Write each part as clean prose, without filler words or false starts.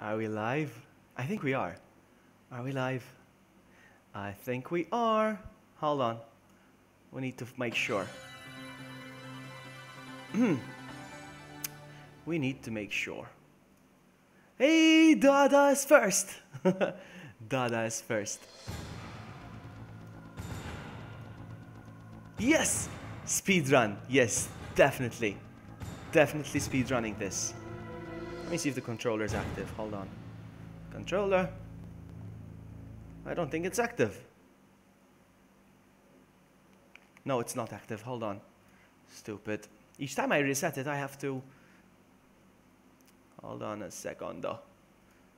Are we live? I think we are. Are we live? I think we are. Hold on. We need to make sure. We need to make sure. Hey, Dada is first. Dada is first. Yes! Speedrun. Yes, definitely. Definitely speedrunning this. Let me see if the controller is active. Hold on. Controller. I don't think it's active. No, it's not active. Hold on. Stupid. Each time I reset it, I have to... Hold on a second, though.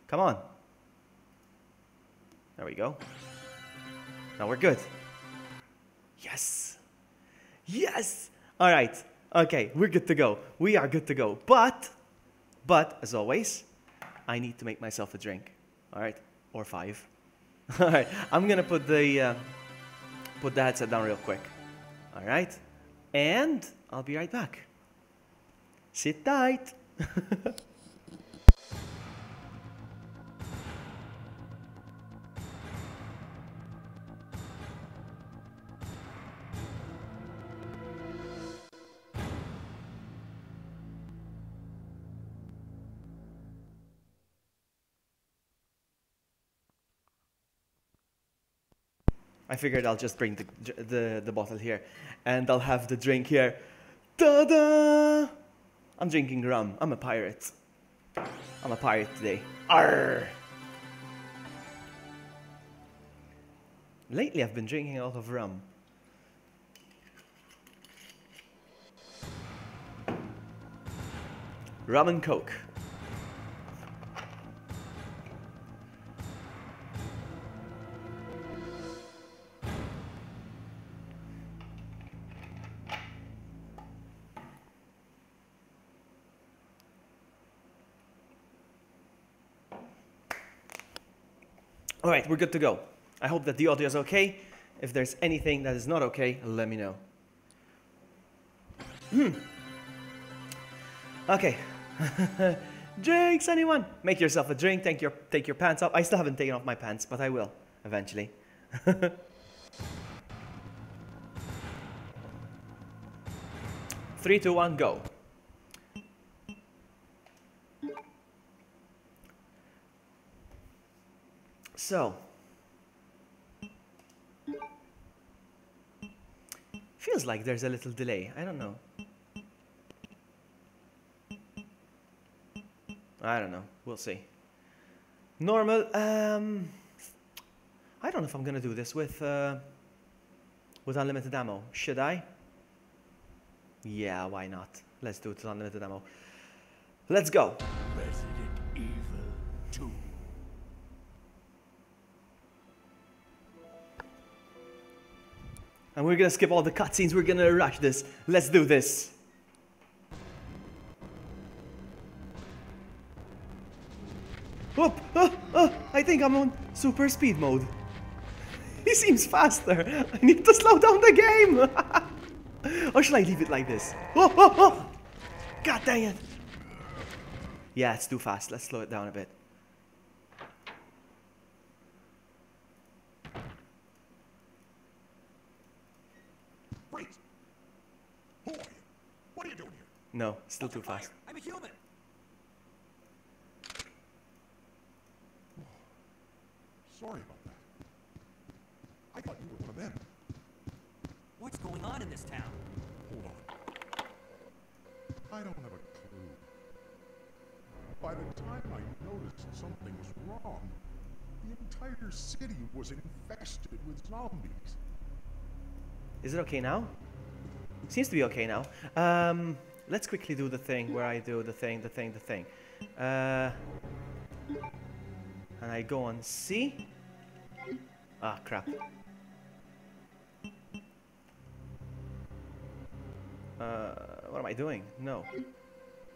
Come on. There we go. Now we're good. Yes. Yes! All right. Okay, we're good to go. We are good to go. But, as always, I need to make myself a drink. All right? Or 5. All right. I'm going to put the headset down real quick. All right? And I'll be right back. Sit tight. I figured I'll just bring the bottle here, and I'll have the drink here. Ta-da! I'm drinking rum. I'm a pirate. I'm a pirate today. Arr! Lately, I've been drinking a lot of rum. Rum and Coke. All right, we're good to go. I hope that the audio is okay. If there's anything that is not okay, let me know. Okay. Drinks, anyone? Make yourself a drink. Take your pants off. I still haven't taken off my pants, but I will eventually. 3, 2, 1, go. So, feels like there's a little delay. I don't know. I don't know. We'll see. Normal. I don't know if I'm gonna do this with unlimited ammo. Should I? Yeah, why not? Let's do it with unlimited ammo. Let's go. Resident Evil 2. And we're gonna skip all the cutscenes. We're gonna rush this. Let's do this. I think I'm on super speed mode. He seems faster. I need to slow down the game. Or should I leave it like this? God dang it. Yeah, it's too fast. Let's slow it down a bit. Wait. Boy, what are you doing here? No, still too fast. I'm a human. Sorry about that. I thought you were one of them. What's going on in this town? Hold on. I don't have a clue. By the time I noticed something was wrong, the entire city was infested with zombies. Is it okay now? Seems to be okay now. Let's quickly do the thing where I do the thing. And I go on C. Ah, crap. What am I doing? No.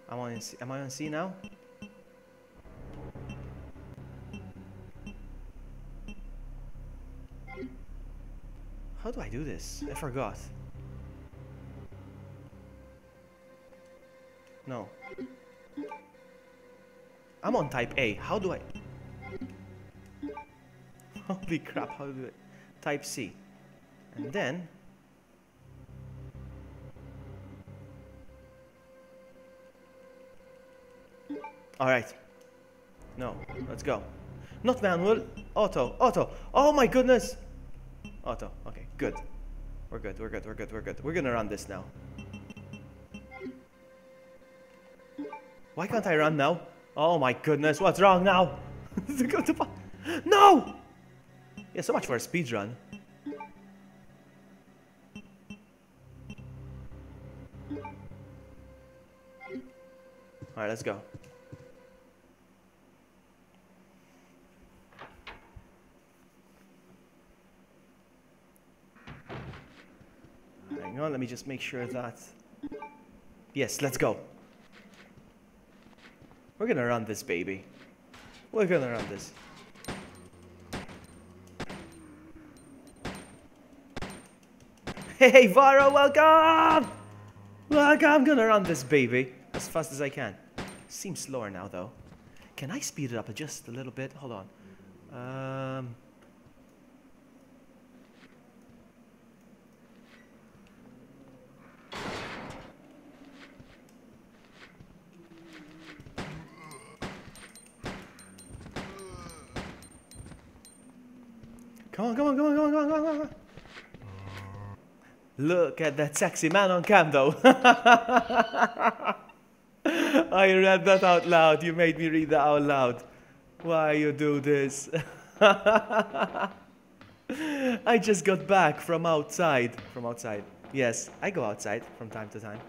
I'm on C. Am I on C now? How do I do this? I forgot. No. I'm on type A. How do I... Holy crap, how do I... Type C. And then... Alright. No, let's go. Not manual. Auto. Auto. Oh my goodness. Auto. Okay, good. We're good, we're good, we're good, we're good. We're gonna run this now. Why can't I run now? Oh my goodness, what's wrong now? No! Yeah, so much for a speed run. Alright, let's go. Hang on, let me just make sure that... Yes, let's go. We're gonna run this, baby. We're gonna run this. Hey, Varo, welcome! Welcome, I'm gonna run this, baby. As fast as I can. Seems slower now, though. Can I speed it up just a little bit? Hold on. Come on, come on, come on, come on, come on, come on, come on. Look at that sexy man on cam, though. I read that out loud. You made me read that out loud. Why you do this? I just got back from outside. From outside. Yes, I go outside from time to time.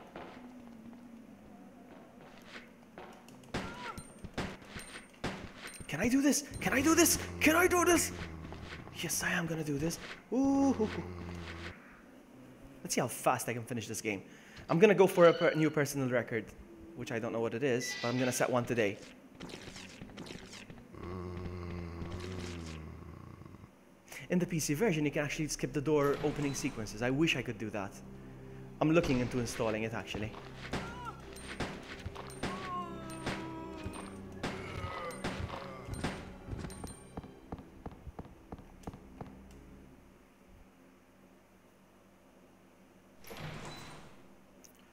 Can I do this? Can I do this? Can I do this? Yes, I am gonna do this. Ooh. Let's see how fast I can finish this game. I'm gonna go for a new personal record, which I don't know what it is, but I'm gonna set one today. In the PC version, you can actually skip the door opening sequences. I wish I could do that. I'm looking into installing it, actually.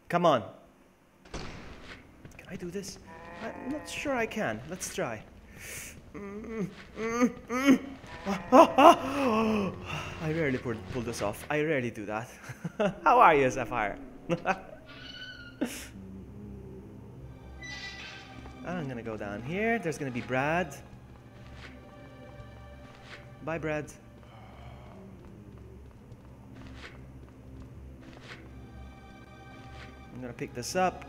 Come on. Can I do this? I'm not sure I can. Let's try. I rarely pull this off. I rarely do that. How are you, Sapphire? I'm gonna go down here. There's gonna be Brad. Bye, Brad. I'm gonna pick this up.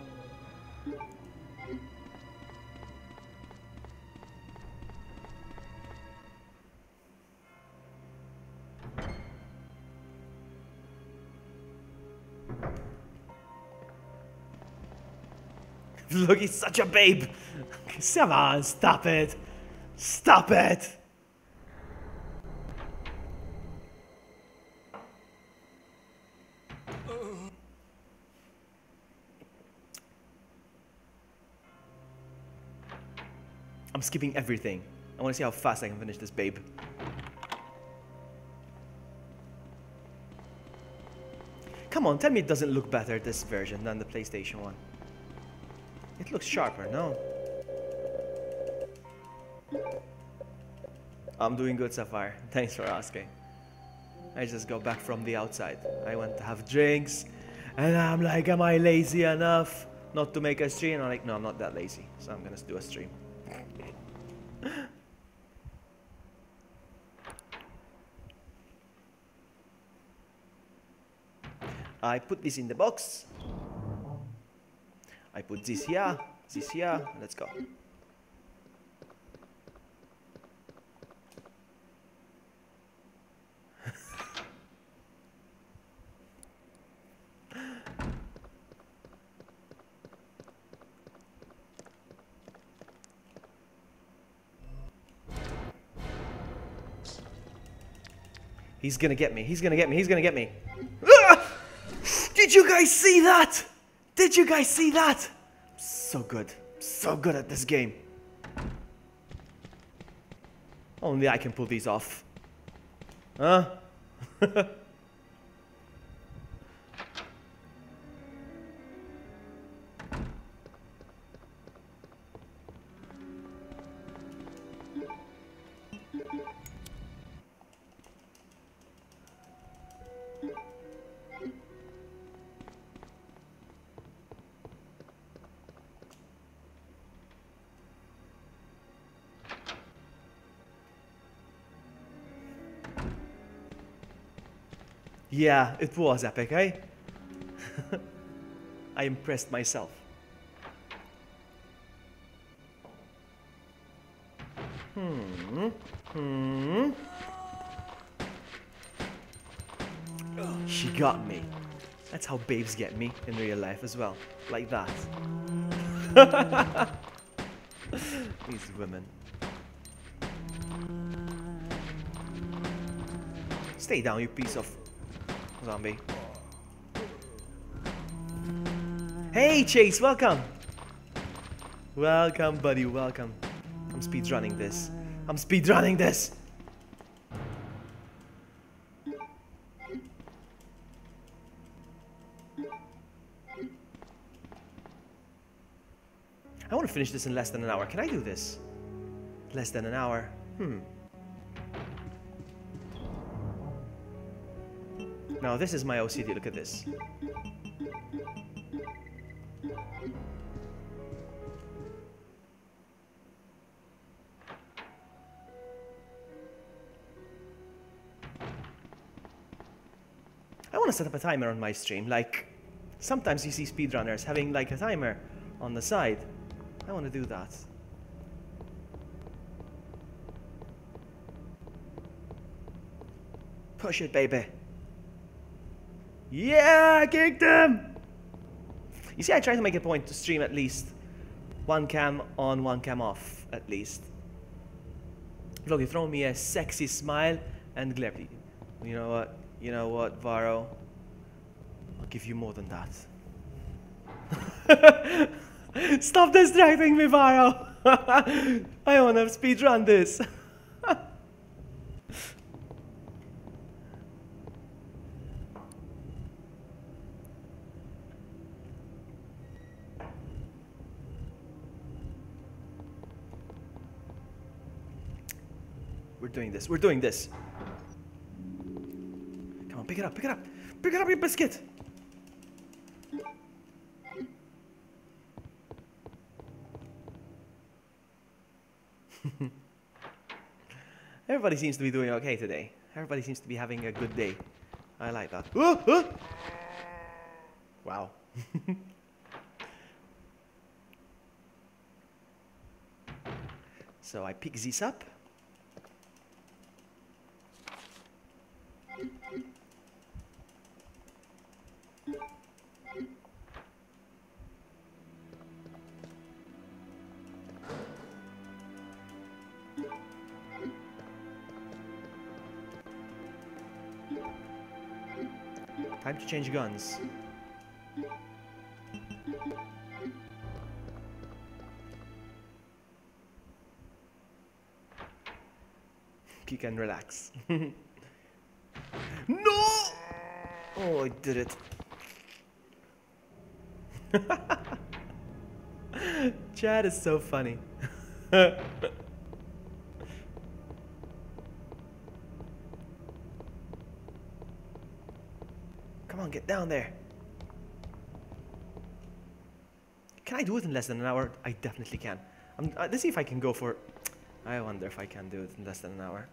Look, he's such a babe. Come on, stop it. Stop it. I'm skipping everything. I want to see how fast I can finish this babe. Come on, tell me it doesn't look better, this version, than the PlayStation one. It looks sharper, no? I'm doing good, Sapphire. Thanks for asking. I just got back from the outside. I went to have drinks, and I'm like, am I lazy enough not to make a stream? I'm like, no, I'm not that lazy, so I'm gonna do a stream. I put this in the box. I put this here, let's go. He's gonna get me, he's gonna get me, he's gonna get me. Ah! Did you guys see that? Did you guys see that? So good at this game. Only I can pull these off. Huh? Yeah, it was epic, eh? I impressed myself. She got me. That's how babes get me in real life as well. Like that. These women. Stay down, you piece of zombie. Hey Chase, welcome! Welcome, buddy, welcome. I'm speedrunning this. I'm speedrunning this! I want to finish this in less than an hour. Can I do this? Less than an hour? Now this is my OCD, look at this. I want to set up a timer on my stream, like sometimes you see speedrunners having like a timer on the side. I want to do that. Push it, baby. Yeah, I kicked him! You see, I try to make a point to stream at least one cam on, one cam off, at least. Vloggy, throw me a sexy smile and glare. You know what? You know what, Varo? I'll give you more than that. Stop distracting me, Varo! I wanna speedrun this. We're doing this. We're doing this. Come on, pick it up, pick it up. Pick it up, you biscuit. Everybody seems to be doing okay today. Everybody seems to be having a good day. I like that. Wow. So I pick this up. Time to change guns. Kick and relax. No! Oh, I did it. Chad is so funny. Come on, get down there. Can I do it in less than an hour? I definitely can. Let's see if I can go for... I wonder if I can do it in less than an hour.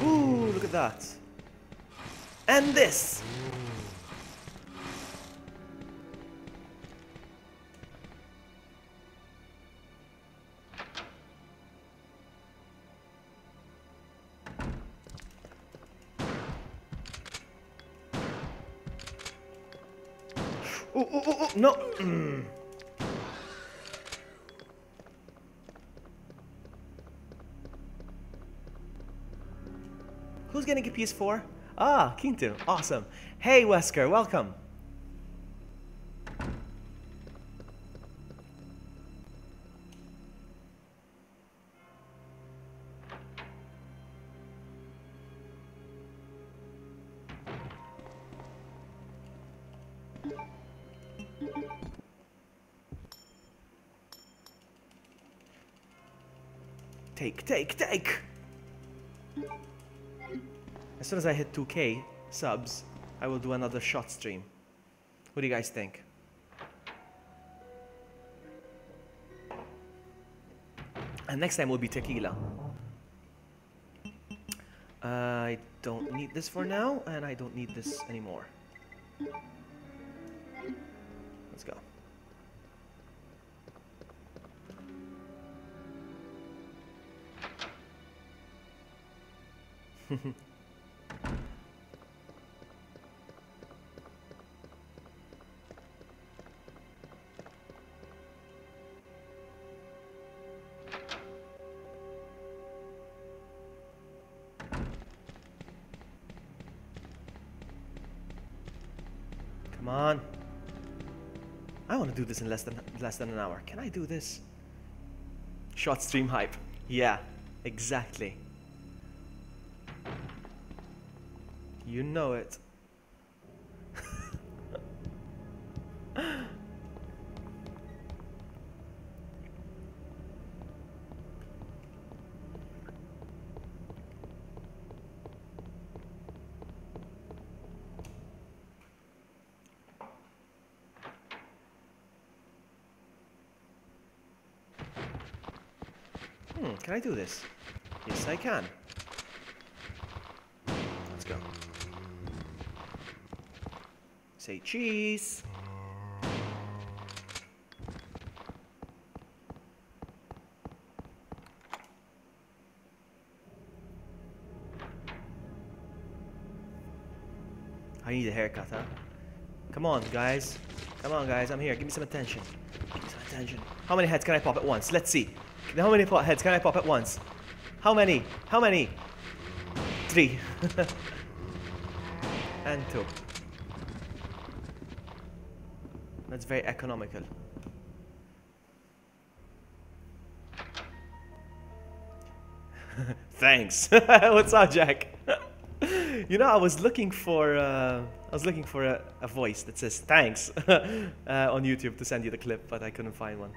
Ooh, look at that. And this. Oh, no. Who's getting a PS4? Ah, keen to. Awesome. Hey, Wesker, welcome. Take! As soon as I hit 2K subs, I will do another shot stream. What do you guys think? And next time will be tequila. I don't need this for now, and I don't need this anymore. Let's go. Come on. I want to do this in less than an hour. Can I do this? Short stream hype. Yeah, exactly. You know it. Can I do this? Yes, I can. Let's go. Say cheese. I need a haircut, huh? Come on, guys. Come on, guys. I'm here. Give me some attention. Give me some attention. How many heads can I pop at once? Let's see. How many heads can I pop at once? How many? How many? 3. And 2. That's very economical. Thanks. What's up, Jack? You know, I was looking for a voice that says thanks on YouTube to send you the clip, but I couldn't find one.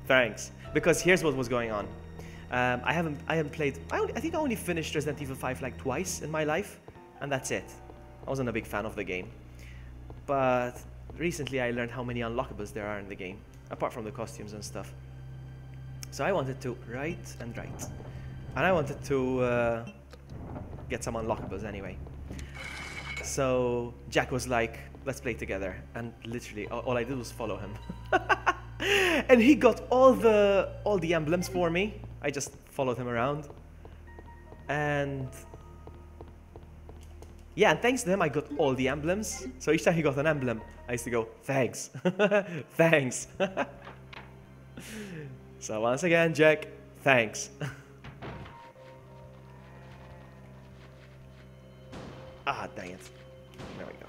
Thanks. Because here's what was going on. I haven't played. I think I only finished Resident Evil 5 like twice in my life, and that's it. I wasn't a big fan of the game. But recently I learned how many unlockables there are in the game, apart from the costumes and stuff. So I wanted to write, and I wanted to get some unlockables anyway. So Jack was like, let's play together, and literally all I did was follow him. And he got all the emblems for me. I just followed him around. And yeah, and thanks to him I got all the emblems. So each time he got an emblem, I used to go, thanks. Thanks. So once again, Jack, thanks. Ah, dang it. There we go.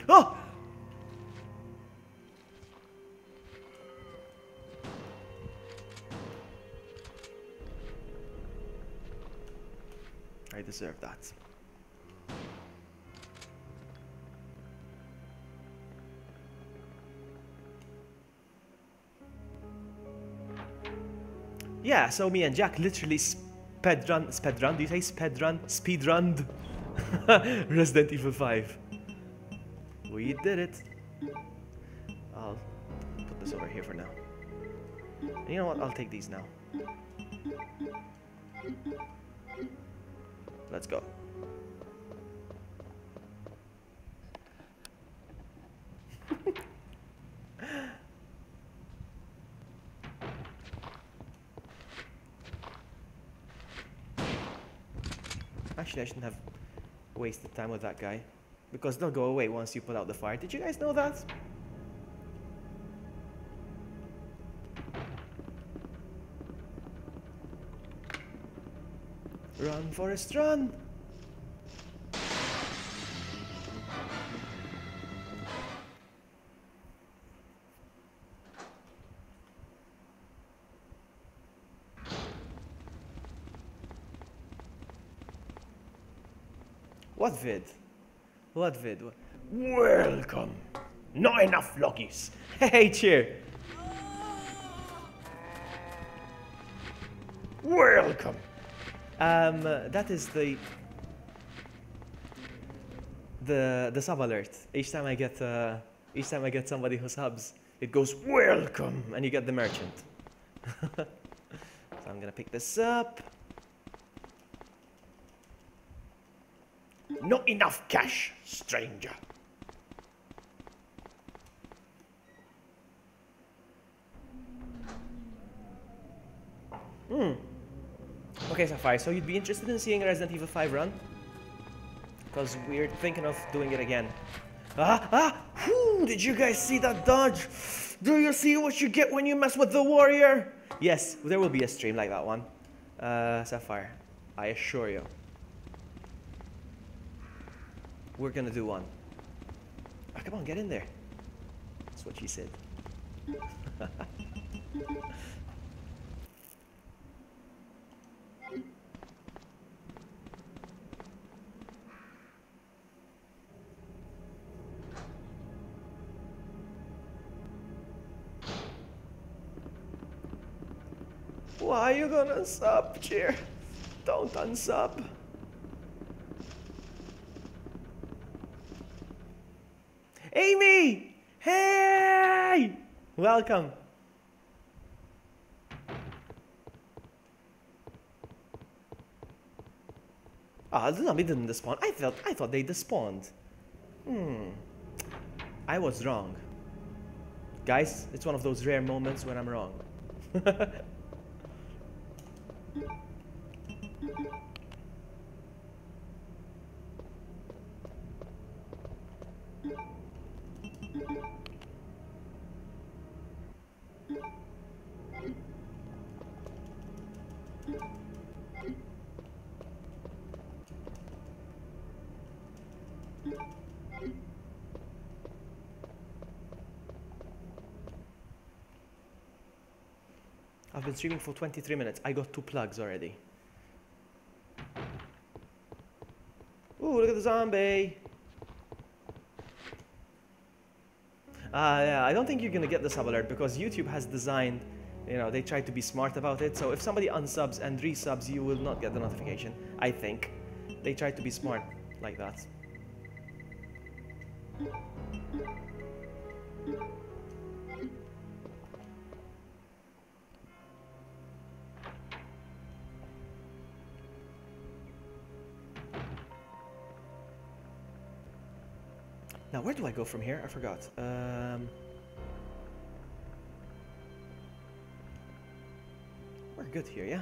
Oh! I deserve that. Yeah, so me and Jack literally speedrun, do you say speedrunned Resident Evil 5. We did it. I'll put this over here for now. And you know what? I'll take these now. Let's go. Actually, I shouldn't have wasted time with that guy. Because they'll go away once you put out the fire. Did you guys know that? Run, Forrest, run! What vid? What vid? Welcome! Not enough vloggies! Hey, cheer! Welcome! That is the sub alert. Each time I get somebody who subs, it goes welcome, and you get the merchant. So I'm gonna pick this up. Not enough cash, stranger. Okay, Sapphire, so you'd be interested in seeing a Resident Evil 5 run? Because we're thinking of doing it again. Did you guys see that dodge? Do you see what you get when you mess with the warrior? Yes, there will be a stream like that one. Sapphire, I assure you. We're gonna do one. Oh, come on, get in there. That's what she said. Why are you gonna sub, Cheer? Don't unsub. Amy! Hey! Welcome. Ah, the zombie didn't despawn. I thought they despawned. I was wrong. Guys, it's one of those rare moments when I'm wrong. I've been streaming for 23 minutes. I got 2 plugs already. Ooh, look at the zombie! Yeah, I don't think you're gonna get the sub alert because YouTube has designed, you know, they try to be smart about it. So if somebody unsubs and resubs, you will not get the notification. I think. They try to be smart like that. Now, where do I go from here? I forgot. We're good here, yeah?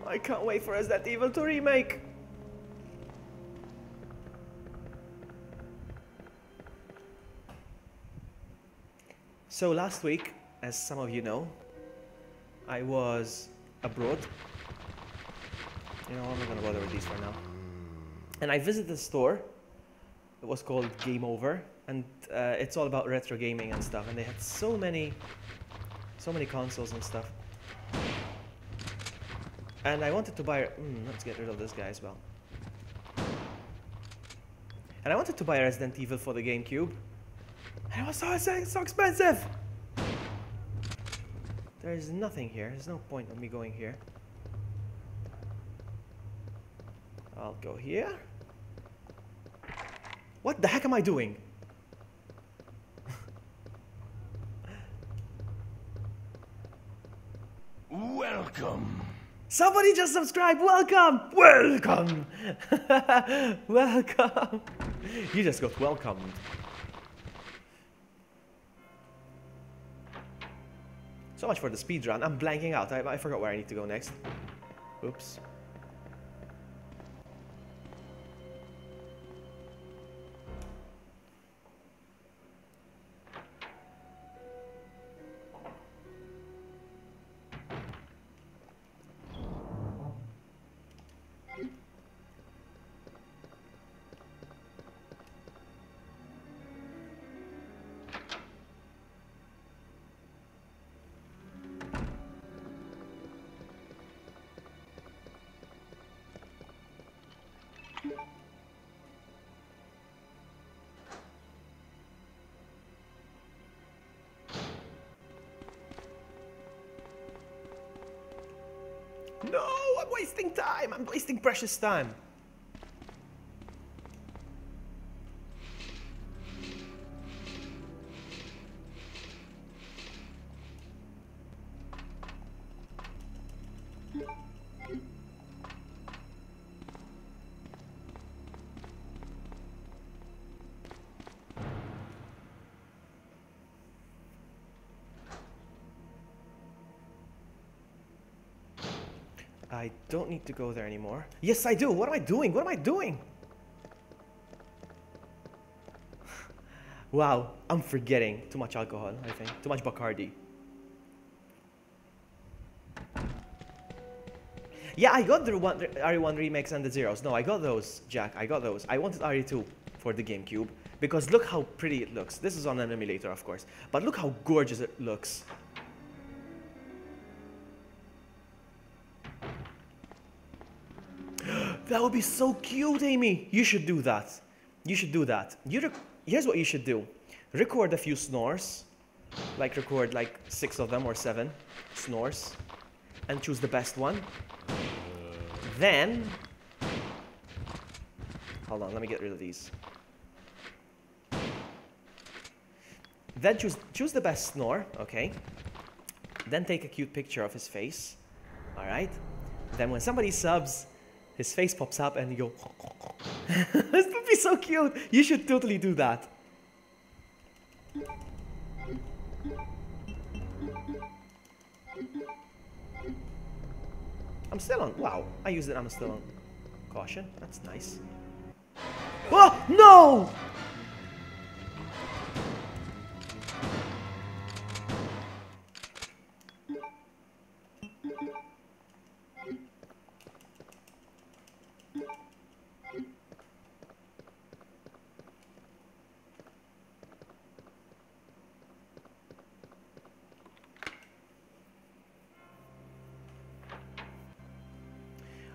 I can't wait for Resident Evil 2 remake! So last week, as some of you know, I was abroad. You know, I'm not gonna bother with these for now. And I visited a store. It was called Game Over, and it's all about retro gaming and stuff. And they had so many consoles and stuff. And I wanted to buy. Let's get rid of this guy as well. And I wanted to buy Resident Evil for the GameCube. And it was so expensive! There's nothing here. There's no point in me going here. I'll go here. What the heck am I doing? Welcome. Somebody just subscribed. Welcome. Welcome. Welcome. You just got welcomed. So much for the speed run. I'm blanking out. I forgot where I need to go next. Oops. No, I'm wasting time. I'm wasting precious time. I don't need to go there anymore. Yes, I do. What am I doing? What am I doing? Wow, I'm forgetting. Too much alcohol, I think. Too much Bacardi. Yeah, I got the RE1 remakes and the Zeros. No, I got those, Jack. I got those. I wanted RE2 for the GameCube because look how pretty it looks. This is on an emulator, of course. But look how gorgeous it looks. That would be so cute, Amy. You should do that. You should do that. Here's what you should do. Record a few snores. Like record like 6 of them or 7 snores. And choose the best one. Then... Hold on, let me get rid of these. Then choose the best snore, okay. Then take a cute picture of his face. Alright. Then when somebody subs, his face pops up and you go... This would be so cute. You should totally do that. I'm still on... Wow. I used it. I'm still on caution. That's nice. Oh! No!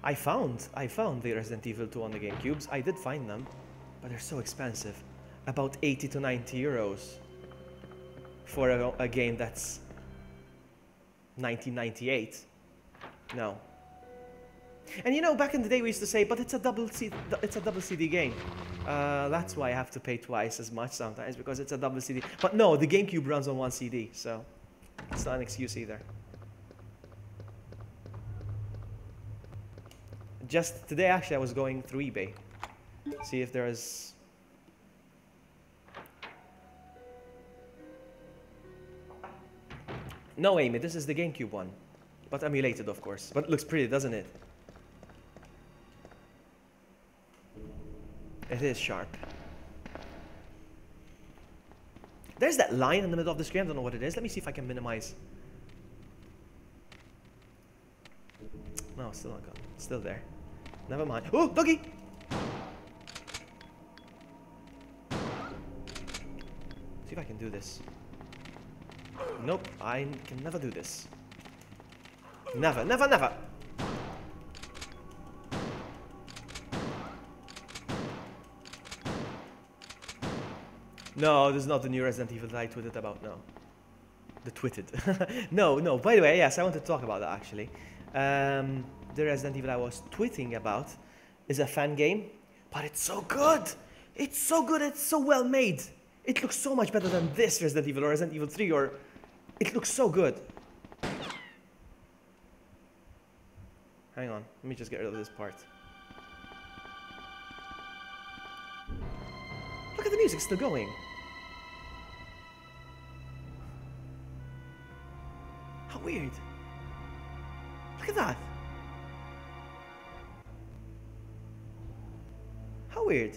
I found the Resident Evil 2 on the GameCubes. I did find them, but they're so expensive. About 80 to 90 euros for a game that's 1998. No. And you know, back in the day we used to say, but it's a double CD game. That's why I have to pay twice as much sometimes, because it's a double CD. But no, the GameCube runs on one CD, so it's not an excuse either. Just today, actually, I was going through eBay. See if there is... No, Amy, this is the GameCube one. But emulated, of course. But it looks pretty, doesn't it? It is sharp. There's that line in the middle of the screen. I don't know what it is. Let me see if I can minimize. No, still not gone. Still there. Never mind. Oh, doggy! See if I can do this. Nope, I can never do this. Never, never, never! No, this is not the new Resident Evil that I tweeted about, no. The tweeted. No, by the way, yes, I wanted to talk about that actually. The Resident Evil I was tweeting about is a fan game, but it's so good! It's so good, it's so well made! It looks so much better than this Resident Evil or Resident Evil 3 or... It looks so good. Hang on, let me just get rid of this part. at the music still going. How weird. Look at that. How weird.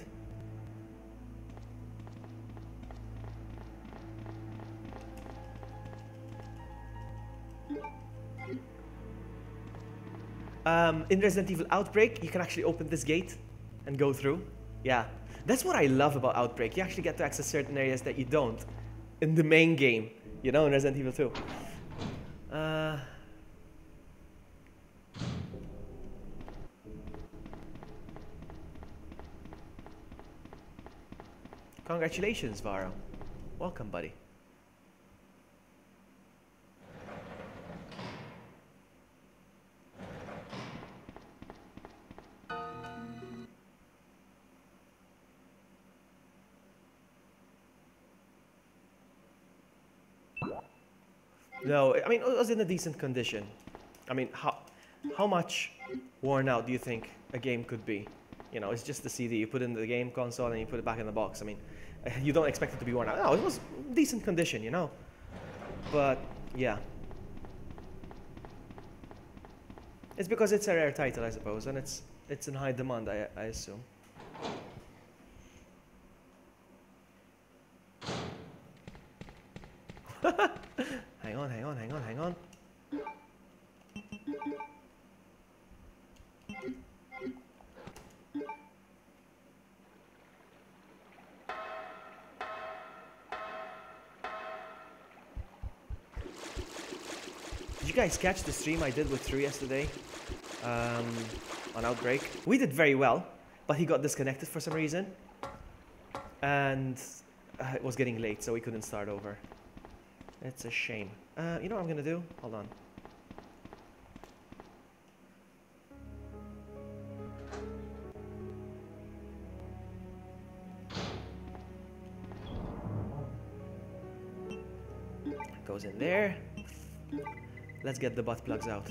In Resident Evil Outbreak, you can actually open this gate and go through. Yeah, that's what I love about Outbreak. You actually get to access certain areas that you don't in the main game, you know, in Resident Evil 2. Congratulations, Varo. Welcome, buddy. No, I mean, it was in a decent condition. I mean, how much worn out do you think a game could be? You know, it's just the CD. You put it in the game console and you put it back in the box. I mean, you don't expect it to be worn out. No, it was decent condition, you know. But, yeah. It's because it's a rare title, I suppose, and it's in high demand, I assume. Hang on. Did you guys catch the stream I did with True yesterday on Outbreak? We did very well, but he got disconnected for some reason. And it was getting late, so we couldn't start over. It's a shame. You know what I'm gonna do? Hold on. Goes in there. Let's get the butt plugs out.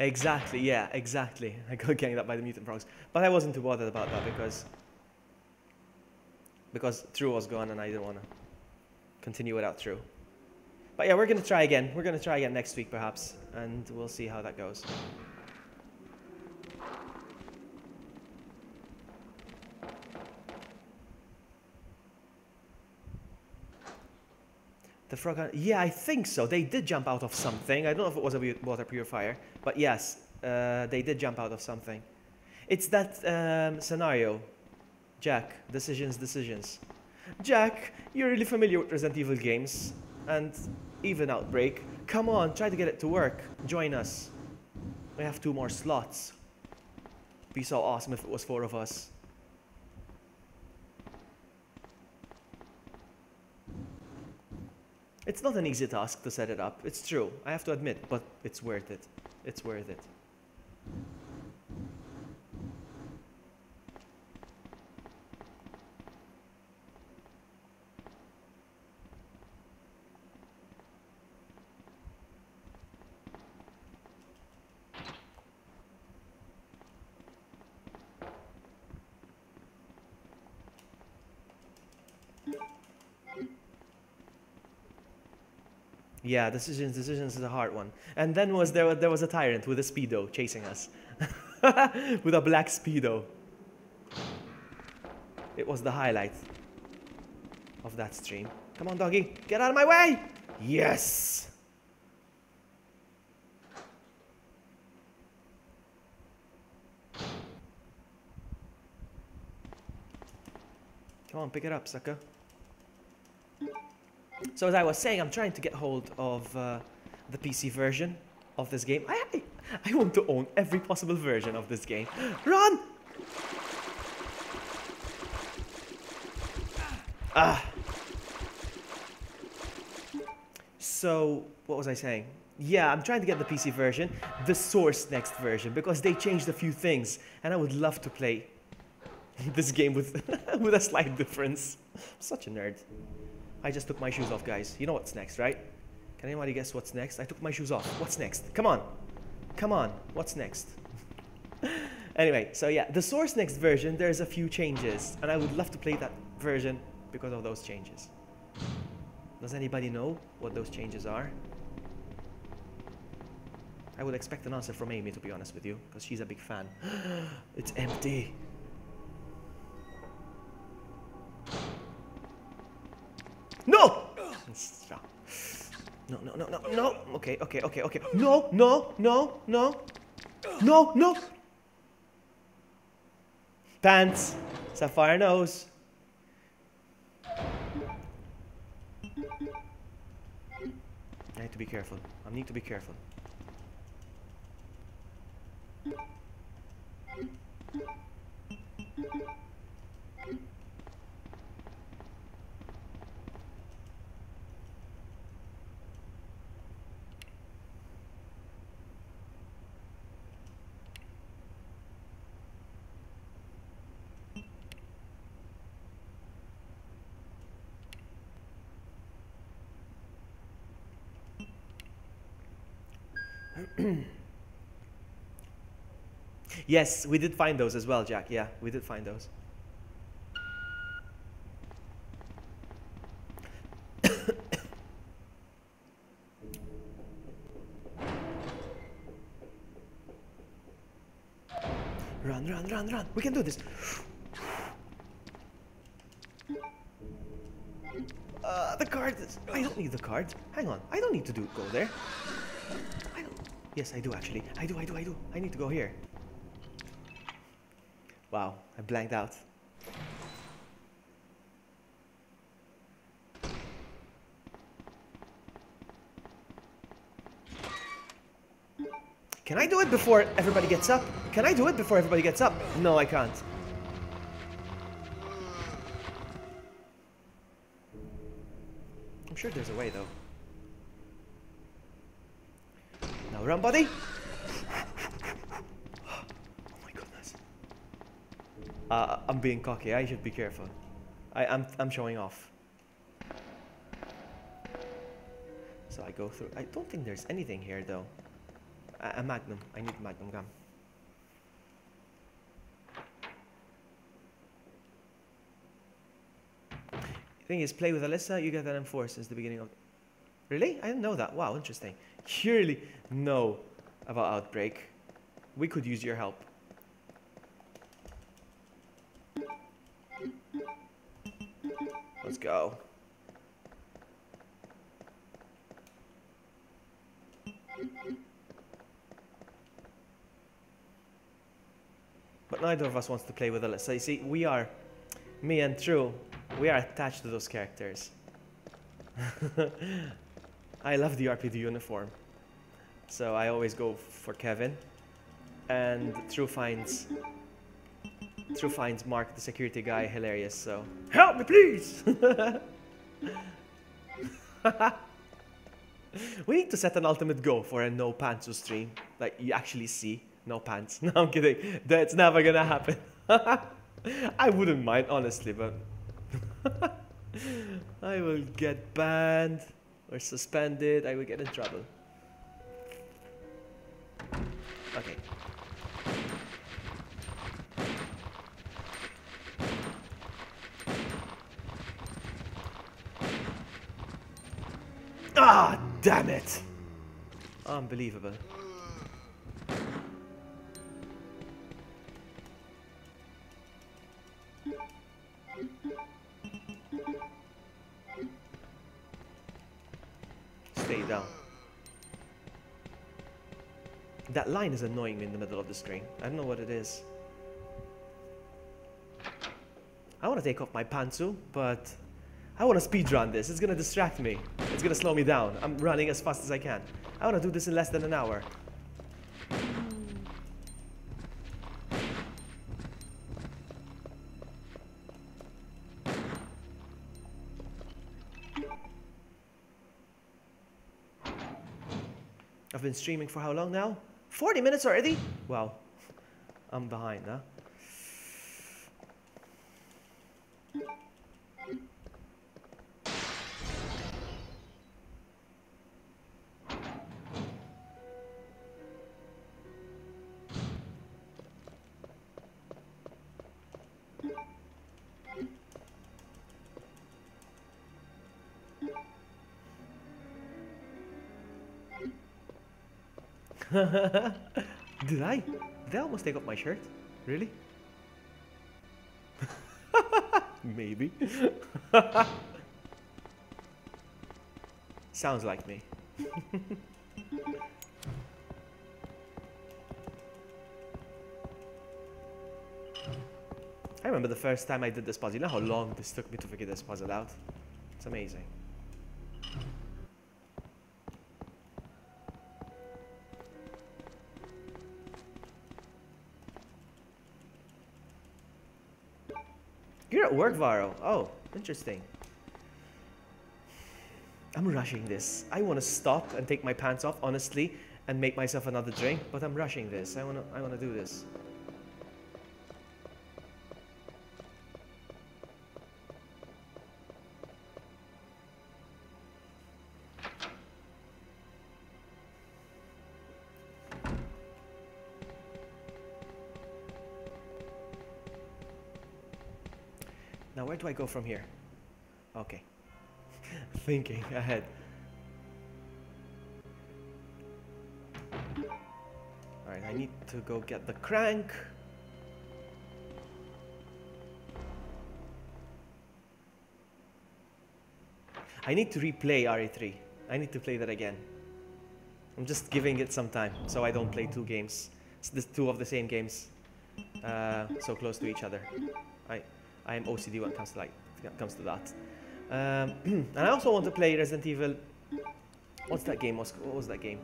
Exactly, yeah, exactly. I got ganged up by the mutant frogs. But I wasn't too bothered about that because True was gone and I didn't want to continue without True. But yeah, we're going to try again. We're going to try again next week perhaps, and we'll see how that goes. The frog, yeah, I think so. They did jump out of something. I don't know if it was a water purifier, but yes, they did jump out of something. It's that scenario. Jack, decisions. Jack, you're really familiar with Resident Evil games, and even Outbreak. Come on, try to get it to work. Join us. We have 2 more slots. Be so awesome if it was 4 of us. It's not an easy task to set it up, it's true, I have to admit, but it's worth it. It's worth it. Yeah, decisions is a hard one. And then there was a tyrant with a speedo chasing us. With a black speedo. It was the highlight of that stream. Come on, doggy, get out of my way! Yes! Come on, pick it up, sucker. So as I was saying, I'm trying to get hold of the PC version of this game. I want to own every possible version of this game. Run! Ah. So, what was I saying? Yeah, I'm trying to get the PC version, the Source Next version, because they changed a few things, and I would love to play this game with, with a slight difference. I'm such a nerd. I just took my shoes off, guys. You know what's next, right? Can anybody guess what's next? I took my shoes off. What's next? Come on. Come on. What's next? Anyway, so yeah, the Source Next version, there's a few changes, and I would love to play that version because of those changes. Does anybody know what those changes are? I would expect an answer from Amy, to be honest with you, because she's a big fan. It's empty. No! No, no, no, no, no. Okay, okay, okay, okay. No, no, no, no. No, no. Pants. Sapphire nose. I need to be careful. I need to be careful. Yes, we did find those as well, Jack. Yeah, we did find those. Run, run, run, run. We can do this. The card. I don't need the card. Hang on. I don't need to go there. I don't. Yes, I do actually. I do. I need to go here. Wow, I blanked out. Can I do it before everybody gets up? Can I do it before everybody gets up? No, I can't. I'm sure there's a way though. Now run, buddy. I'm being cocky. I should be careful. I'm showing off. So I go through. I don't think there's anything here though. A magnum. I need magnum gum. Thing is, play with Alyssa. You get that M4 since the beginning of. Really? I didn't know that. Wow, interesting. You really know about Outbreak. We could use your help. Let's go. But neither of us wants to play with Alyssa. You see, we are, me and True, we are attached to those characters. I love the RPD uniform. So I always go for Kevin. And True finds Mark, the security guy, hilarious, so... Help me, please! We need to set an ultimate goal for a no pantsu stream. Like, you actually see no pants. No, I'm kidding. That's never gonna happen. I wouldn't mind, honestly, but... I will get banned or suspended. I will get in trouble. Okay. Ah, damn it! Unbelievable. Stay down. That line is annoying me in the middle of the screen. I don't know what it is. I want to take off my pantsu, but I want to speedrun this. It's going to distract me. It's going to slow me down. I'm running as fast as I can. I want to do this in less than an hour. I've been streaming for how long now? 40 minutes already? Wow. I'm behind, huh? Did I? Did I almost take off my shirt? Really? Maybe. Sounds like me. I remember the first time I did this puzzle. You know how long this took me to figure this puzzle out? It's amazing. You're at work, Varo. Oh, interesting. I'm rushing this. I want to stop and take my pants off, honestly, and make myself another drink, but I'm rushing this. I wanna do this. Now, where do I go from here? Okay. Thinking ahead. Alright, I need to go get the crank. I need to replay RE3. I need to play that again. I'm just giving it some time so I don't play two games. It's two of the same games so close to each other. I am OCD when it comes to that. And I also want to play Resident Evil. What's that game? What was that game?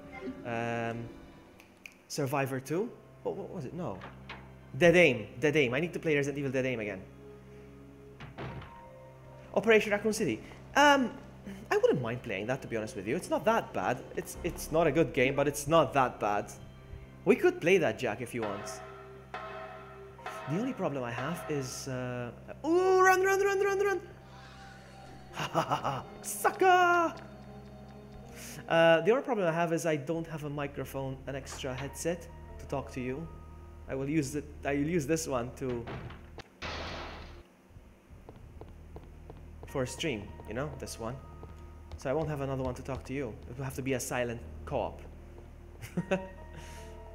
Survivor 2? What was it? No. Dead Aim. Dead Aim. I need to play Resident Evil Dead Aim again. Operation Raccoon City. I wouldn't mind playing that, to be honest with you. It's not that bad. It's not a good game, but it's not that bad. We could play that, Jack, if you want. The only problem I have is... Ooh, run! Ha ha ha! Sucker! The only problem I have is I don't have a microphone, an extra headset to talk to you. I will use this one for a stream, you know, this one. So I won't have another one to talk to you. It will have to be a silent co-op.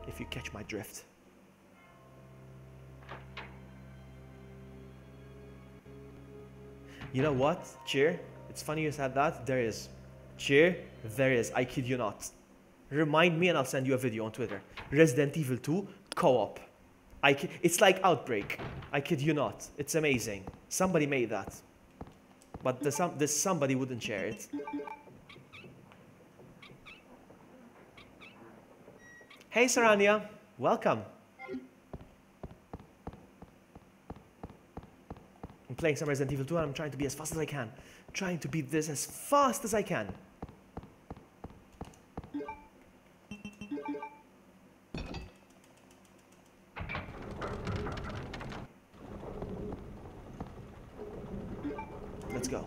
If you catch my drift. You know what? Cheer. It's funny you said that. There is. Cheer. There is. I kid you not. Remind me and I'll send you a video on Twitter. Resident Evil 2 co-op. It's like Outbreak. I kid you not. It's amazing. Somebody made that. But this somebody wouldn't share it. Hey Sarania. Welcome. I'm playing some Resident Evil 2 and I'm trying to be as fast as I can. Trying to beat this as fast as I can. Let's go.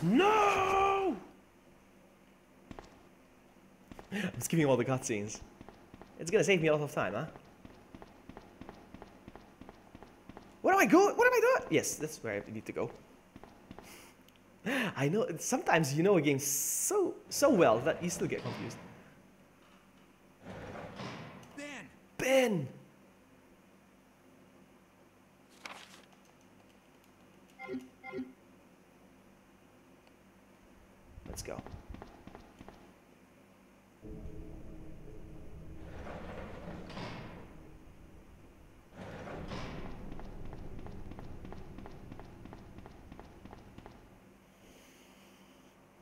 No! I'm skipping all the cutscenes. It's gonna save me a lot of time, huh? Where am I going? What am I doing? Yes, that's where I need to go. I know, sometimes you know a game so well that you still get confused. Ben! Let's go.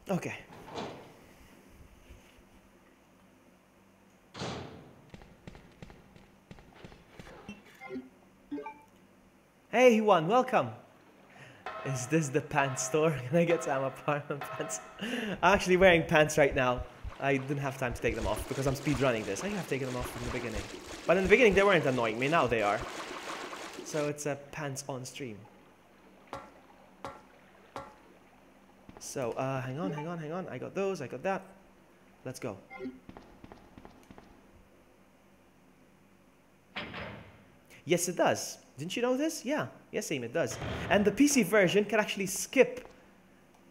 Okay. Hey Juan, welcome. Is this the pants store? Can I get some apartment pants? I'm actually wearing pants right now. I didn't have time to take them off because I'm speed running this. I have taken them off from the beginning. But in the beginning they weren't annoying me, now they are. So it's a pants on stream. So, hang on. I got those, I got that. Let's go. Yes, it does. Didn't you know this? Yeah. Yes, Aim, it does. And the PC version can actually skip.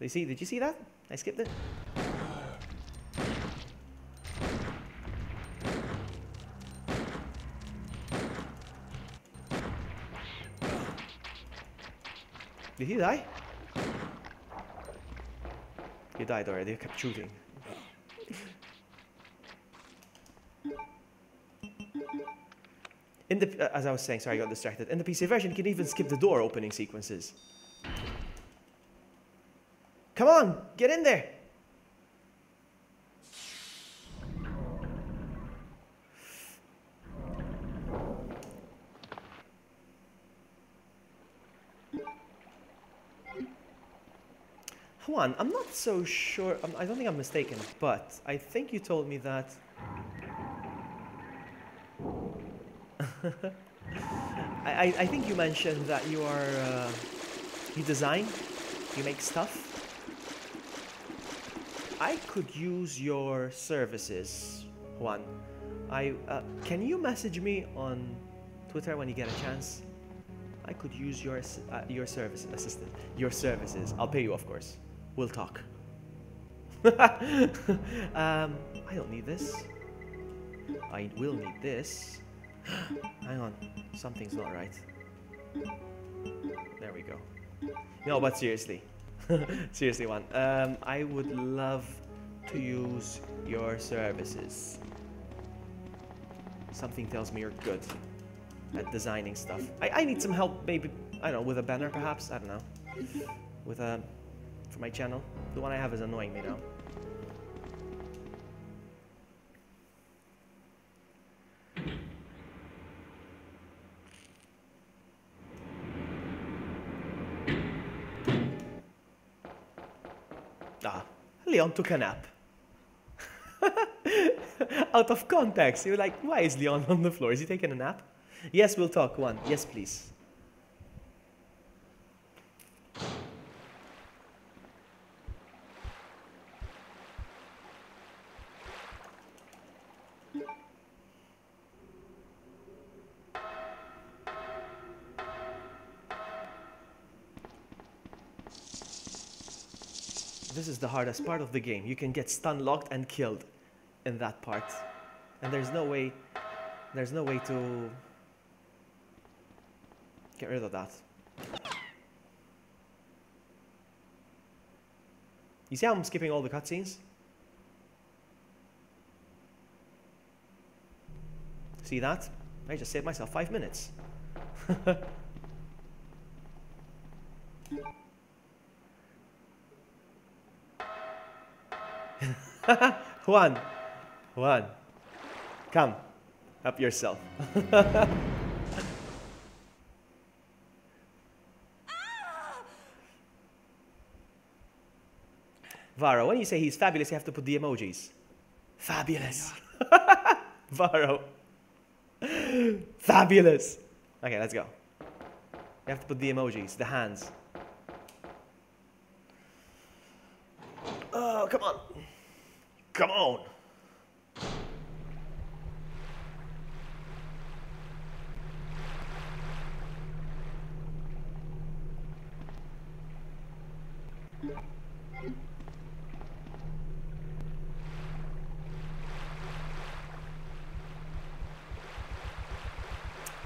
Did you see that? I skipped it. Did he die? He died already, he kept shooting. In the, as I was saying, sorry, I got distracted. In the PC version, you can even skip the door opening sequences. Come on, get in there! Juan, I'm not so sure, I don't think I'm mistaken, but I think you told me that... I think you mentioned that you are, you design, you make stuff. I could use your services, Juan. Can you message me on Twitter when you get a chance? I could use your service assistant, your services. I'll pay you, of course. We'll talk. I don't need this. I will need this. Hang on, something's not right. There we go. No, but seriously. Seriously, Juan. I would love to use your services. Something tells me you're good at designing stuff. I need some help, maybe, I don't know, with a banner perhaps? I don't know. With a... for my channel. The one I have is annoying me now. Leon took a nap. Out of context. You're like, why is Leon on the floor? Is he taking a nap? Yes, we'll talk. One. Yes, please. This is the hardest part of the game. You can get stun locked and killed in that part. And there's no way to get rid of that. You see how I'm skipping all the cutscenes? See that? I just saved myself 5 minutes. Juan, come, help yourself. Varo, when you say he's fabulous, you have to put the emojis. Fabulous. Varo. Fabulous. Okay, let's go. You have to put the emojis, the hands. Oh, come on. Come on.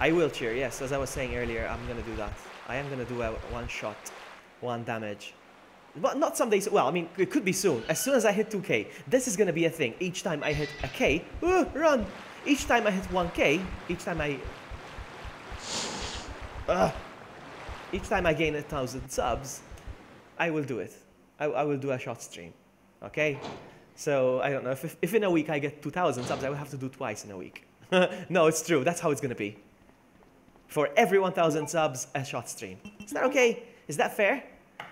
I will cheer, yes, as I was saying earlier, I'm gonna do that. I am gonna do a one shot, 1 damage. But not some days, well, I mean, it could be soon. As soon as I hit 2k, this is gonna be a thing. Each time I hit a k, run! Each time I hit 1k, each time I gain 1,000 subs, I will do it. I will do a shot stream, okay? So, I don't know, if in a week I get 2,000 subs, I will have to do twice in a week. No, it's true, that's how it's gonna be. For every 1,000 subs, a shot stream. Is that okay? Is that fair?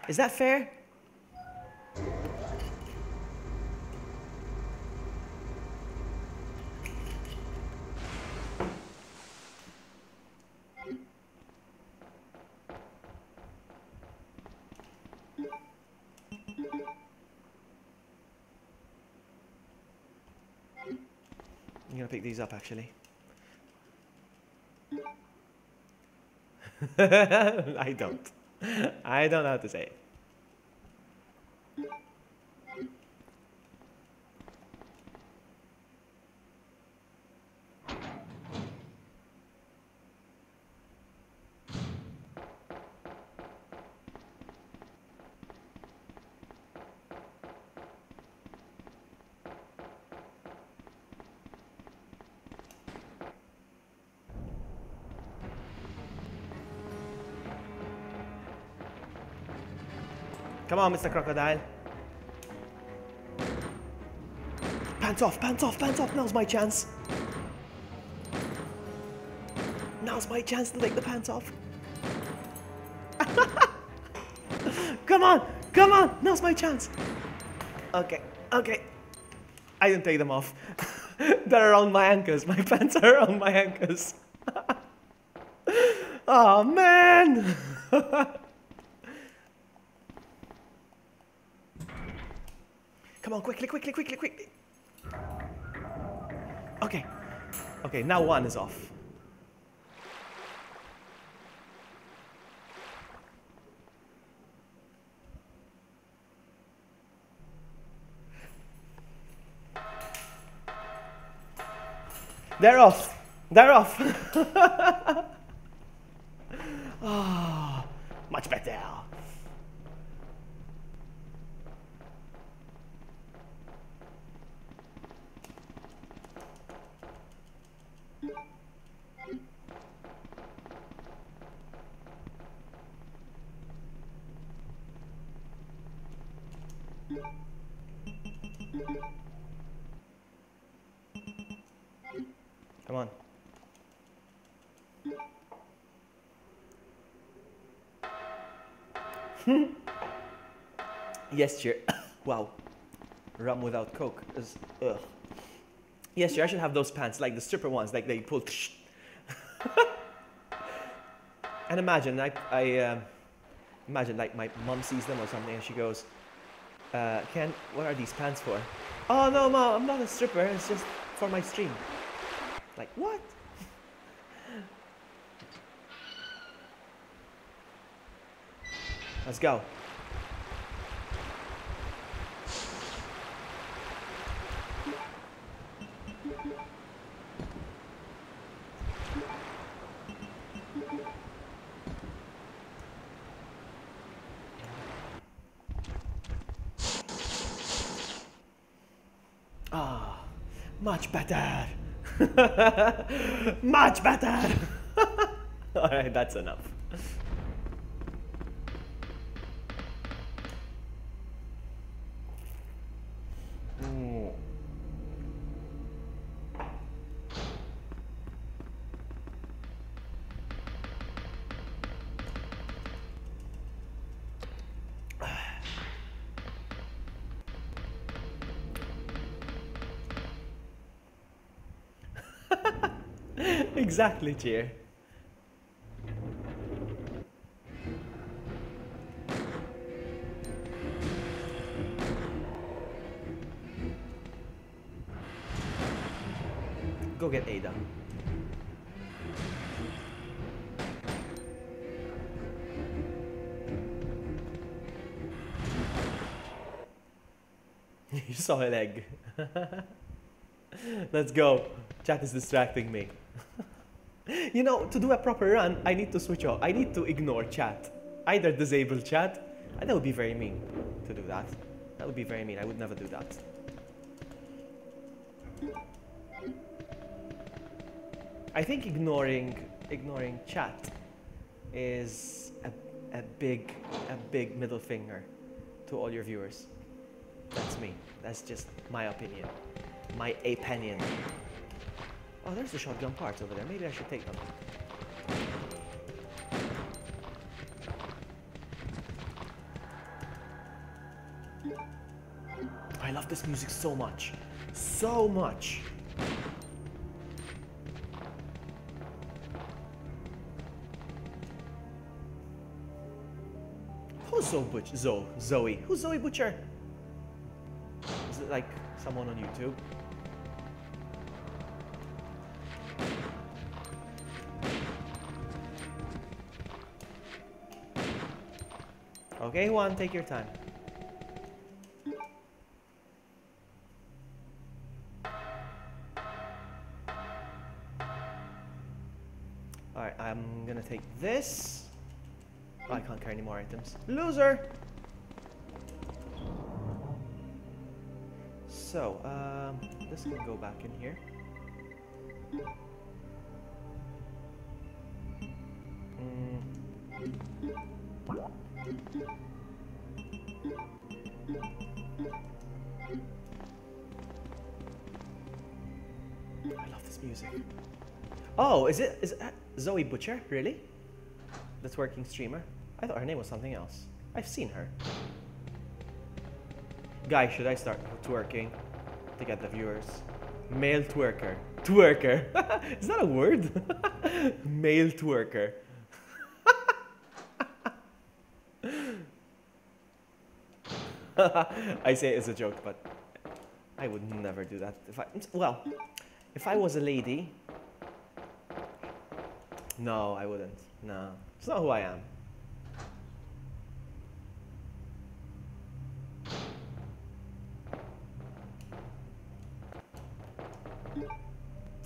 Is that fair? I'm gonna pick these up actually. I don't. I don't know how to say it. Come on, Mr. Crocodile. Pants off, pants off, pants off. Now's my chance. Now's my chance to take the pants off. Come on, come on. Now's my chance. Okay, okay. I didn't take them off. They're around my ankles. My pants are around my ankles. Oh, man. Come on, quickly, quickly, quickly, quickly. Okay. Okay, now one is off. They're off. They're off. Oh, much better. Come on. Yes, cheer. Wow. Rum without Coke is ugh. Yes, cheer. I should have those pants, like the stripper ones, like they pull. And imagine, imagine like my mom sees them or something, and she goes, "Ken, what are these pants for?" "Oh no, mom, I'm not a stripper. It's just for my stream." Like what? Let's go. Ah, much better. Much better. All right, that's enough. Exactly, cheer. Go get Ada. You saw a leg. Let's go. Chat is distracting me. You know, to do a proper run, I need to switch off. I need to ignore chat. Either disable chat. That would be very mean to do that. That would be very mean. I would never do that. I think ignoring chat is a big middle finger to all your viewers. That's me. That's just my opinion. My opinion. Oh, there's the shotgun parts over there. Maybe I should take them. love this music so much. So much. Who's Zoe? Who's Zoe Butcher? Is it like someone on YouTube? Okay, Juan, take your time. Alright, I'm gonna take this. Oh, I can't carry any more items. Loser! So, this can go back in here. I love this music. Oh, is it Zoe Butcher? Really? That's working streamer? I thought her name was something else. I've seen her. Guys, should I start twerking to get the viewers? Male twerker. Twerker. Is that a word? Male twerker. I say it as a joke, but I would never do that. If I was a lady, no, I wouldn't. No, it's not who I am.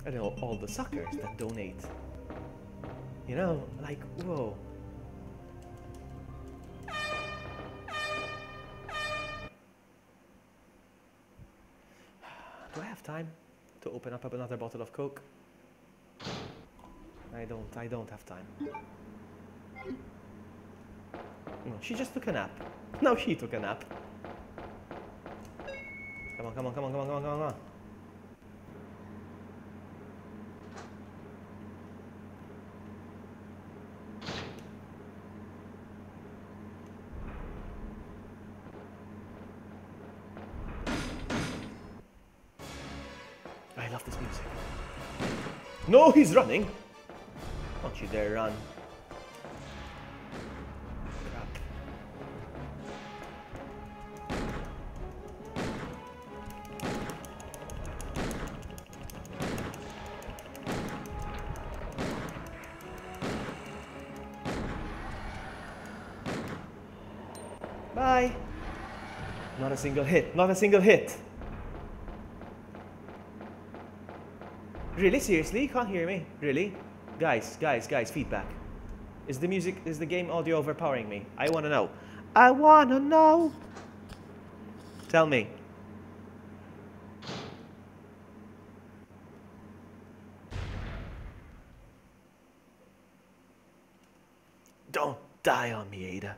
I know all the suckers that donate. You know, like, whoa. Do I have time to open up another bottle of Coke? I don't have time. No, she just took a nap. No, she took a nap. Come on, come on, come on, come on, come on, come on. I love this music. No, he's running. Don't you dare run. Crap. Bye. Not a single hit. Not a single hit. Really? Seriously? You can't hear me? Really? Guys, feedback. Is the game audio overpowering me? I wanna know. I wanna know! Tell me. Don't die on me, Ada.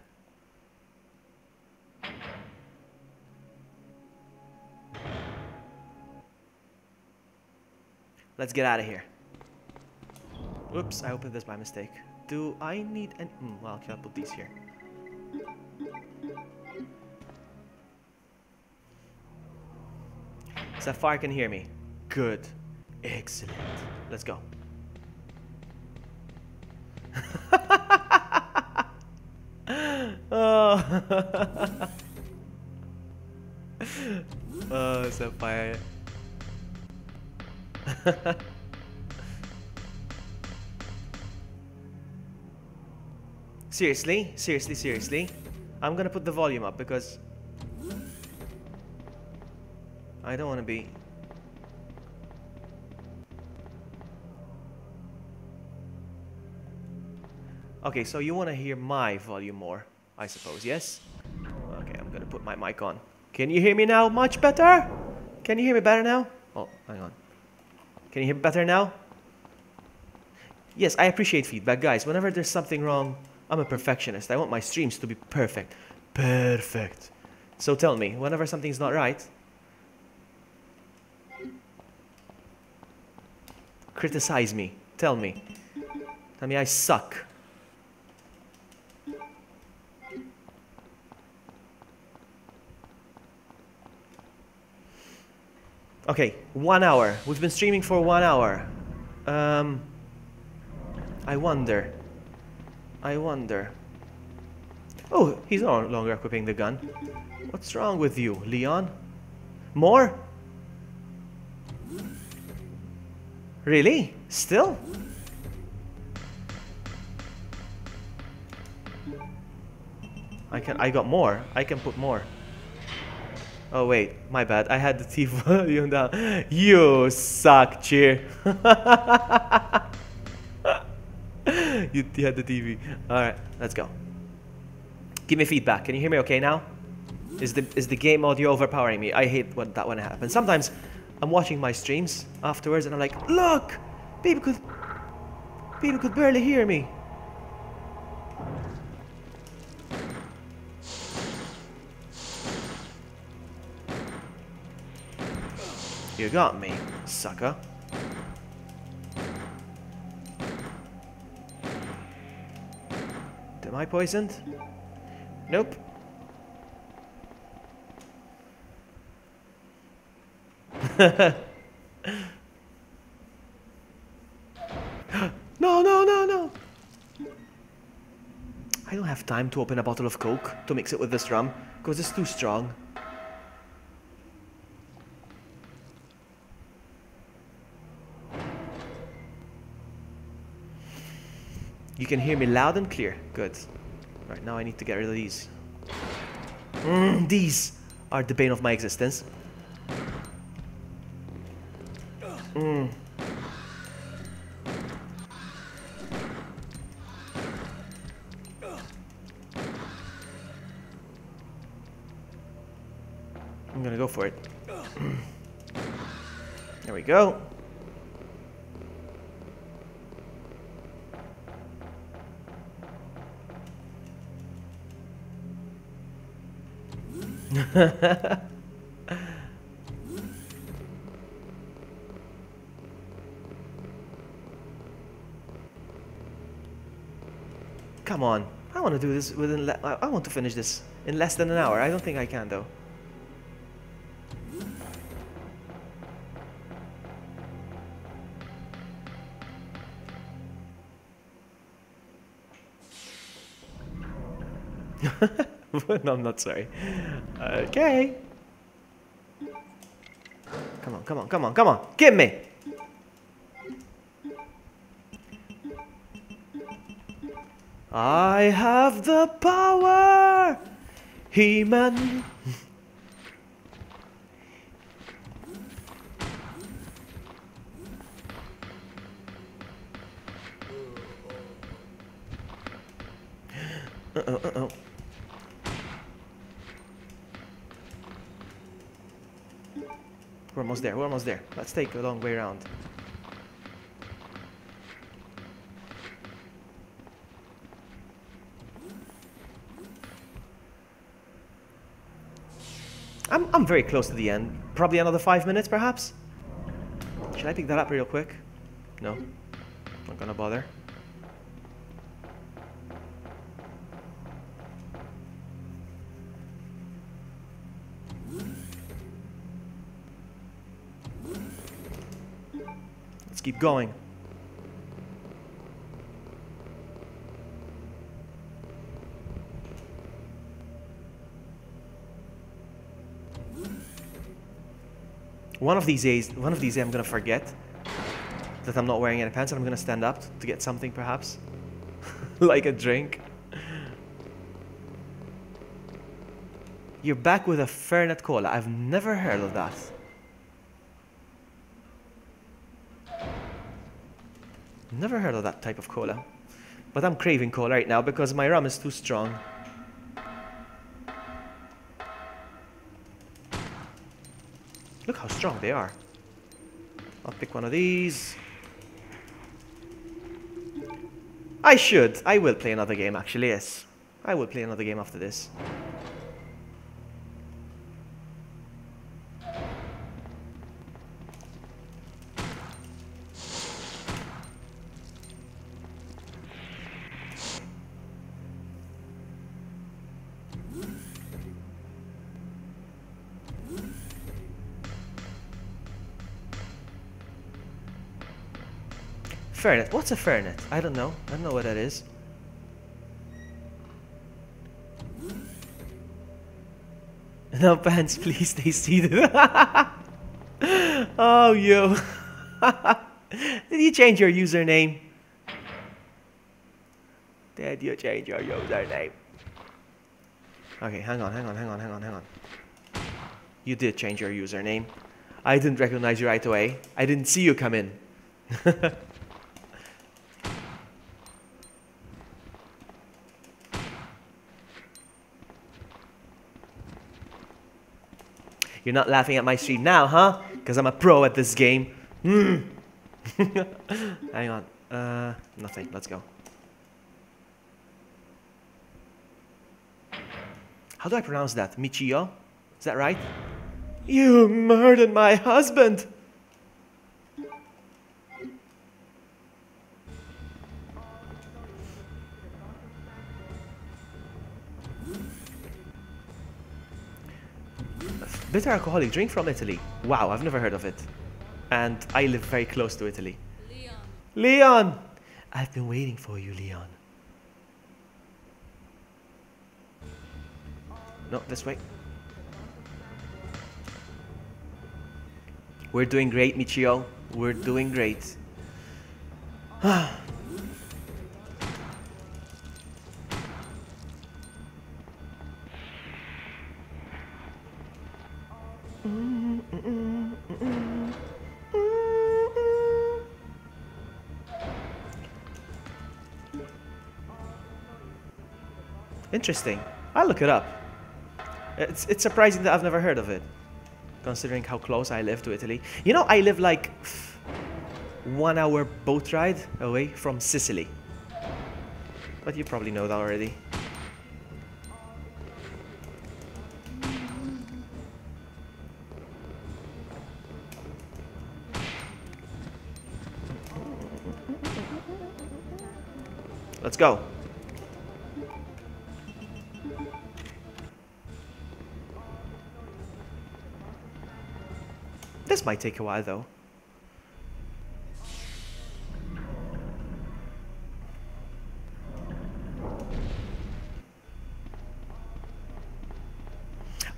Let's get out of here. Oops, I opened this by mistake. Do I need an... well, I'll put these here. Sapphire can hear me. Good. Excellent. Let's go. Oh. Oh, Sapphire. Seriously. I'm gonna put the volume up because I don't want to be... Okay, so you want to hear my volume more, I suppose, yes? Okay, I'm gonna put my mic on. Can you hear me now much better? Can you hear me better now? Oh, hang on. Can you hear me better now? Yes, I appreciate feedback. Guys, whenever there's something wrong, I'm a perfectionist. I want my streams to be perfect. Perfect. So tell me, whenever something's not right, criticize me. Tell me. Tell me I suck. Okay, 1 hour. We've been streaming for 1 hour. I wonder. Oh, he's no longer equipping the gun. What's wrong with you, Leon? More? Really? Still? I got more. I can put more. Oh wait, my bad. I had the TV volume down. You suck, cheer. You had the TV. Alright, let's go. Give me feedback. Can you hear me okay now? Is the game audio overpowering me? I hate that when it happens. Sometimes I'm watching my streams afterwards and I'm like, look! People could barely hear me. You got me, sucker. Am I poisoned? Nope. No. I don't have time to open a bottle of Coke to mix it with this rum because it's too strong. You can hear me loud and clear. Good. Right, now I need to get rid of these. These are the bane of my existence. I'm gonna go for it. There we go. Come on. I want to do this within I want to finish this in less than an hour. I don't think I can though. No, I'm not sorry. Okay. Come on. Give me. I have the power. He-Man. Uh-oh. We're almost there. Let's take a long way around. I'm very close to the end. Probably another 5 minutes, perhaps? Should I pick that up real quick? No. Not gonna bother. Let's keep going. One of these days I'm gonna forget that I'm not wearing any pants and I'm gonna stand up to get something perhaps. Like a drink. You're back with a Fernet Cola. I've never heard of that. Never heard of that type of cola. But I'm craving cola right now because my rum is too strong. Look how strong they are. I'll pick one of these. I will play another game actually, yes. I will play another game after this. Fernet. What's a fernet? I don't know. I don't know what that is. No pants, please stay seated. Oh, you. Did you change your username? Did you change your username? Okay, hang on. You did change your username. I didn't recognize you right away. I didn't see you come in. You're not laughing at my stream now, huh? Because I'm a pro at this game. Hang on. Nothing. Let's go. How do I pronounce that? Michio? Is that right? You murdered my husband! Bitter alcoholic drink from Italy. Wow, I've never heard of it. And I live very close to Italy. Leon! Leon! I've been waiting for you, Leon. No, this way. We're doing great, Michio. We're doing great. Interesting. I'll look it up. It's surprising that I've never heard of it, considering how close I live to Italy. You know, I live like 1 hour boat ride away from Sicily. But you probably know that already. Let's go. This might take a while though.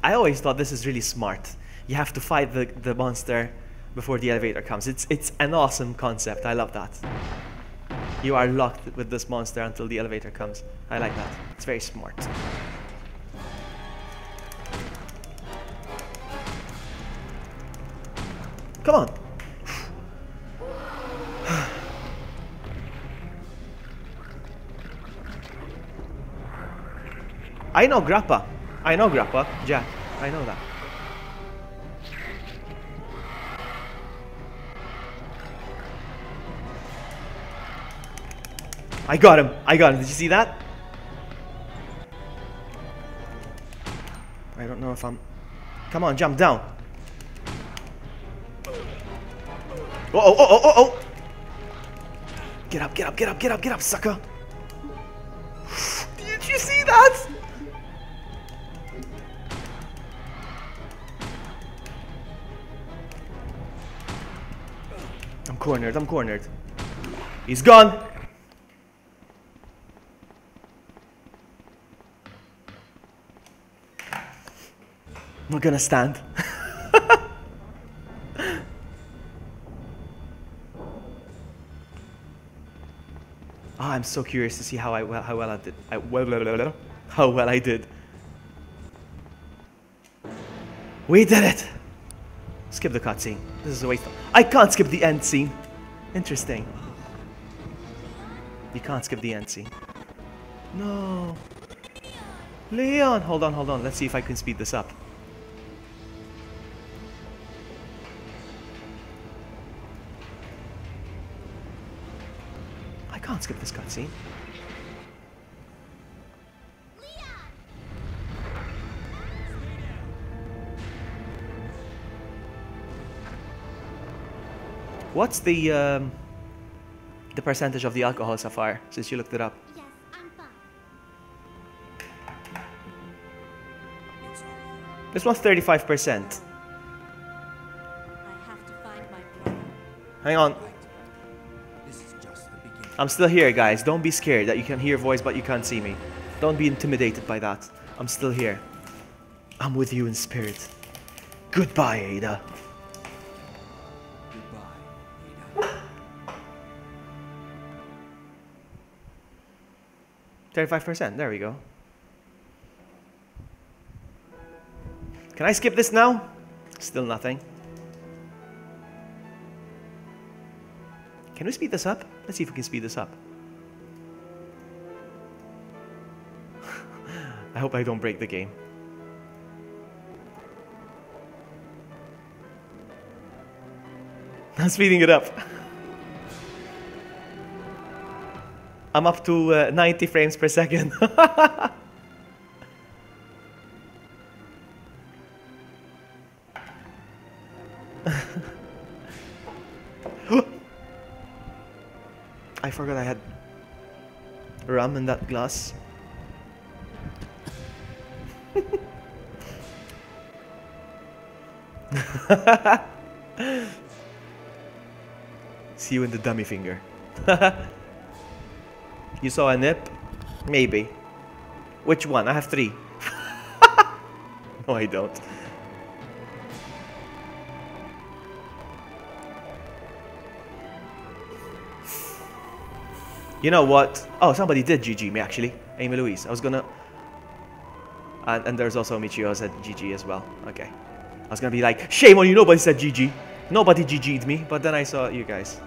I always thought this is really smart. You have to fight the monster before the elevator comes. It's an awesome concept. I love that. You are locked with this monster until the elevator comes. I like that. It's very smart. Come on. I know Grappa. I know Grappa, Jack. I know that. I got him. I got him. Did you see that? I don't know if I'm... Come on, jump down. Oh. Get up, get up, get up, get up, get up, sucker. Did you see that? I'm cornered, I'm cornered. He's gone. I'm gonna stand. Oh, I'm so curious to see how well I did. How well I did. We did it. Skip the cutscene. This is a waste of... I can't skip the end scene. Interesting. You can't skip the end scene. No. Leon! Hold on. Let's see if I can speed this up. I can't skip this cutscene. What's the percentage of the alcohol so far, since you looked it up? Yes, I'm fine. This one's 35%. I have to find my brother. Hang on. This is just I'm still here, guys. Don't be scared that you can hear voice but you can't see me. Don't be intimidated by that. I'm still here. I'm with you in spirit. Goodbye, Ada. Goodbye, Ada. 35%. There we go. Can I skip this now? Still nothing. Can we speed this up? Let's see if we can speed this up. I hope I don't break the game. I'm speeding it up. I'm up to 90 frames per second. I forgot I had rum in that glass. See you in the dummy finger. You saw a nip? Maybe. Which one? I have 3. No, I don't. You know what? Oh, somebody did GG me actually. Amy Louise. I was gonna... And there's also Michio said GG as well. Okay. I was gonna be like, shame on you, nobody said GG. Nobody GG'd me, but then I saw you guys.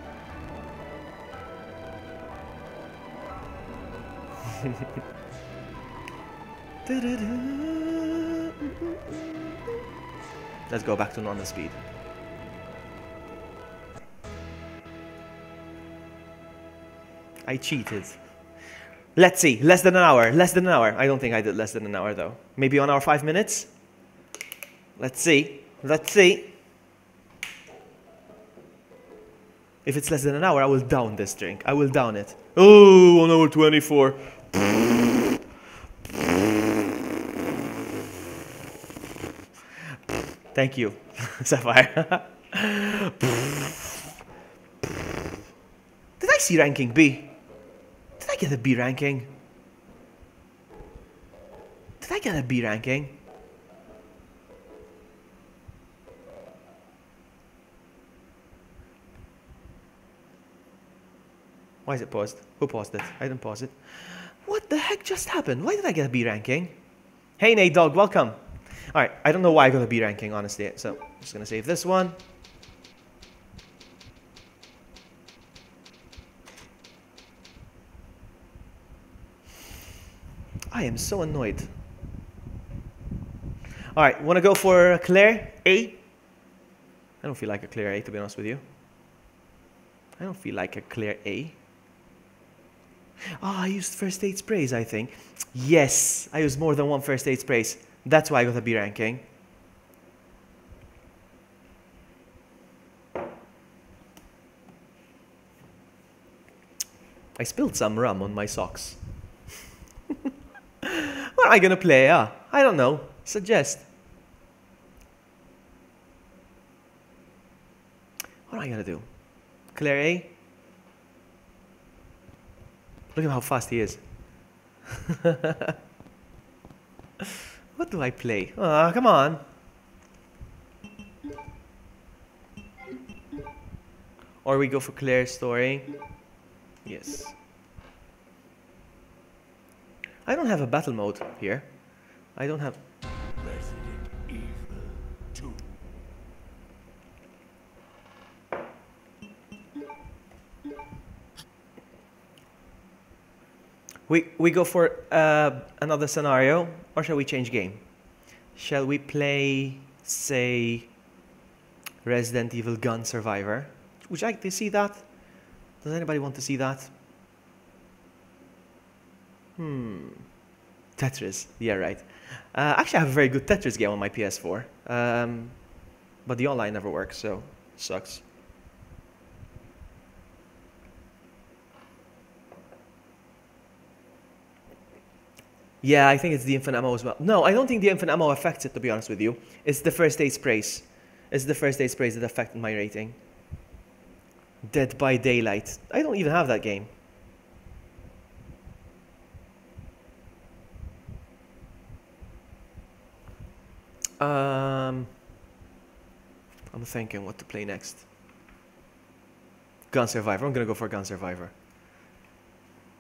Let's go back to normal speed. I cheated. Let's see. Less than an hour. Less than an hour. I don't think I did less than an hour though. Maybe 1 hour 5 minutes? Let's see. Let's see. If it's less than an hour, I will down this drink. I will down it. Oh, 1 hour 24. Thank you, Sapphire. Did I see ranking B? Did I get a B ranking? Did I get a B ranking? Why is it paused? Who paused it? I didn't pause it. What the heck just happened? Why did I get a B ranking? Hey, Nate Dog, welcome. Alright, I don't know why I got a B ranking, honestly. So, I'm just gonna save this one. I am so annoyed. Alright, wanna go for Claire A? I don't feel like a Claire A, to be honest with you. I don't feel like a Claire A. Oh, I used first aid sprays, I think. Yes, I used more than 1 first aid sprays. That's why I got a B ranking. I spilled some rum on my socks. What am I gonna play? I don't know. Suggest. What am I gonna do? Claire A? Look at how fast he is. What do I play? Oh, come on. Or we go for Claire's story. Yes. I don't have a battle mode here. I don't have... Resident Evil 2. We go for another scenario, or shall we change game? Shall we play, say, Resident Evil Gun Survivor? Would you like to see that? Does anybody want to see that? Tetris. Yeah, right. Actually, I have a very good Tetris game on my PS4. But the online never works, so sucks. Yeah, I think it's the infinite ammo as well. No, I don't think the infinite ammo affects it, to be honest with you. It's the first aid sprays. It's the first aid sprays that affected my rating. Dead by Daylight. I don't even have that game. I'm thinking what to play next. Gun Survivor. I'm gonna go for Gun Survivor.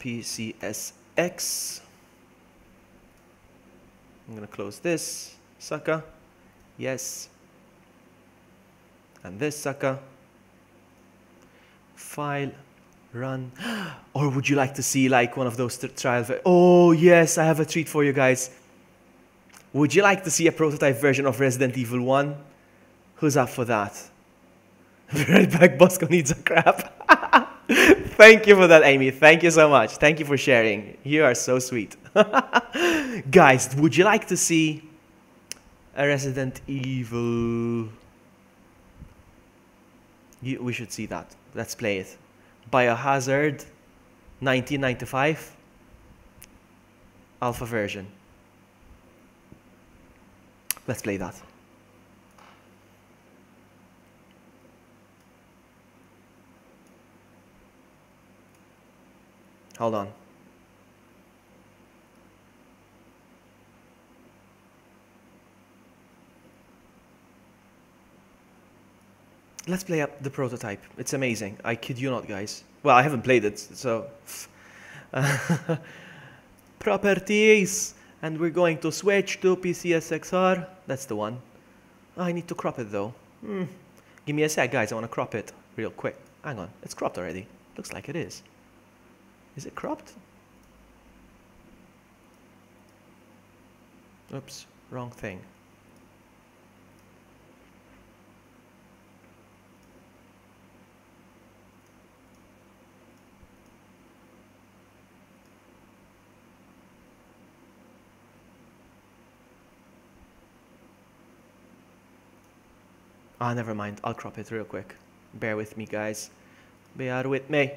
PCSX. I'm gonna close this sucker. Yes. And this sucker. File. Run. Or would you like to see like one of those trials? Oh yes, I have a treat for you guys. Would you like to see a prototype version of Resident Evil 1? Who's up for that? Right back, Bosco needs a crap. Thank you for that, Amy. Thank you so much. Thank you for sharing. You are so sweet. Guys, would you like to see a Resident Evil? We should see that. Let's play it. Biohazard 1995 alpha version. Let's play that. Hold on. Let's play up the prototype. It's amazing. I kid you not, guys. Well, I haven't played it, so... Properties! And we're going to switch to PCSXR. That's the one. Oh, I need to crop it, though. Give me a sec, guys. I want to crop it real quick. Hang on. It's cropped already. Looks like it is. Is it cropped? Oops. Wrong thing. Ah, never mind. I'll crop it real quick. Bear with me, guys. Bear with me.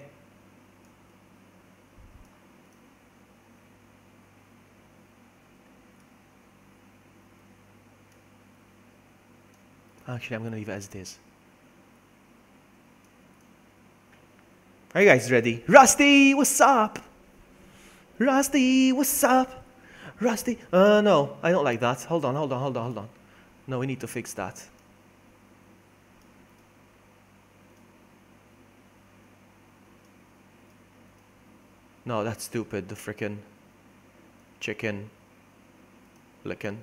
Actually, I'm going to leave it as it is. Are you guys ready? Rusty, what's up? Rusty, what's up? Rusty. No, I don't like that. Hold on. No, we need to fix that. No, that's stupid. The frickin' chicken licking.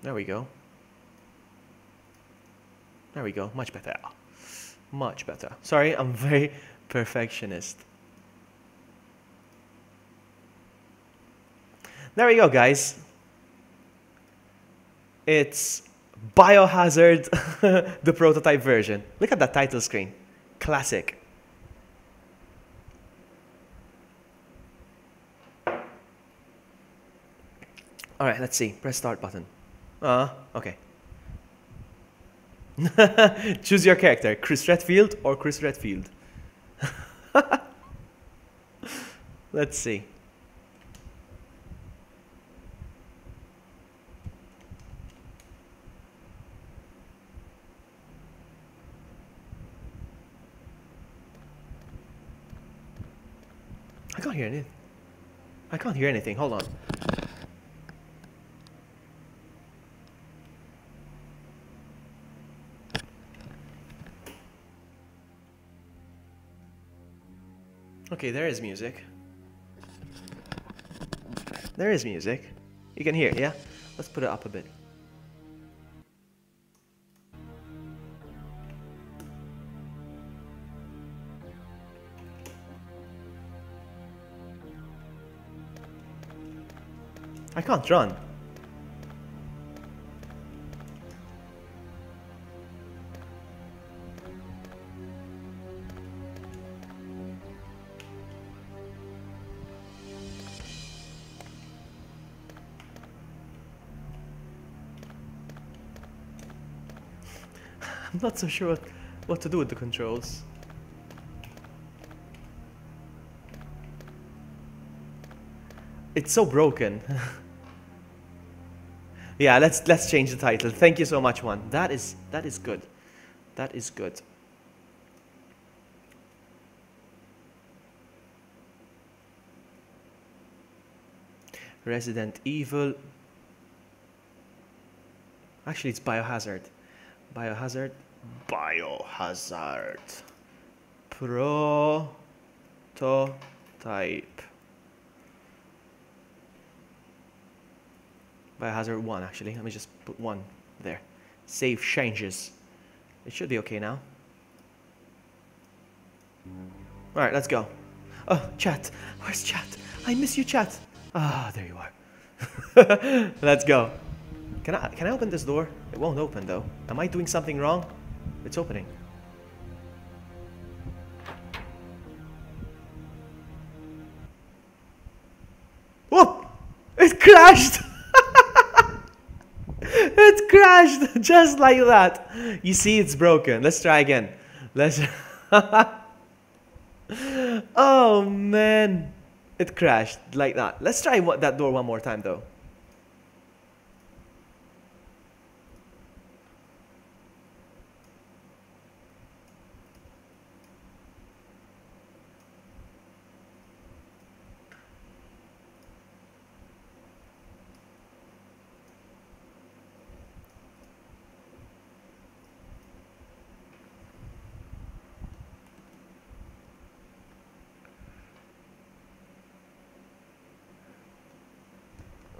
There we go. There we go. Much better. Much better. Sorry, I'm very perfectionist. There we go, guys. It's Biohazard, the prototype version. Look at that title screen. Classic. All right, let's see. Press start button. Okay. Choose your character, Chris Redfield or Chris Redfield. Let's see. I can't hear anything. I can't hear anything. Hold on. Okay, there is music. There is music. You can hear it, yeah? Let's put it up a bit. I can't run. I'm not so sure what to do with the controls. It's so broken. Yeah, let's change the title. Thank you so much, Juan. That is good. That is good. Resident Evil. Actually, it's Biohazard. Biohazard. Biohazard. Prototype. Biohazard 1, actually. Let me just put 1 there. Save changes. It should be okay now. Alright, let's go. Oh, chat. Where's chat? I miss you, chat. Ah, there you are. Let's go. Can I open this door? It won't open, though. Am I doing something wrong? It's opening. Whoop! It crashed! It crashed just like that. You see, it's broken. Let's try again. Let's. Oh man, it crashed like that. Let's try that door one more time, though.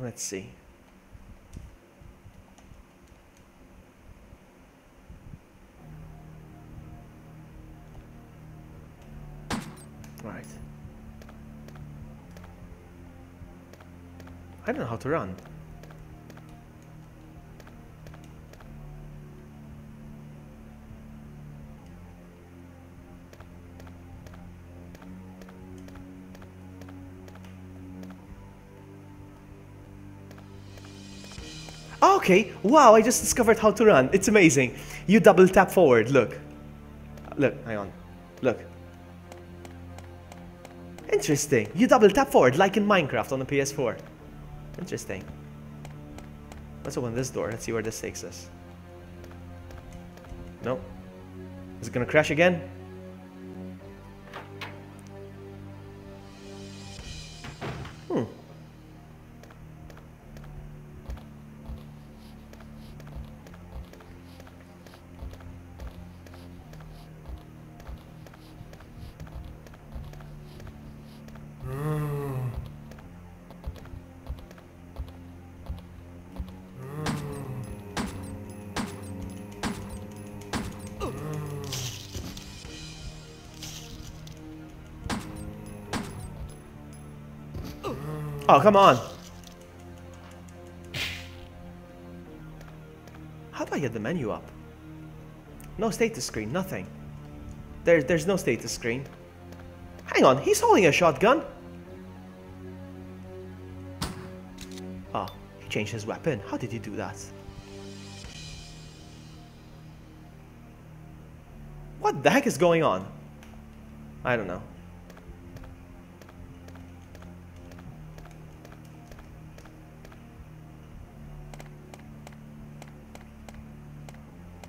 Let's see. Right. I don't know how to run. Okay, wow, I just discovered how to run. It's amazing. You double tap forward, look. Look, hang on. Look. Interesting. You double tap forward, like in Minecraft on the PS4. Interesting. Let's open this door. Let's see where this takes us. No. Is it gonna crash again? Hmm. Oh, come on. How do I get the menu up? No status screen, nothing. There's no status screen. Hang on, he's holding a shotgun. Oh, he changed his weapon. How did he do that? What the heck is going on? I don't know.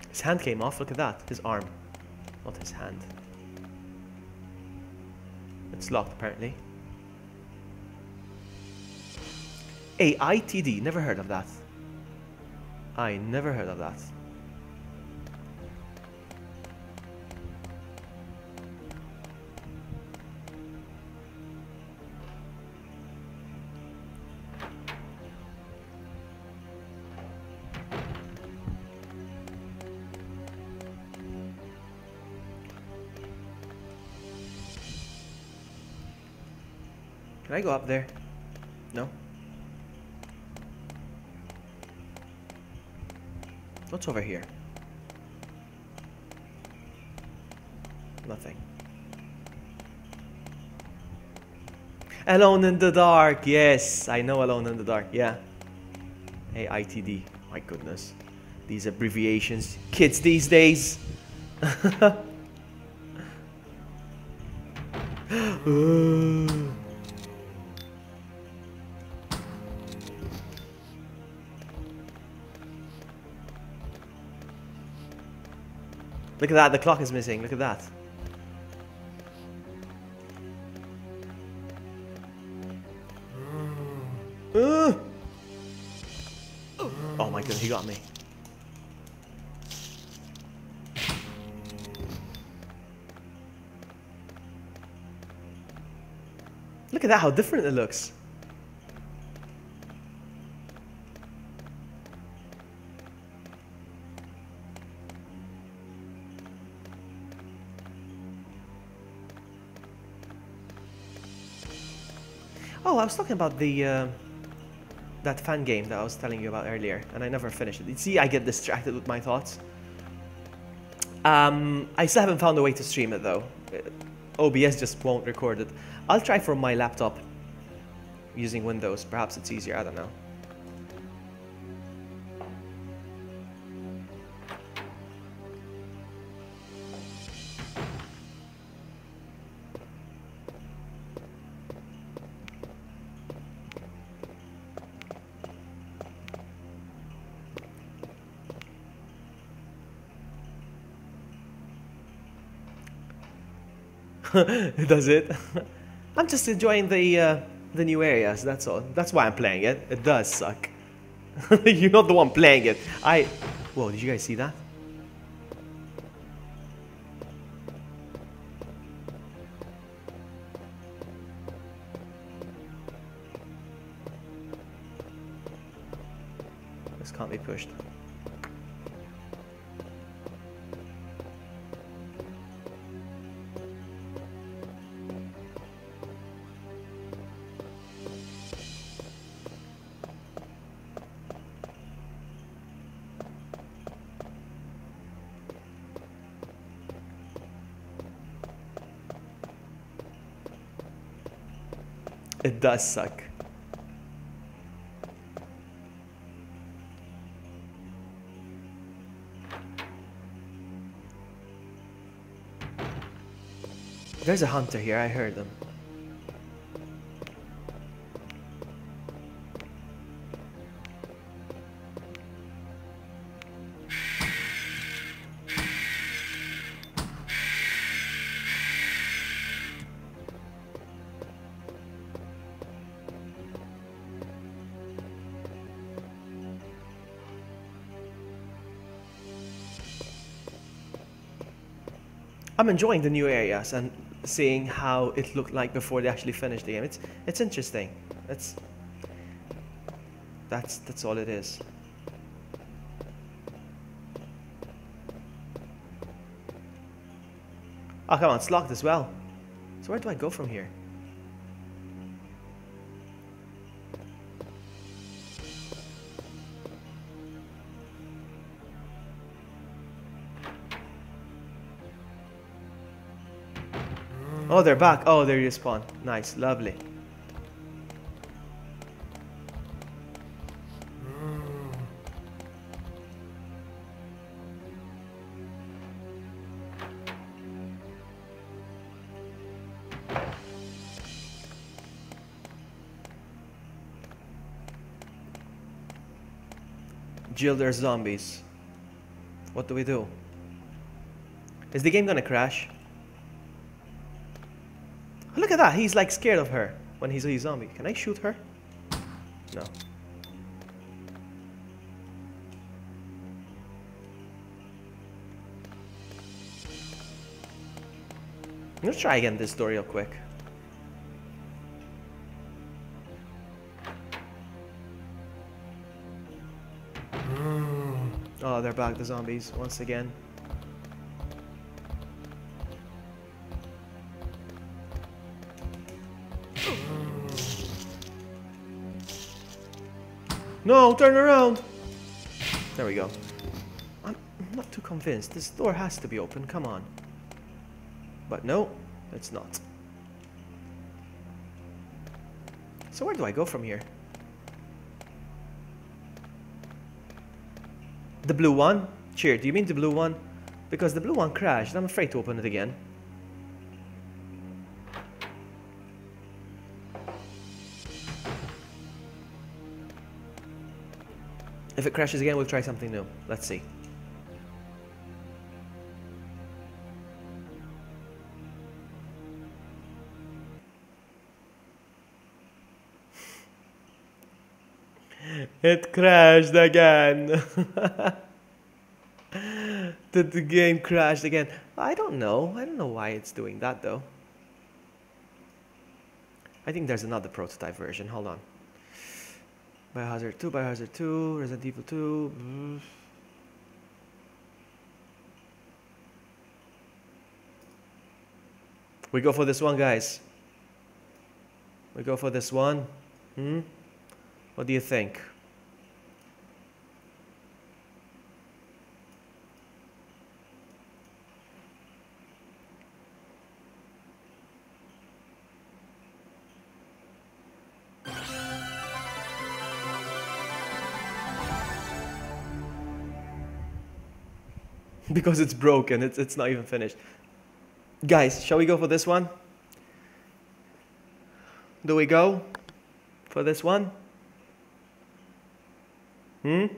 His hand came off, look at that. His arm, not his hand. It's locked, apparently. AITD, never heard of that. I never heard of that. Can I go up there? No? What's over here? Nothing. Alone in the dark. Yes, I know Alone in the Dark. Yeah. AITD. My goodness. These abbreviations. Kids these days. Look at that, the clock is missing. Look at that. Oh my god, he got me. Look at that, how different it looks. Oh, I was talking about the that fan game that I was telling you about earlier, and I never finished it. You see, I get distracted with my thoughts. I still haven't found a way to stream it though. OBS just won't record it. I'll try from my laptop using Windows. Perhaps it's easier, I don't know. Does it? I'm just enjoying the new areas, that's all. That's why I'm playing it. It does suck. You're not the one playing it. Whoa, did you guys see that? This can't be pushed. It does suck. There's a hunter here, I heard them. I'm enjoying the new areas and seeing how it looked like before they actually finished the game. It's interesting. That's all it is. Oh come on, it's locked as well. So where do I go from here? Oh, they're back. Oh, they respawn. Nice, lovely. Jill, there's zombies. What do we do? Is the game gonna crash? Look at that, he's like scared of her when he's a zombie. Can I shoot her? No. I'm gonna try again this door real quick. Oh, they're back, the zombies, once again. No, turn around! There we go. I'm not too convinced. This door has to be open, come on. But no, it's not. So where do I go from here? The blue one? Cheer, do you mean the blue one? Because the blue one crashed. I'm afraid to open it again. If it crashes again, we'll try something new. Let's see. It crashed again. Did the game crashed again? I don't know. I don't know why it's doing that though. I think there's another prototype version. Hold on. Biohazard 2, Resident Evil 2. We go for this one, guys. We go for this one. What do you think? Because it's broken, it's not even finished. Guys, shall we go for this one? Do we go for this one? Are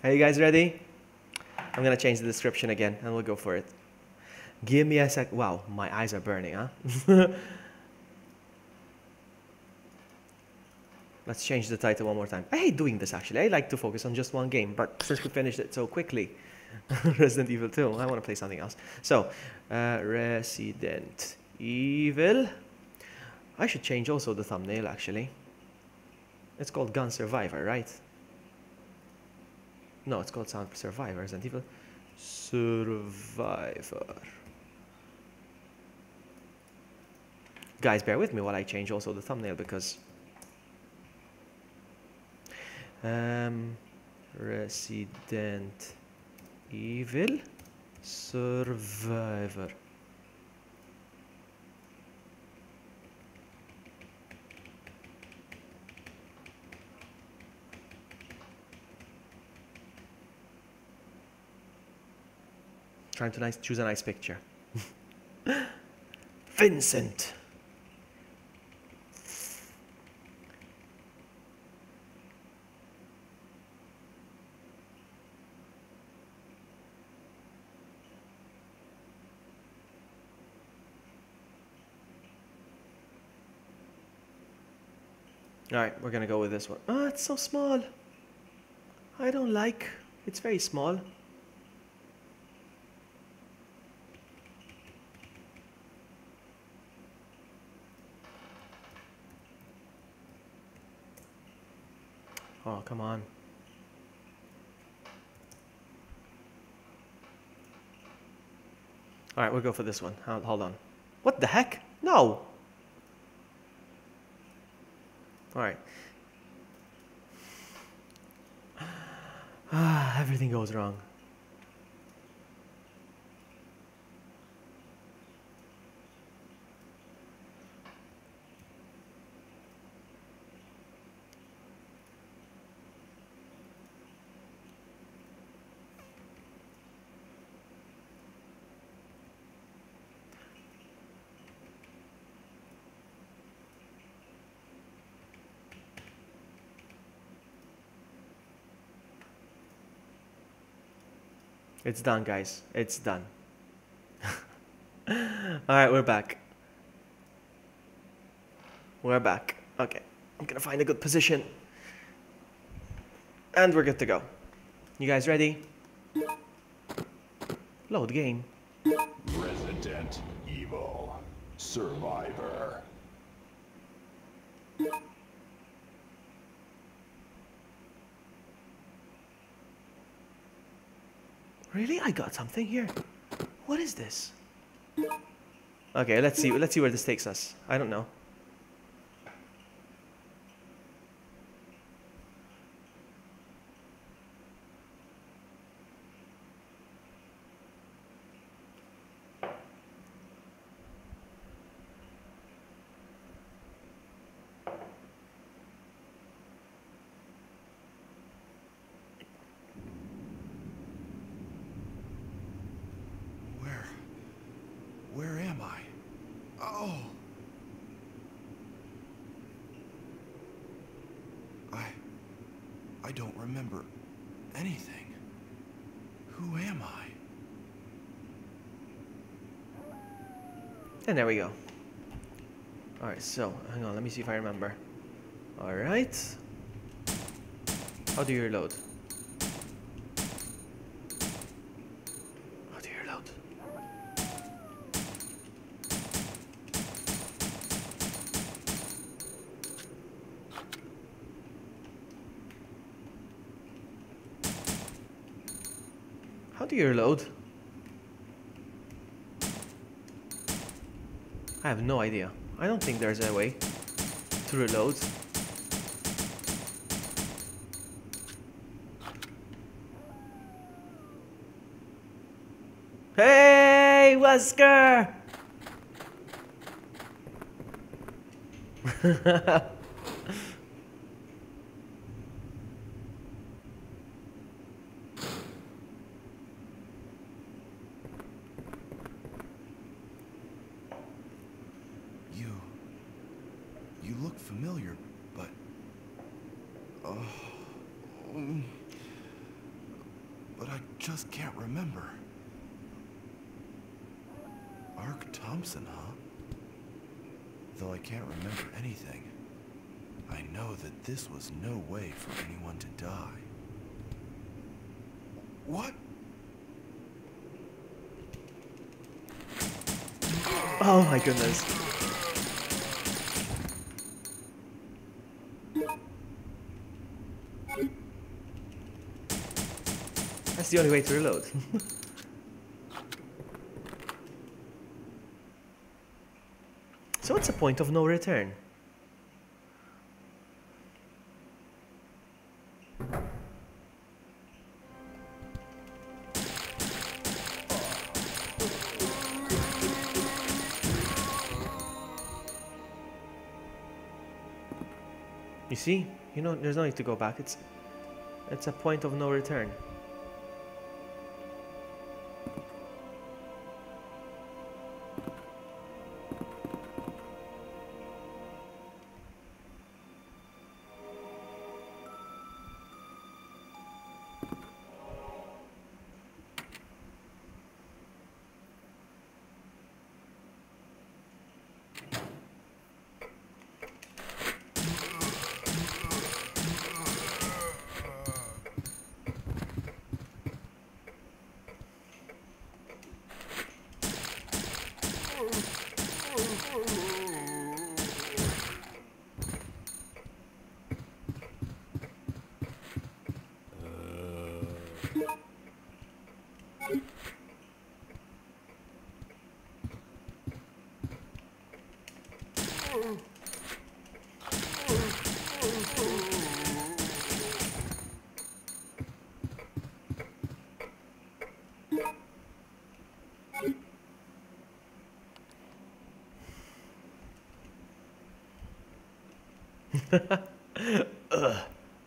you guys ready? I'm gonna change the description again and we'll go for it. Give me a sec. Wow, my eyes are burning, huh? Let's change the title one more time. I hate doing this actually. I like to focus on just one game, but since we finished it so quickly, Resident Evil 2, I want to play something else. So, Resident Evil. I should change also the thumbnail actually. It's called Gun Survivor, right? No, it's called Sound Survivor, Resident Evil Survivor. Guys, bear with me while I change also the thumbnail because Resident Evil Survivor. Trying to choose a nice picture. Vincent. Alright, we're gonna go with this one. Oh, it's so small. I don't like. It's very small. Oh, come on. Alright, we'll go for this one. Hold on. What the heck? No! Alright. Everything goes wrong. It's done, guys. It's done. Alright, we're back. We're back. Okay. I'm gonna find a good position. And we're good to go. You guys ready? Load game. Resident Evil Survivor. Really? I got something here. What is this? Okay, let's see where this takes us. I don't know. Where am I? Oh! I don't remember anything. Who am I? And there we go. Alright, so, hang on, let me see if I remember. Alright. How do you reload? How do you reload? How do you reload? I have no idea. I don't think there's a way to reload. Hey, Wesker! You look familiar, but... but I just can't remember. Ark Thompson, huh? Though I can't remember anything, I know that this was no way for anyone to die. What? Oh my goodness. That's the only way to reload. So what's the point of no return? You see? You know, there's no need to go back. It's a point of no return.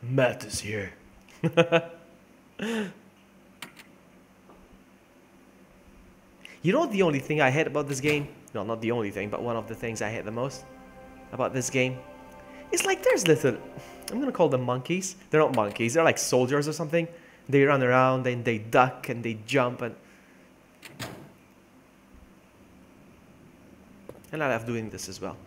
Matt is here. You know the only thing I hate about this game? No, not the only thing, but one of the things I hate the most about this game. It's like there's little, I'm gonna call them monkeys. They're not monkeys, they're like soldiers or something. They run around and they duck and they jump and I love doing this as well.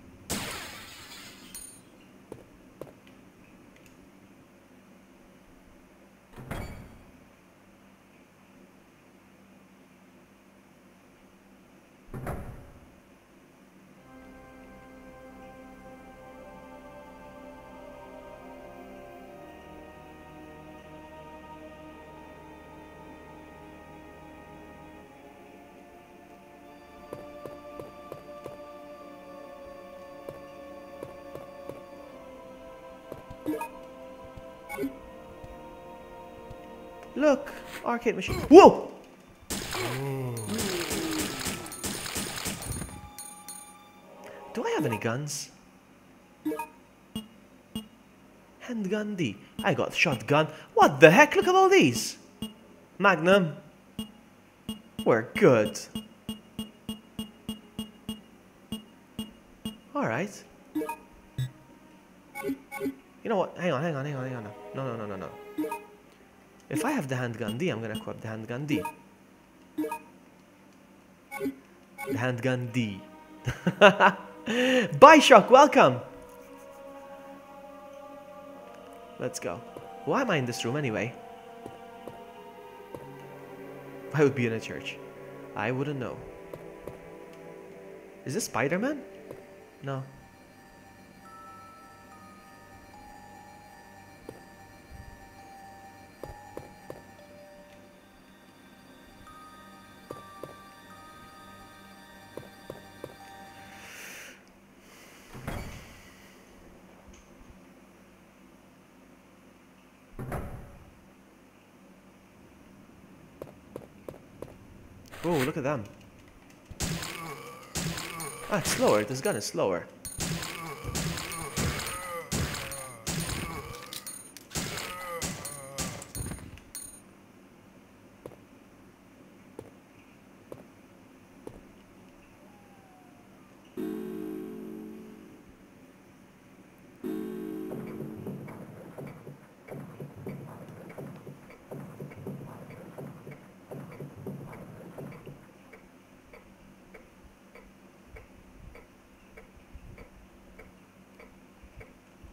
Look, arcade machine. Whoa! Do I have any guns? Handgun D. I got shotgun. What the heck? Look at all these. Magnum. We're good. Alright. You know what? Hang on. No. If I have the handgun D, I'm gonna equip the handgun D. The handgun D. Bye, Shock, welcome! Let's go. Why am I in this room anyway? I would be in a church. I wouldn't know. Is this Spider-Man? No. Oh, look at them. Ah, it's slower. This gun is slower.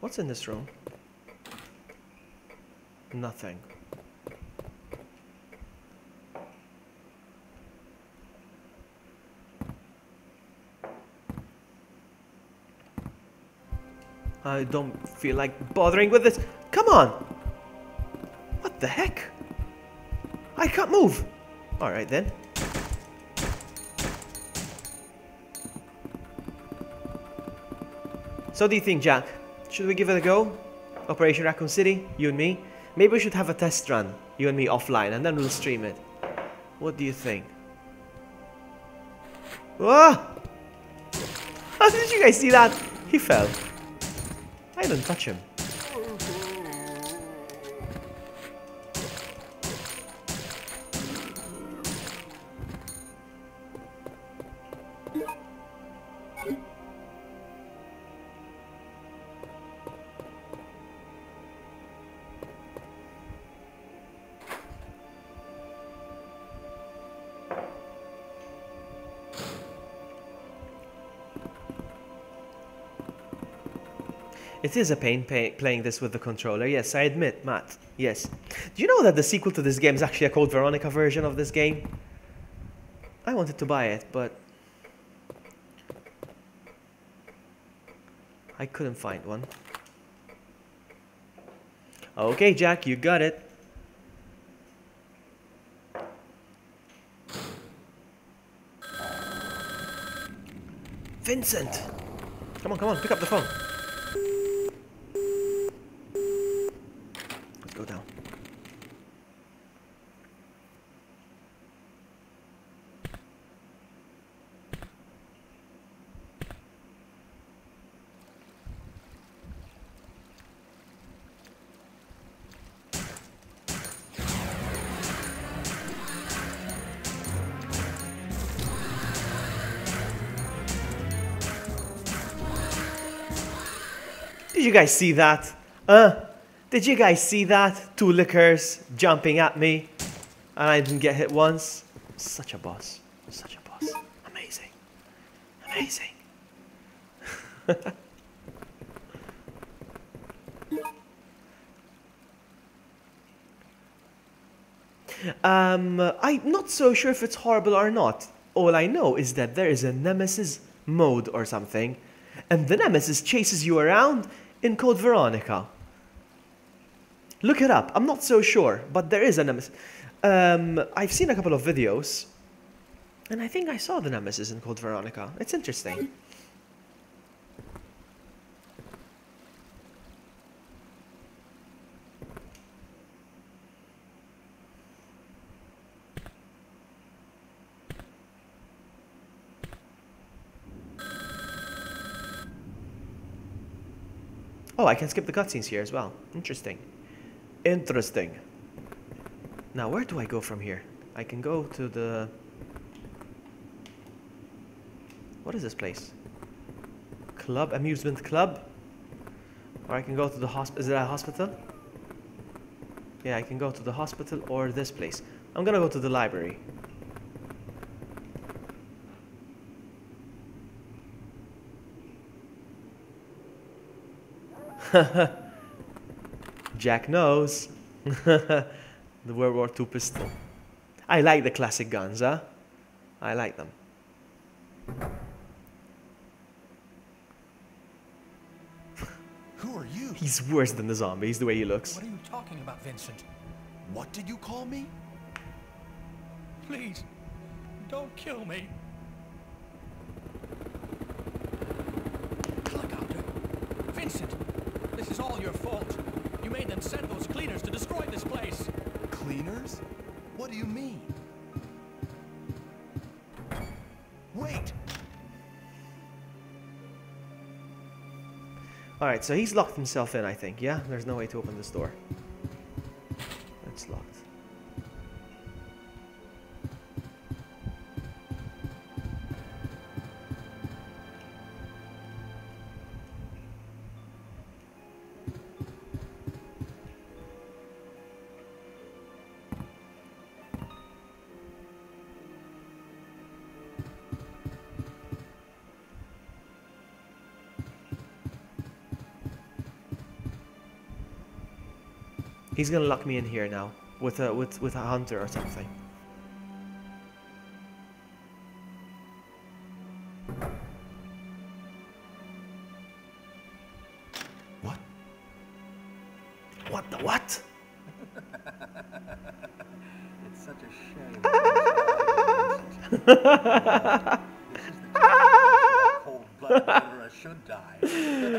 What's in this room? Nothing. I don't feel like bothering with this. Come on! What the heck? I can't move! Alright then. So do you think, Jack? Should we give it a go? Operation Raccoon City, you and me? Maybe we should have a test run, you and me offline, and then we'll stream it. What do you think? Ah! Oh, did you guys see that? He fell. I didn't touch him. It is a pain playing this with the controller. Yes, I admit, Matt. Yes. Do you know that the sequel to this game is actually a Code Veronica version of this game? I wanted to buy it, but I couldn't find one. Okay, Jack, you got it. Vincent! Come on, pick up the phone. Let's go down. Did you guys see that? Did you guys see that? Two lickers jumping at me and I didn't get hit once. Such a boss. Such a boss. Amazing. Amazing. I'm not so sure if it's horrible or not. All I know is that there is a Nemesis mode or something, and the Nemesis chases you around in Code Veronica. Look it up. I'm not so sure, but there is a Nemesis. I've seen a couple of videos, and I think I saw the Nemesis in Code Veronica. It's interesting. Oh, I can skip the cutscenes here as well. Interesting. Interesting. Now, where do I go from here? I can go to the... What is this place? Club? Amusement club? Or I can go to the hospital. Is it a hospital? Yeah, I can go to the hospital or this place. I'm gonna go to the library. Jack knows. The World War II pistol. I like the classic guns, huh? I like them. Who are you? He's worse than the zombies, the way he looks. What are you talking about, Vincent? What did you call me? Please, don't kill me. Helicopter. Vincent, this is all your fault. You made them send those cleaners to destroy this place. Cleaners? What do you mean? Wait! Alright, so he's locked himself in, I think, yeah? There's no way to open this door. It's locked. He's gonna lock me in here now with a hunter or something. What? What the what? It's such a shame. This is the cold-blooded murderer should die.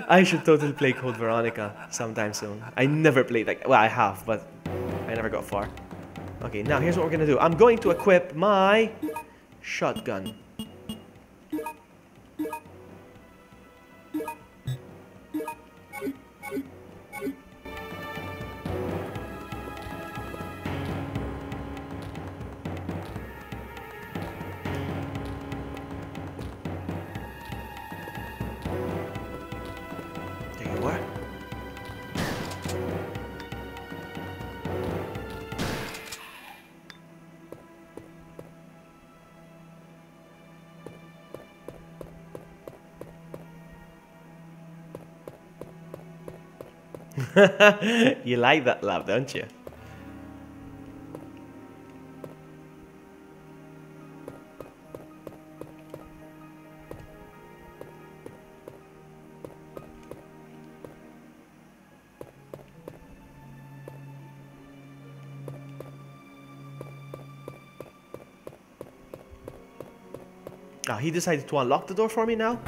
I should totally play Code Veronica sometime soon. I never played like, well, I have, but I never got far. Okay, now here's what we're gonna do. I'm going to equip my shotgun. There you are. You like that laugh, don't you? Oh, he decided to unlock the door for me now?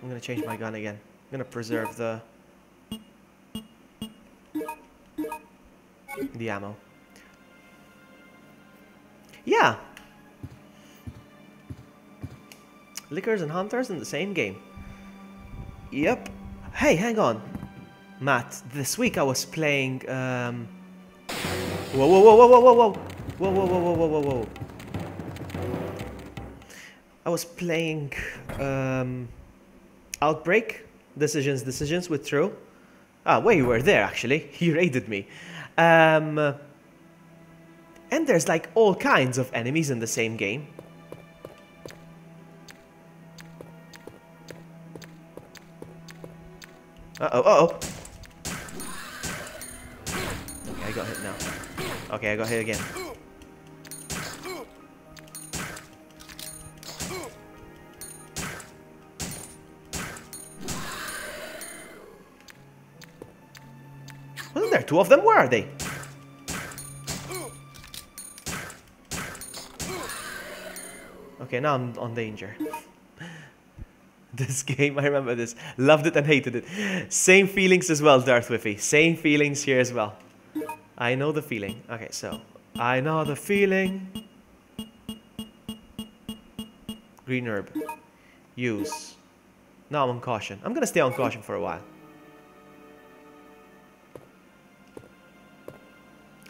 I'm gonna change my gun again. I'm gonna preserve the ammo. Yeah. Lickers and hunters in the same game. Yep. Hey, hang on. Matt, this week I was playing whoa whoa whoa whoa whoa whoa whoa whoa whoa whoa whoa whoa whoa. I was playing Outbreak. Decisions with True. Ah, well, you were there actually. He raided me. And there's like all kinds of enemies in the same game. Uh-oh. Okay, I got hit now. Okay, I got hit again. Wasn't there two of them? Where are they? Okay, now I'm on danger. This game, I remember this. Loved it and hated it. Same feelings as well, Darth Whiffy. Same feelings here as well. I know the feeling. Okay, so. I know the feeling. Green herb. Use. Now I'm on caution. I'm gonna stay on caution for a while.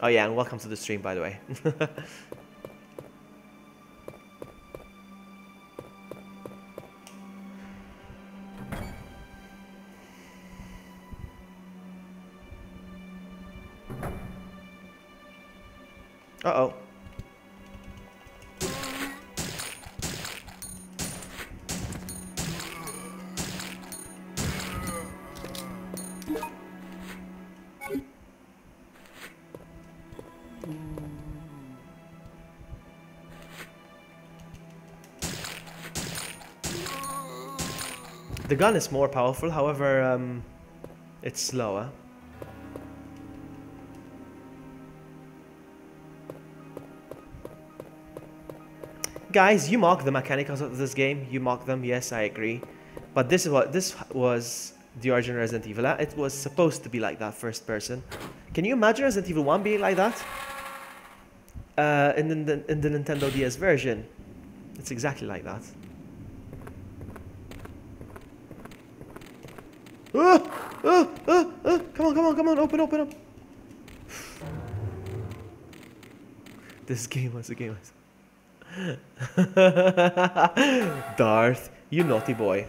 Oh yeah, and welcome to the stream, by the way. Uh-oh. The gun is more powerful, however, it's slower. Guys, you mock the mechanics of this game. You mock them, yes, I agree. But this was the original Resident Evil. It was supposed to be like that, first person. Can you imagine Resident Evil 1 being like that? In the Nintendo DS version, it's exactly like that. Come on, open up. This game was a game. Darth, you naughty boy.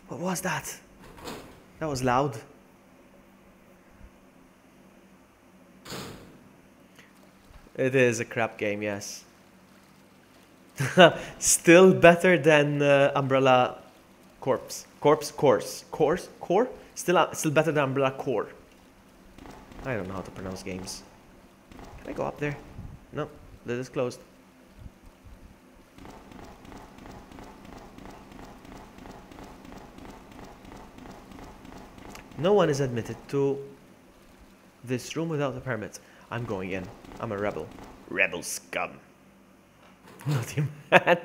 What was that? That was loud. It is a crap game, yes. Still better than Umbrella Core? Still better than Umbrella Core. I don't know how to pronounce games. Can I go up there? No, that is closed. No one is admitted to this room without a permit. I'm going in. I'm a rebel. Rebel scum. Naughty man.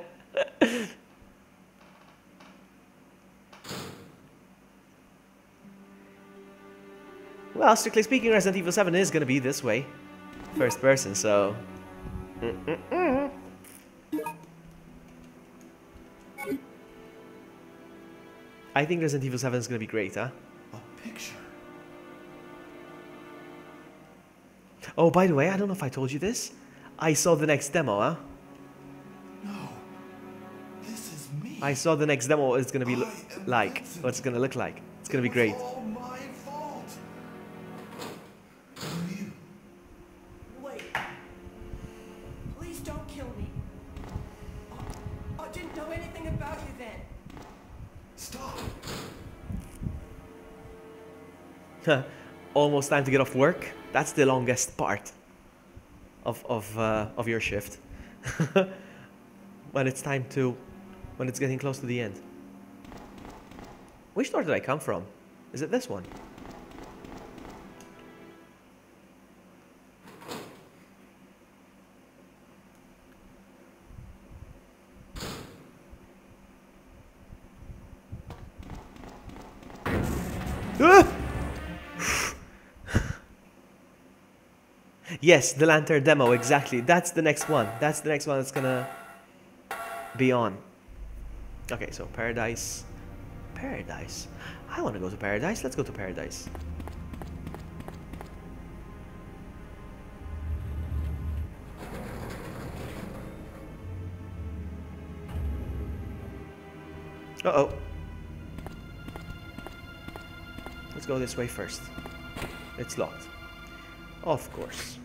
Well, strictly speaking, Resident Evil 7 is going to be this way. First person, so... I think Resident Evil 7 is going to be great, huh? A picture. Oh, by the way, I don't know if I told you this. I saw the next demo, huh? No. This is me. I saw the next demo is going to be like. Vincent. What it's going to look like. It's going to be great. It was all my fault. You. Wait. Please don't kill me. I didn't know anything about you then. Stop. Almost time to get off work. That's the longest part of your shift. When it's getting close to the end. Which door did I come from? Is it this one? Ah! Yes, the lantern demo, exactly. That's the next one. That's the next one that's gonna be on. Okay, so Paradise. Paradise. I want to go to Paradise. Let's go to Paradise. Uh-oh. Let's go this way first. It's locked. Of course.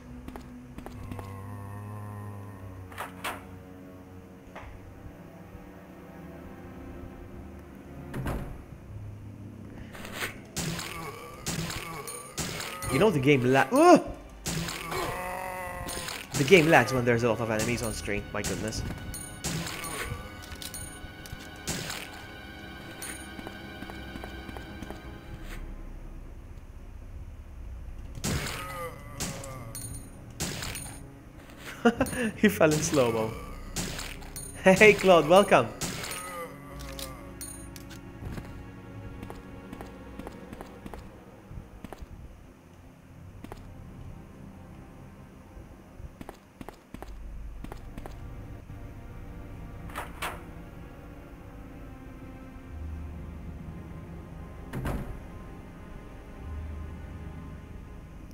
You know the game The game lags when there's a lot of enemies on screen, my goodness. He fell in slow-mo. Hey Claude, welcome.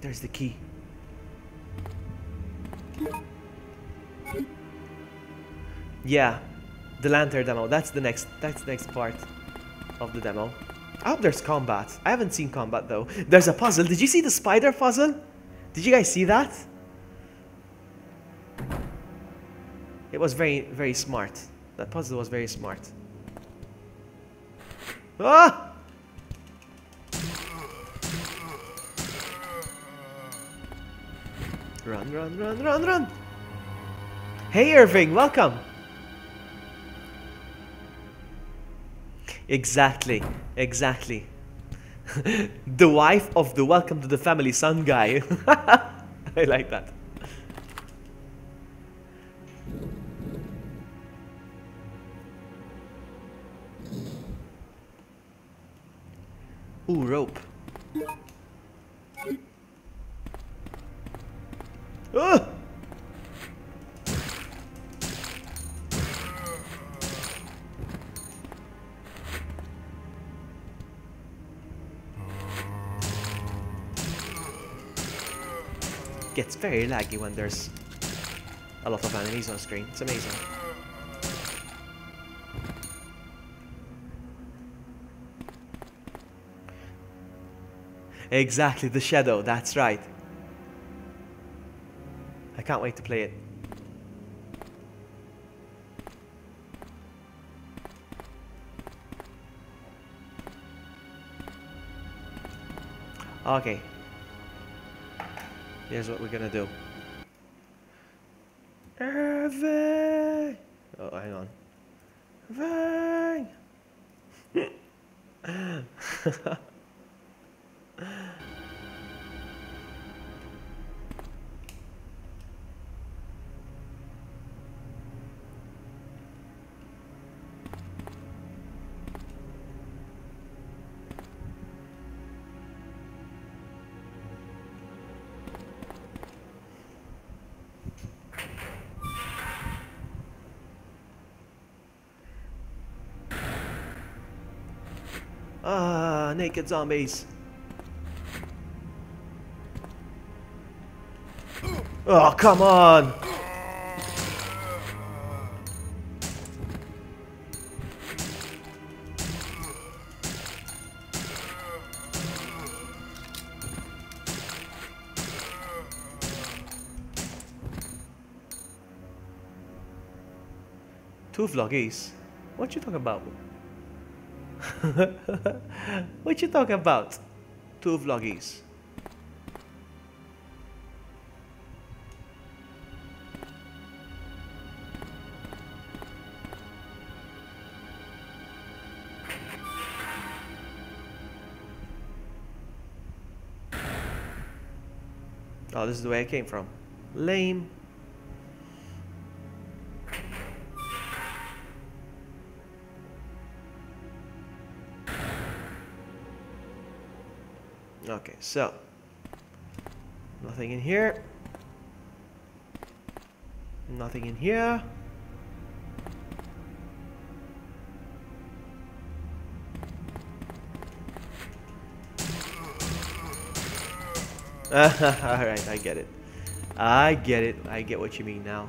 There's the key. Yeah, the lantern demo. That's the next part of the demo. I hope there's combat. I haven't seen combat though. There's a puzzle. Did you see the spider puzzle? Did you guys see that? It was very, very smart. That puzzle was very smart. Ah! Run, run, run, run, run! Hey Irving, welcome! Exactly, exactly. The wife of the welcome to the family son guy. I like that. Ooh, rope. Ah! Gets very laggy when there's a lot of enemies on screen. It's amazing. Exactly, the shadow, that's right. I can't wait to play it. Okay. Here's what we're gonna do. Irving! Oh, hang on. Irving! Ah, naked zombies. Oh, come on. Two vloggies. What you talking about? What you talking about? Two vloggies. Oh, this is the way I came from. Lame. Okay, so nothing in here. Nothing in here. Alright, I get it. I get it. I get what you mean now.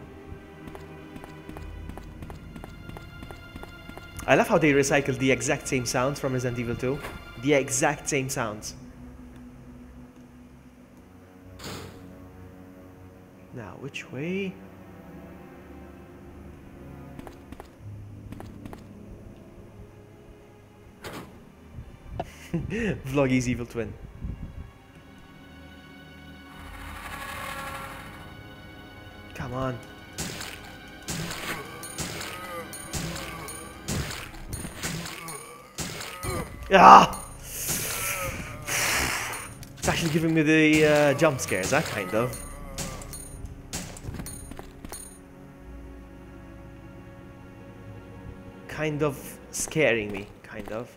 I love how they recycled the exact same sounds from Resident Evil 2. The exact same sounds. Now, which way? Vloggy's evil twin. Come on. Ah! It's actually giving me the jump scares, that kind of. Kind of scaring me, kind of.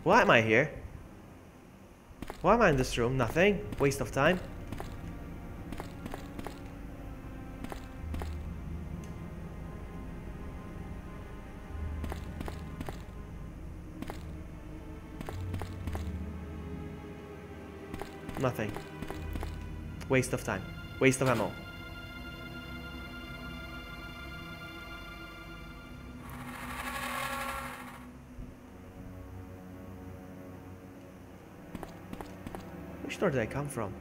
Why am I here? Why am I in this room? Nothing. Waste of time. Nothing. Waste of time. Waste of ammo. Which door did I come from?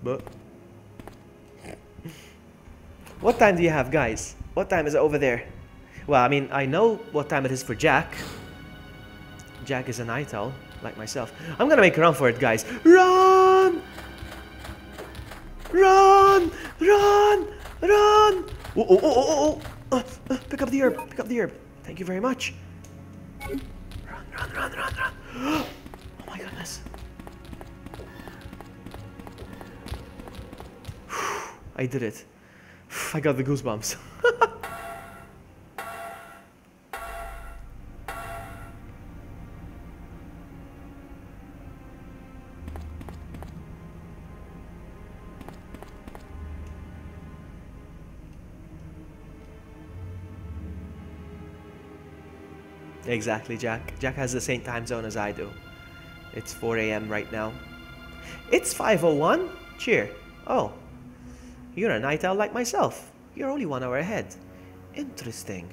But what time do you have, guys? What time is it over there? Well, I mean, I know what time it is for Jack. Jack is a night owl, like myself. I'm gonna make a run for it, guys. Run! Run! Run! Run! Oh, oh, oh, oh, oh! Pick up the herb. Pick up the herb. Thank you very much. Run, run, run, run, run. Oh my goodness. I did it. I got the goosebumps. Exactly, Jack. Jack has the same time zone as I do. It's 4 a.m. right now. It's 5:01? Cheer. Oh. You're a night owl like myself. You're only 1 hour ahead. Interesting.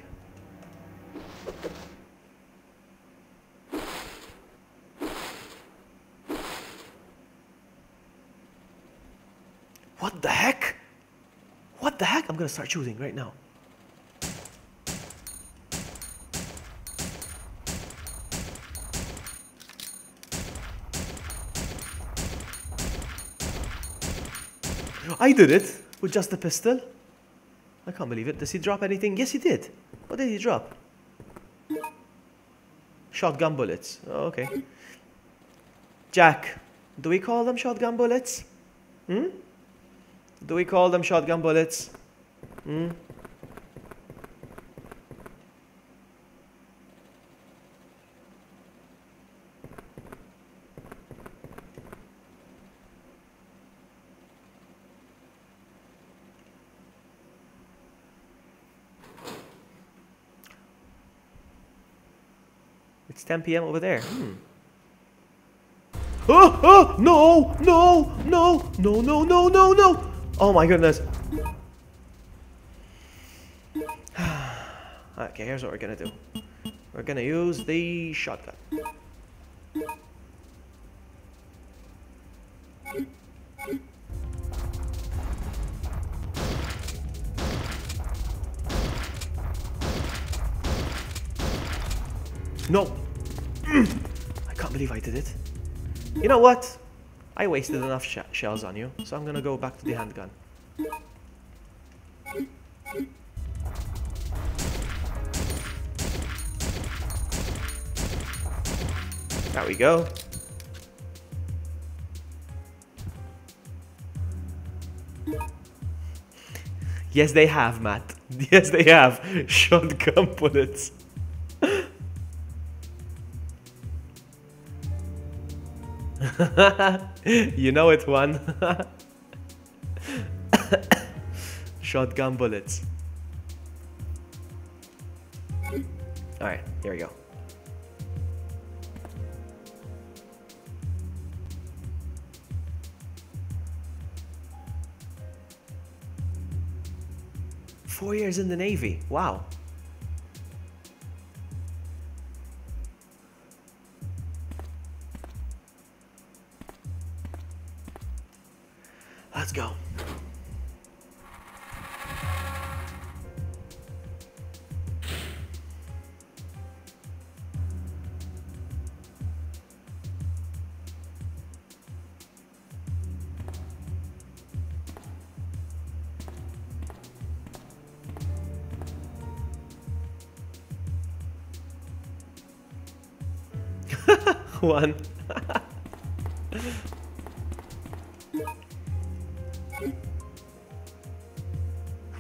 What the heck? What the heck? I'm gonna start shooting right now. I did it with just a pistol. I can't believe it. Does he drop anything? Yes, he did. What did he drop? Shotgun bullets. Oh, okay. Jack, do we call them shotgun bullets? Hmm? Do we call them shotgun bullets? Hmm? It's 10 p.m. over there. Hmm. Oh, oh, no, no, no, no, no, no, no, no. Oh my goodness. Okay, here's what we're gonna do. We're gonna use the shotgun. No. I can't believe I did it. You know what? I wasted enough shells on you, so I'm gonna go back to the handgun. There we go. Yes, they have, Matt. Yes, they have. Shotgun bullets. You know it, one. Shotgun bullets. Alright, here we go. Four years in the Navy. Wow. Let's go. One.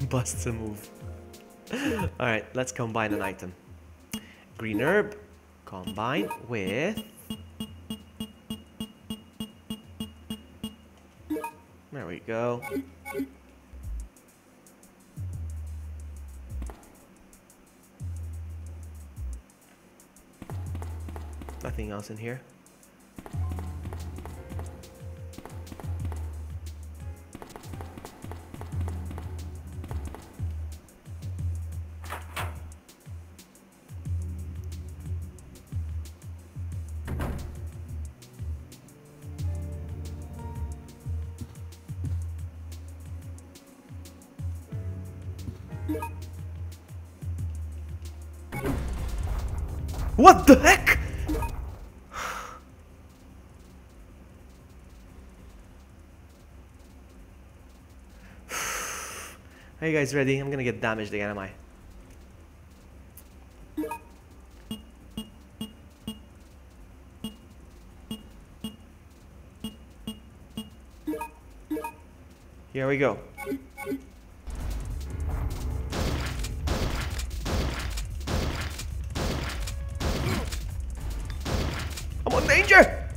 Busts a move. Alright, let's combine an item. Green herb combine with... There we go. Nothing else in here. What the heck? Are you guys ready? I'm gonna get damaged again, am I? Here we go. I'm on danger!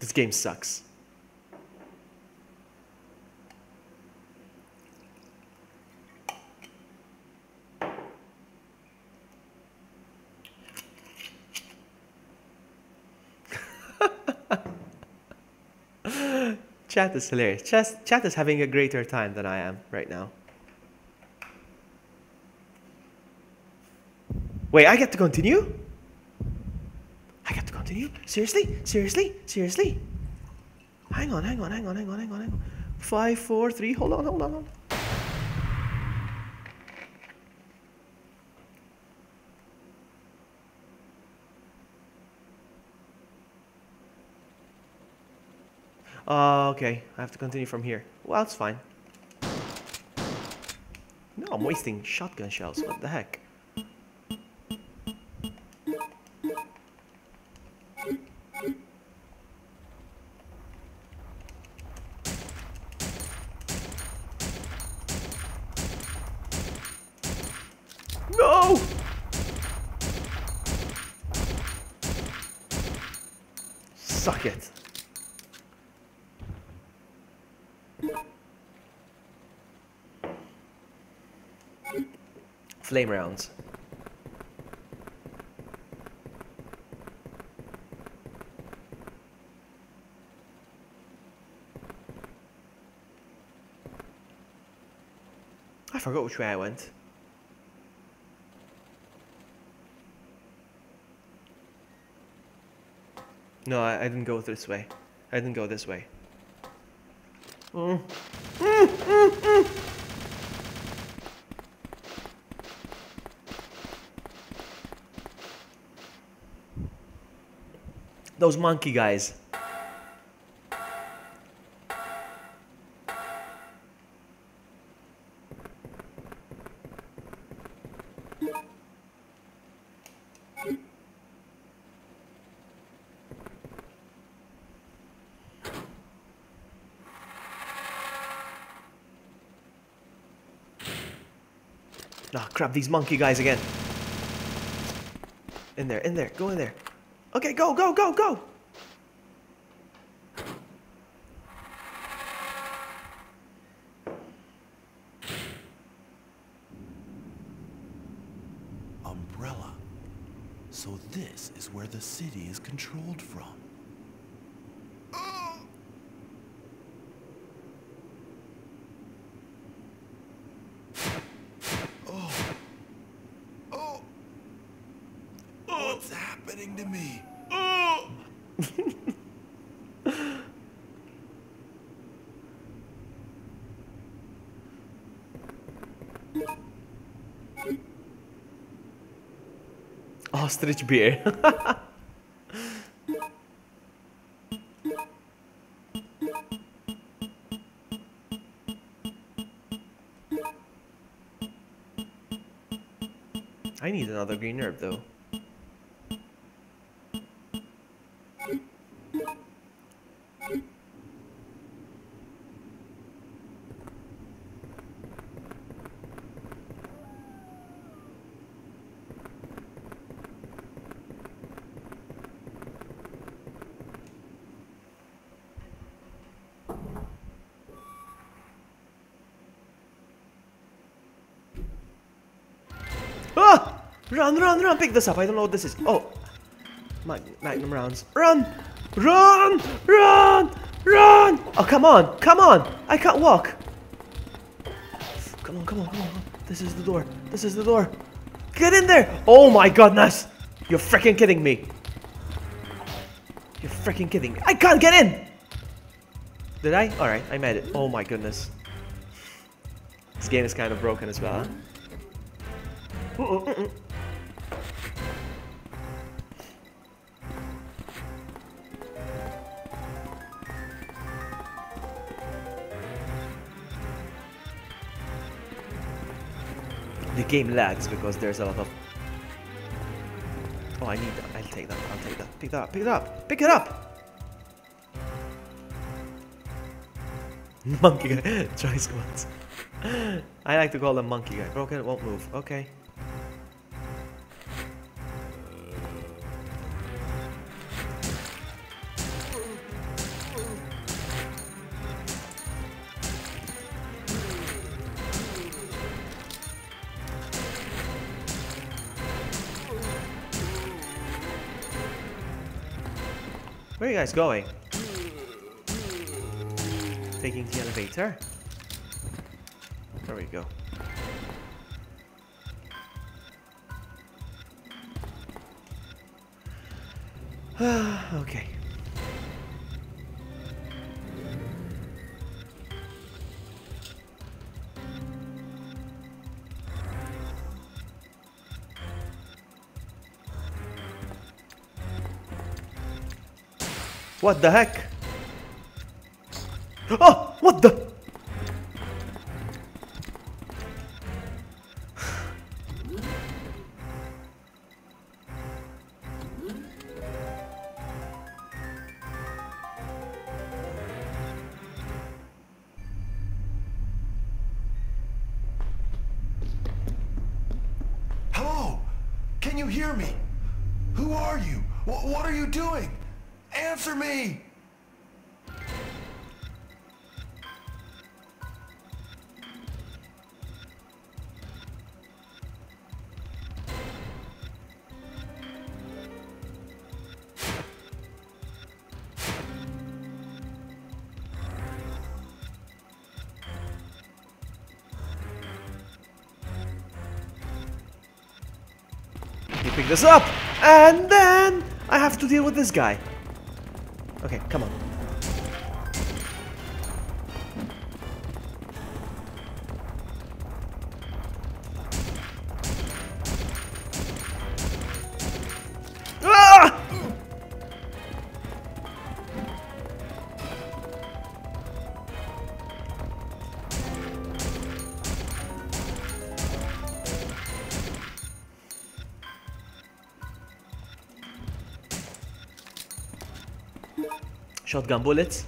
This game sucks. Chat is hilarious. Chat is having a greater time than I am right now. Wait, I get to continue? I get to continue? Seriously? Seriously? Seriously? Hang on. 5, 4, 3, hold on. Okay, I have to continue from here. Well, it's fine. No, I'm wasting shotgun shells. What the heck? No! Suck it. Flame rounds. I forgot which way I went. No, I didn't go this way. I didn't go this way. Those monkey guys. Oh crap, these monkey guys again. In there, go in there. Okay, go! Umbrella. So this is where the city is controlled from. What's happening to me? Ostrich beer. I need another green herb though. Ah! Run! Pick this up. I don't know what this is. Oh, magnum rounds. Run! Oh, come on! I can't walk. Come on, come on, come on. This is the door. This is the door. Get in there! Oh my goodness! You're freaking kidding me. You're freaking kidding me. I can't get in! Did I? Alright, I made it. Oh my goodness. This game is kind of broken as well, huh? The game lags because there's a lot of... Oh, I need that. I'll take that. I'll take that. Pick that up. Pick it up. Pick it up! Monkey guy. Try squats. I like to call them monkey guy. Broken, it won't move. Okay. Where are you guys going? Taking the elevator. There we go. Okay. What the heck? Oh, what the? Hello? Can you hear me? Who are you? What are you doing? Answer me! You pick this up, and then I have to deal with this guy. Okay, come on. Ah! Shotgun bullets.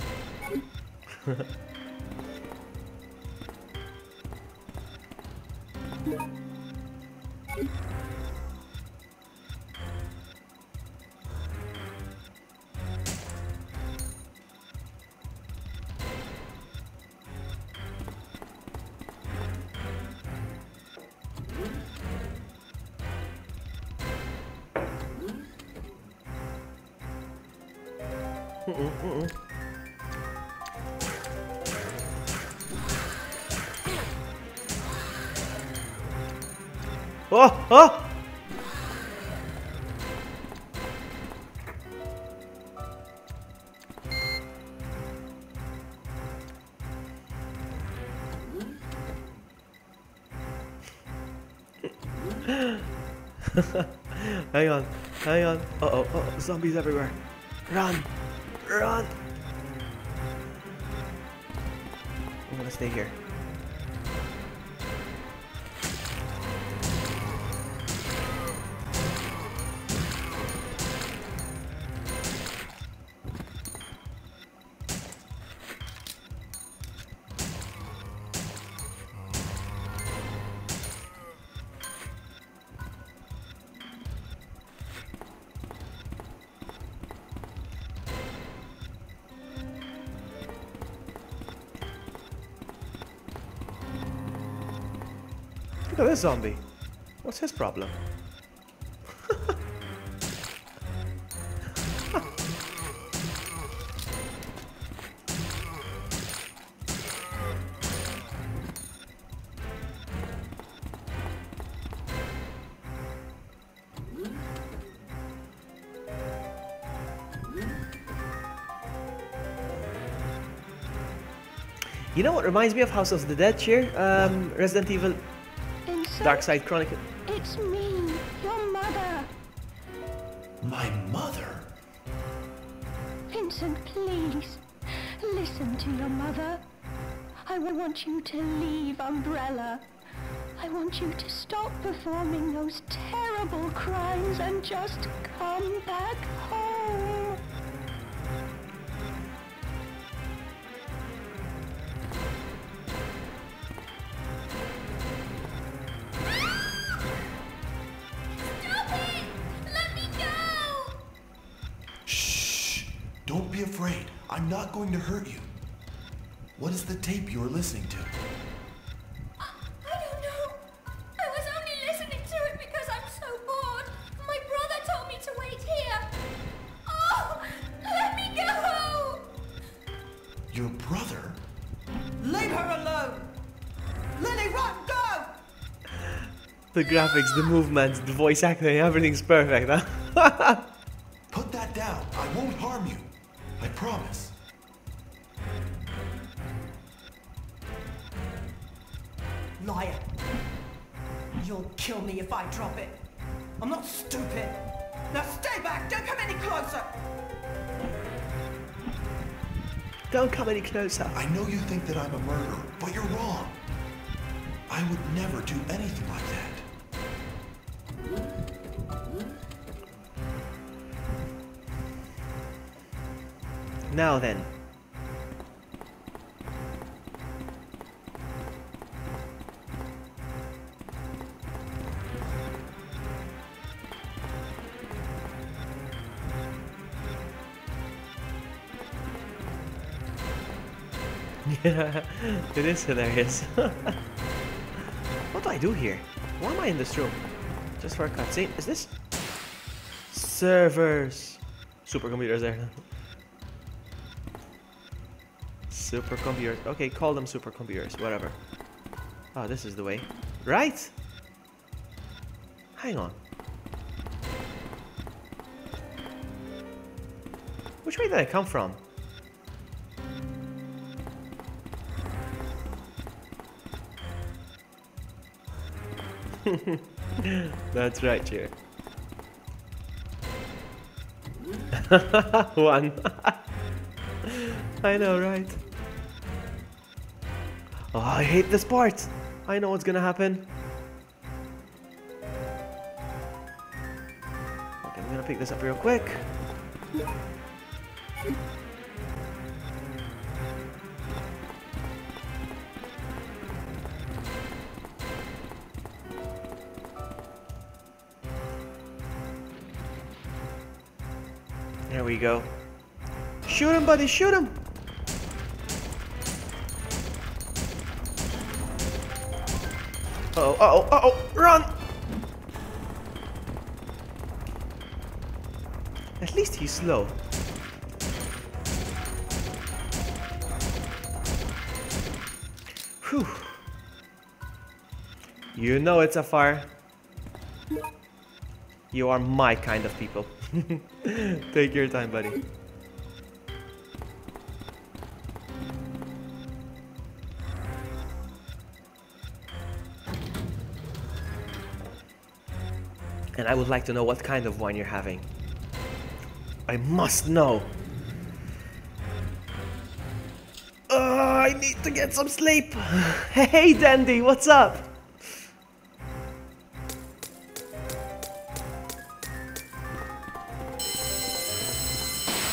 Oh, oh! Hang on, hang on. Uh-oh, uh-oh, zombies everywhere. Run! Run! I'm gonna stay here. Look at this zombie. What's his problem? You know what reminds me of House of the Dead here? Resident Evil Vincent, Dark Side Chronicle. it's me, your mother. My mother? Vincent, please, listen to your mother. I want you to leave Umbrella. I want you to stop performing those terrible crimes and just come back home. Stop it! Let me go! Shh! Don't be afraid. I'm not going to hurt you. What is the tape you were listening to? I don't know. I was only listening to it because I'm so bored. My brother told me to wait here. Oh, let me go! Your brother? Leave her alone! Lily, run, go! The graphics, the movements, the voice acting, everything's perfect, huh? Put that down. I won't harm you. I promise. Liar. You'll kill me if I drop it. I'm not stupid. Now stay back, don't come any closer. Don't come any closer. I know you think that I'm a murderer, but you're wrong. I would never do anything like that. Now then. Yeah, it is hilarious. What do I do here? Why am I in this room? Just for a cutscene? Is this? Servers! Supercomputers there. Supercomputers. Okay, call them supercomputers, whatever. Oh, this is the way. Right? Hang on. Which way did I come from? That's right here. One. I know, right? Oh, I hate this part. I know what's gonna happen. Okay, I'm gonna pick this up real quick. There we go. Shoot him, buddy, shoot him! Uh-oh, uh-oh, uh-oh, run! At least he's slow. Whew. You know it's a fire. You are my kind of people. Take your time, buddy. And I would like to know what kind of wine you're having. I must know. I need to get some sleep. Hey, Dandy, what's up?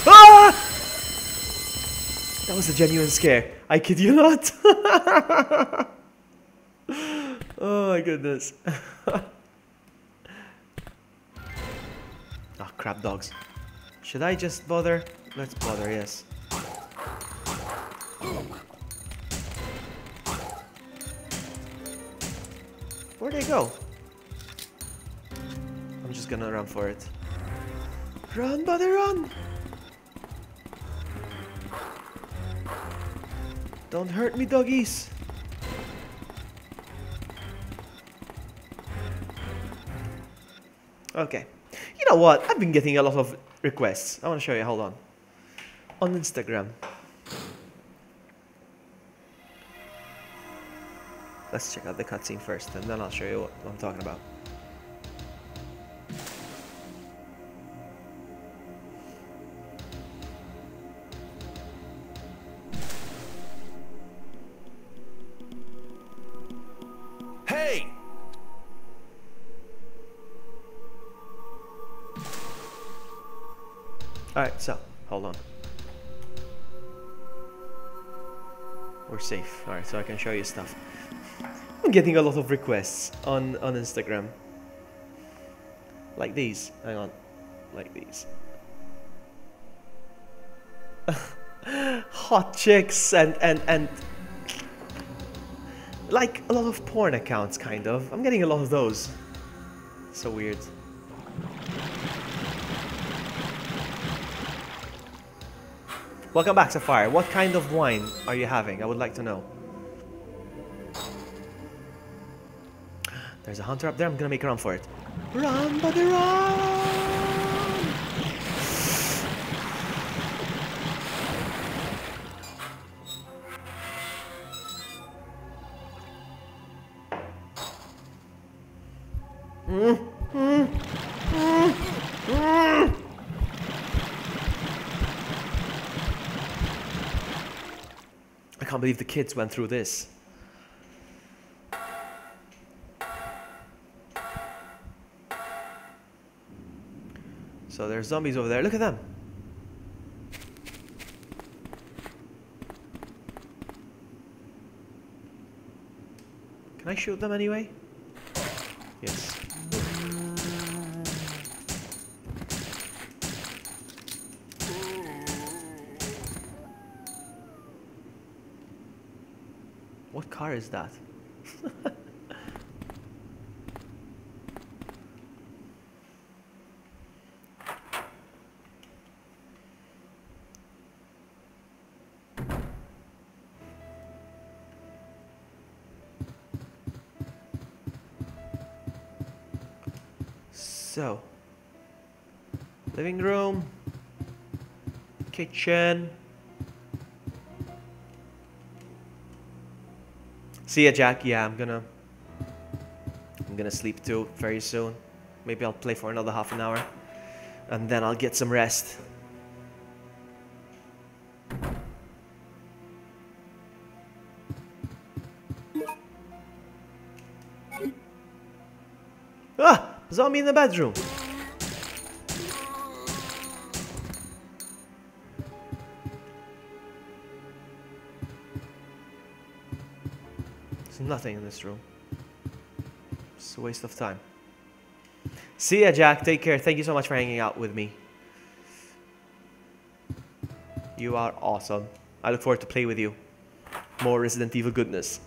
Ah! That was a genuine scare. I kid you not. Oh my goodness. Oh, crap dogs. Should I just bother? Let's bother, yes. Where'd they go? I'm just gonna run for it. Run, buddy, run! Don't hurt me, doggies! Okay. You know what? I've been getting a lot of requests. I want to show you. Hold on. On Instagram. Let's check out the cutscene first, and then I'll show you what I'm talking about. Hey! Alright, so, hold on. We're safe. Alright, so I can show you stuff. I'm getting a lot of requests on Instagram. Like these. Hang on. Like these. Hot chicks and like a lot of porn accounts, kind of. I'm getting a lot of those. So weird. Welcome back, Sapphire. What kind of wine are you having? I would like to know. There's a hunter up there. I'm gonna make a run for it. Run, buddy, run! I can't believe the kids went through this. So there's zombies over there. Look at them. Can I shoot them anyway? Yes. What car is that? So, living room, kitchen. See ya, Jack. Yeah, I'm gonna sleep too very soon. Maybe I'll play for another half an hour, and then I'll get some rest. Ah! Zombie in the bedroom. There's nothing in this room. It's a waste of time. See ya, Jack. Take care. Thank you so much for hanging out with me. You are awesome. I look forward to play with you. More Resident Evil goodness.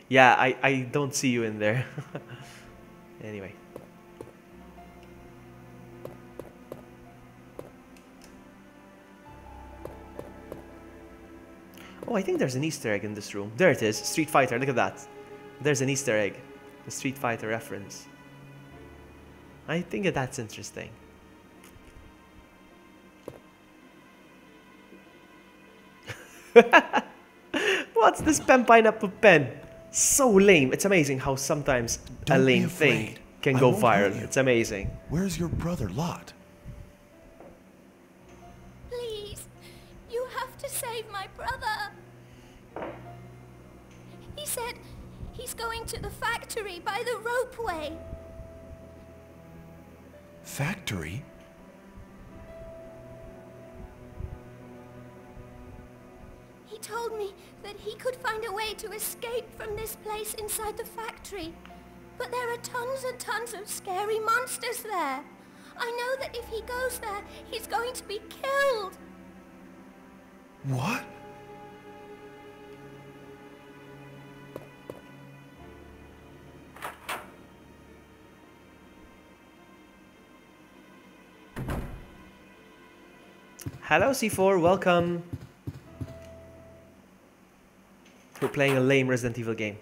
Yeah, I don't see you in there. Anyway. Oh, I think there's an Easter egg in this room. There it is. Street Fighter. Look at that. There's an Easter egg. A Street Fighter reference. I think that's interesting. What's this pen pineapple pen? So lame. It's amazing how sometimes a lame thing can go viral. It's amazing. Where's your brother Lot? Please, you have to save my brother. He said he's going to the factory by the ropeway. Factory? He told me that he could find a way to escape from this place inside the factory. But there are tons and tons of scary monsters there. I know that if he goes there, he's going to be killed. What? Hello, C4. Welcome. We're playing a lame Resident Evil game.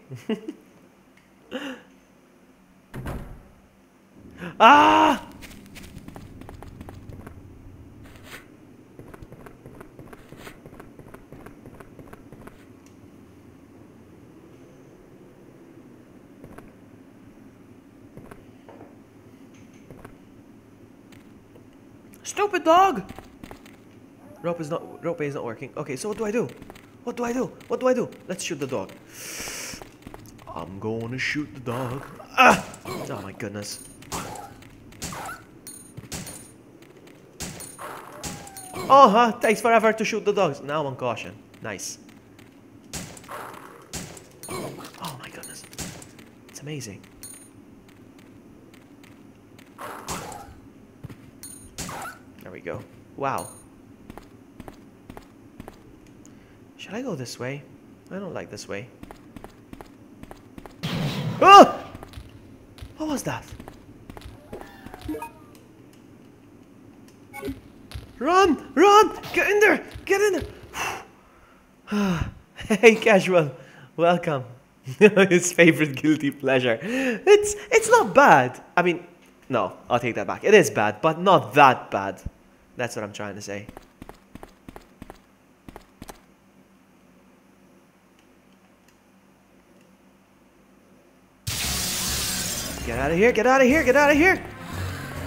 Ah! Stupid dog! Rope is not working. Okay, so what do I do? What do I do? What do I do? Let's shoot the dog. I'm gonna shoot the dog. Ah! Oh my goodness. Oh, huh? Takes forever to shoot the dogs. Now I'm on caution. Nice. Oh my goodness. It's amazing. There we go. Wow. Should I go this way? I don't like this way. Oh! What was that? Run! Run! Get in there! Get in there! Hey, Casual. Welcome. His favorite guilty pleasure. It's not bad. I mean, no, I'll take that back. It is bad, but not that bad. That's what I'm trying to say. Get out of here, get out of here, get out of here!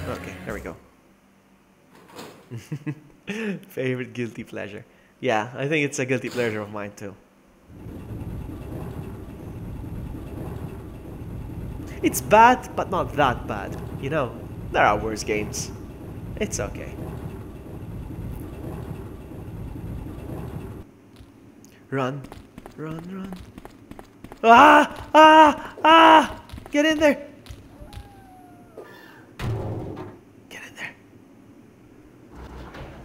Okay, there we go. Favorite guilty pleasure. Yeah, I think it's a guilty pleasure of mine too. It's bad, but not that bad. You know, there are worse games. It's okay. Run, run, run. Ah! Ah! Ah! Get in there! Get in there.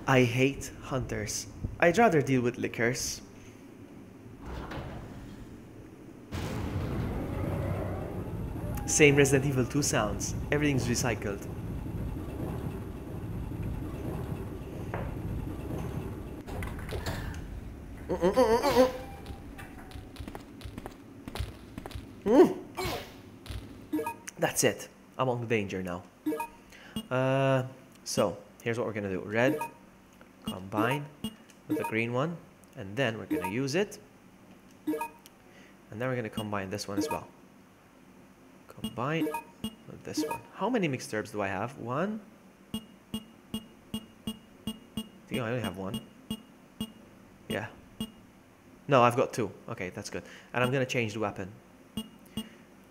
I hate hunters. I'd rather deal with lickers. Same Resident Evil 2 sounds. Everything's recycled. That's it. I'm on danger now. So, here's what we're gonna do. Red, combine with the green one, and then we're gonna use it. And then we're gonna combine this one as well. Combine with this one. How many mixed herbs do I have? One? I think I only have one. Yeah. No, I've got two. Okay, that's good. And I'm gonna change the weapon.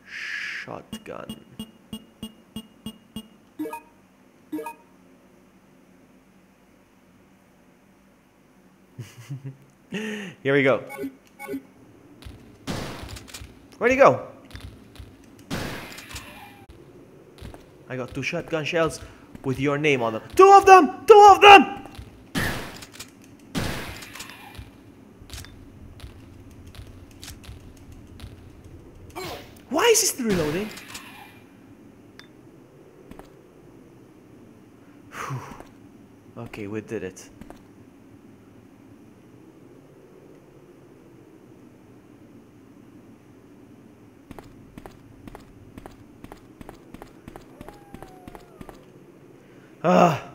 Shotgun. Here we go. Where'd he go? I got 2 shotgun shells with your name on them. 2 of them! 2 of them! Why is he still reloading? Whew. Okay, we did it. Ah.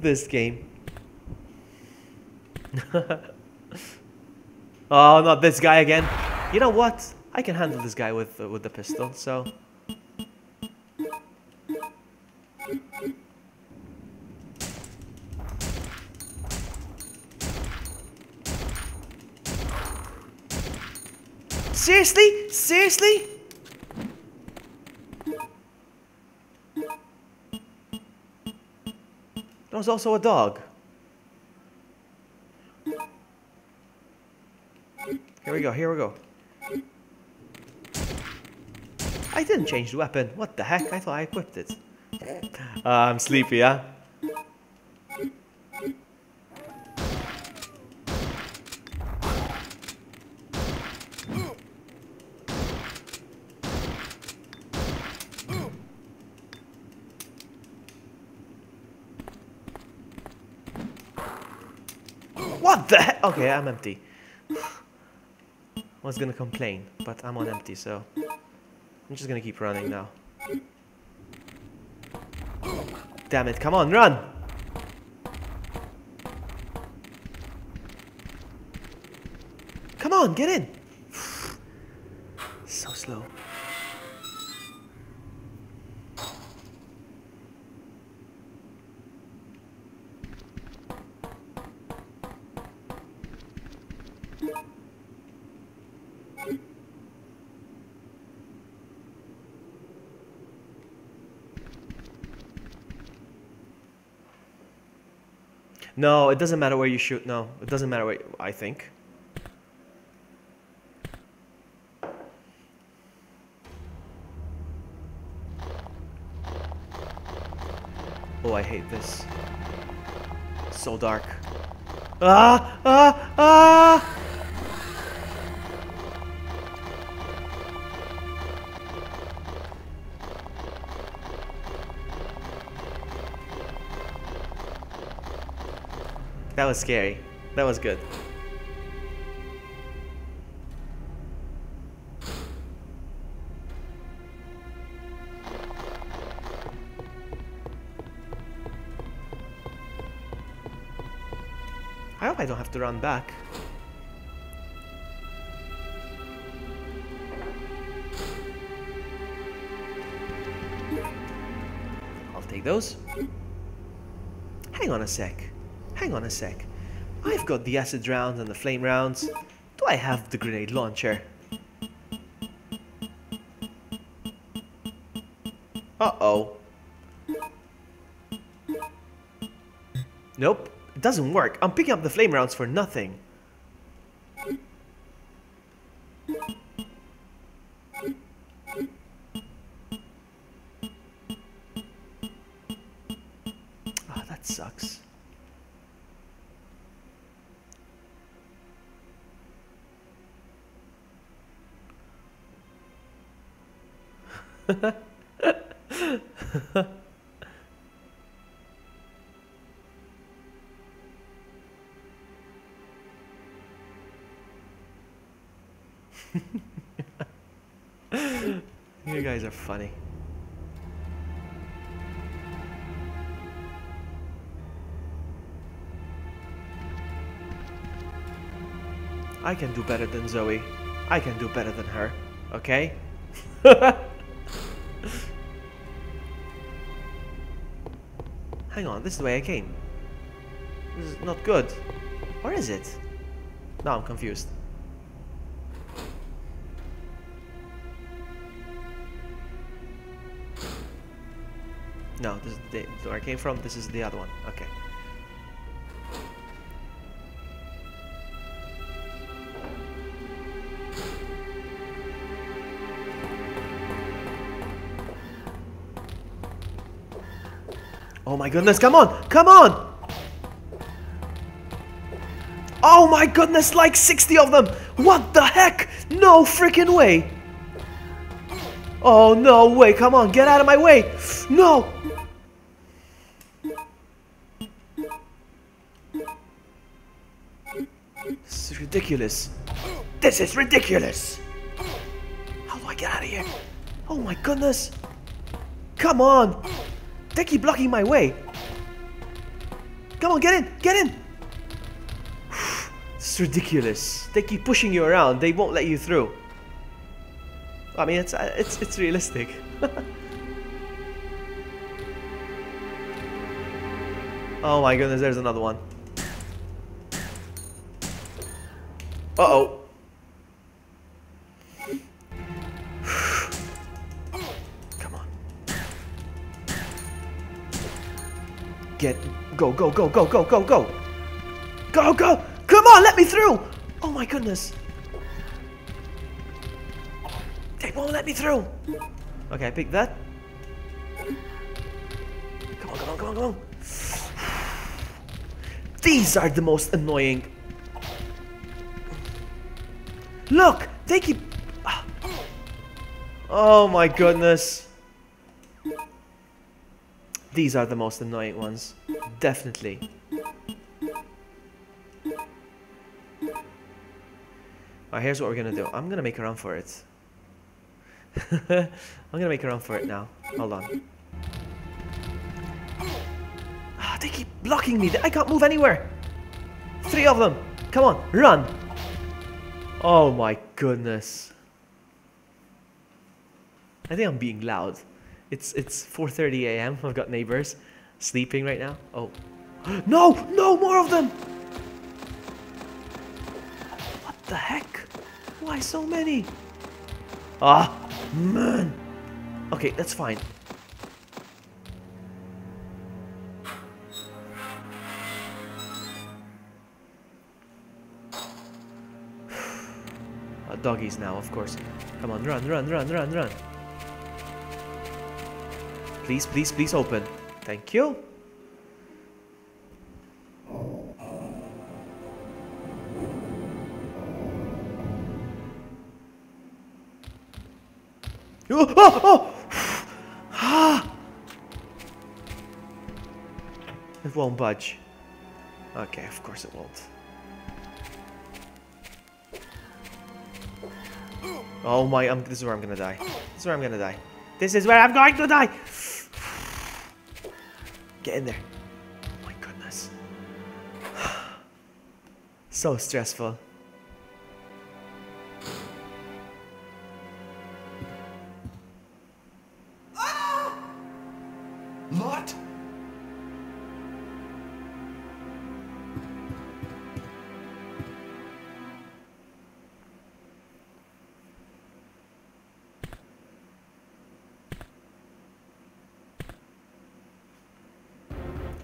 This game. Oh, not this guy again. You know what? I can handle this guy with the pistol, so... Seriously? Seriously? There was also a dog. Here we go, here we go. I didn't change the weapon. What the heck? I thought I equipped it. I'm sleepy, huh? What the heck? Okay, I'm empty. I was gonna complain, but I'm on empty, so I'm just gonna keep running now. Damn it, come on, run! Come on, get in! So slow. No, it doesn't matter where you shoot. No, it doesn't matter where I think. Oh, I hate this. So dark. Ah! Ah! Ah! That was scary. That was good. I hope I don't have to run back. I'll take those. Hang on a sec. Hang on a sec. I've got the acid rounds and the flame rounds. Do I have the grenade launcher? Uh-oh. Nope. It doesn't work. I'm picking up the flame rounds for nothing. Ah, that sucks. You guys are funny. I can do better than Zoe. I can do better than her. Okay? Hang on, this is the way I came. This is not good. Or is it? No, I'm confused. No, this is the where I came from. This is the other one. Okay. Oh my goodness, come on! Come on! Oh my goodness, like 60 of them! What the heck? No freaking way! Oh no way, come on, get out of my way! No! This is ridiculous. This is ridiculous! How do I get out of here? Oh my goodness! Come on! They keep blocking my way. Come on, get in! Get in! It's ridiculous. They keep pushing you around. They won't let you through. I mean, it's realistic. Oh my goodness, there's another one. Uh-oh. Go, go, go, go, go, go, go! Go, go! Come on, let me through! Oh my goodness. They won't let me through. Okay, I picked that. Come on, come on, come on, come on. These are the most annoying. Look, they keep... Oh my goodness. These are the most annoying ones. Definitely. Alright, here's what we're gonna do. I'm gonna make a run for it. I'm gonna make a run for it now. Hold on. Ah, they keep blocking me. I can't move anywhere. 3 of them. Come on, run. Oh my goodness. I think I'm being loud. It's 4:30 a.m. I've got neighbors sleeping right now. Oh. No! No more of them! What the heck? Why so many? Ah, man. Okay, that's fine. Doggies now, of course. Come on, run, run, run, run, run. Please, please, please open. Thank you. Oh, oh, oh. Ah. It won't budge. Okay, of course it won't. Oh my, this is where I'm gonna die. This is where I'm gonna die. This is where I'm going to die! Get in there. Oh my goodness. So stressful. What?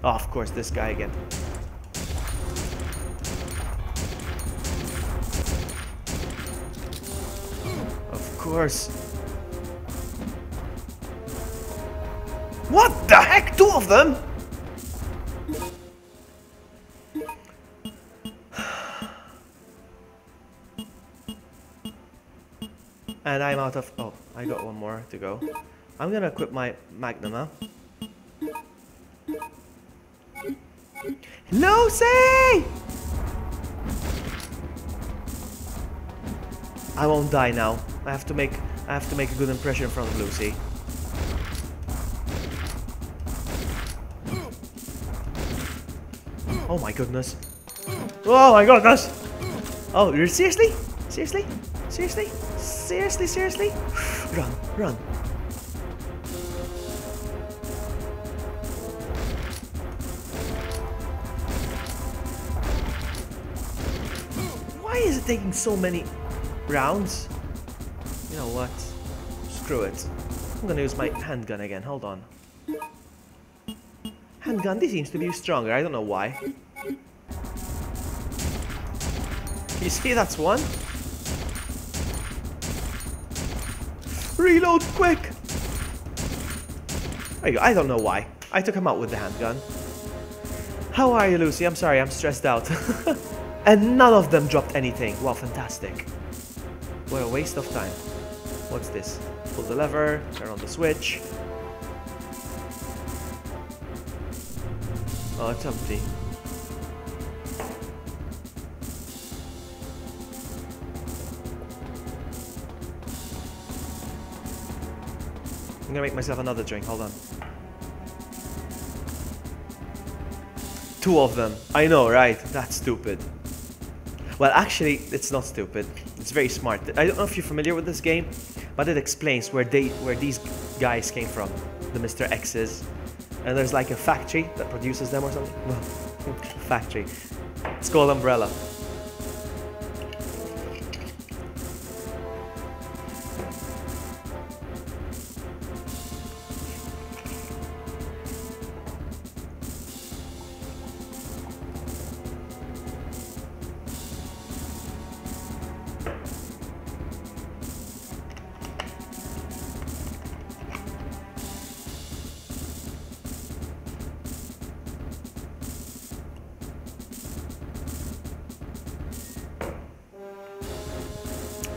Oh, of course, this guy again. Of course. What the heck? 2 of them? And I'm out of... Oh, I got 1 more to go. I'm gonna equip my Magnum now. Lucy! I won't die now. I have to make a good impression in front of Lucy. Oh my goodness. Oh my goodness! Oh, you're seriously? Seriously? Seriously? Seriously? Seriously? Run, run. Why is it taking so many rounds? You know what? Screw it. I'm gonna use my handgun again. Hold on. Handgun, this seems to be stronger. I don't know why. You see, that's 1. Reload quick! There you go. I don't know why. I took him out with the handgun. How are you, Lucy? I'm sorry, I'm stressed out. And none of them dropped anything. Wow, fantastic. What a waste of time. What's this? Pull the lever, turn on the switch. Oh, it's empty. I'm gonna make myself another drink, hold on. 2 of them. I know, right? That's stupid. Well, actually, it's not stupid. It's very smart. I don't know if you're familiar with this game, but it explains where these guys came from. The Mr. X's. And there's like a factory that produces them or something. Well, factory. It's called Umbrella.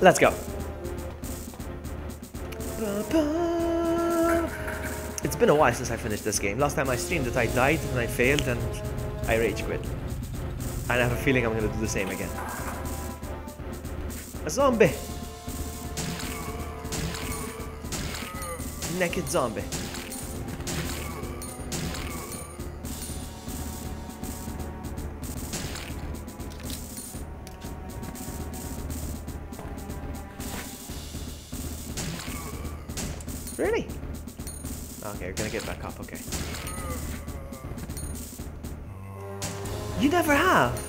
Let's go. It's been a while since I finished this game. Last time I streamed it, I died and I failed and I rage quit. And I have a feeling I'm gonna do the same again. A zombie. Naked zombie. Really? Okay, you're gonna get back up, okay. You never have!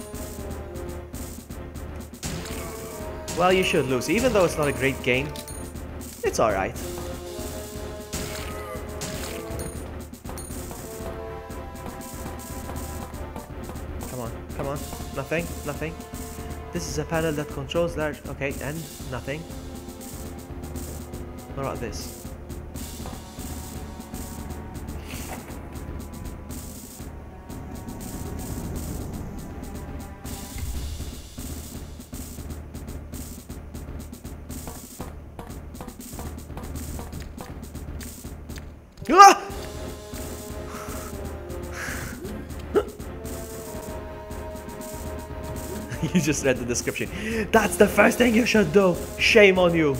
Well, you should, Lucy. Even though it's not a great game, it's alright. Come on, come on. Nothing, nothing. This is a panel that controls large... Okay, and nothing. What about this? Ah! You just read the description. That's the first thing you should do. Shame on you.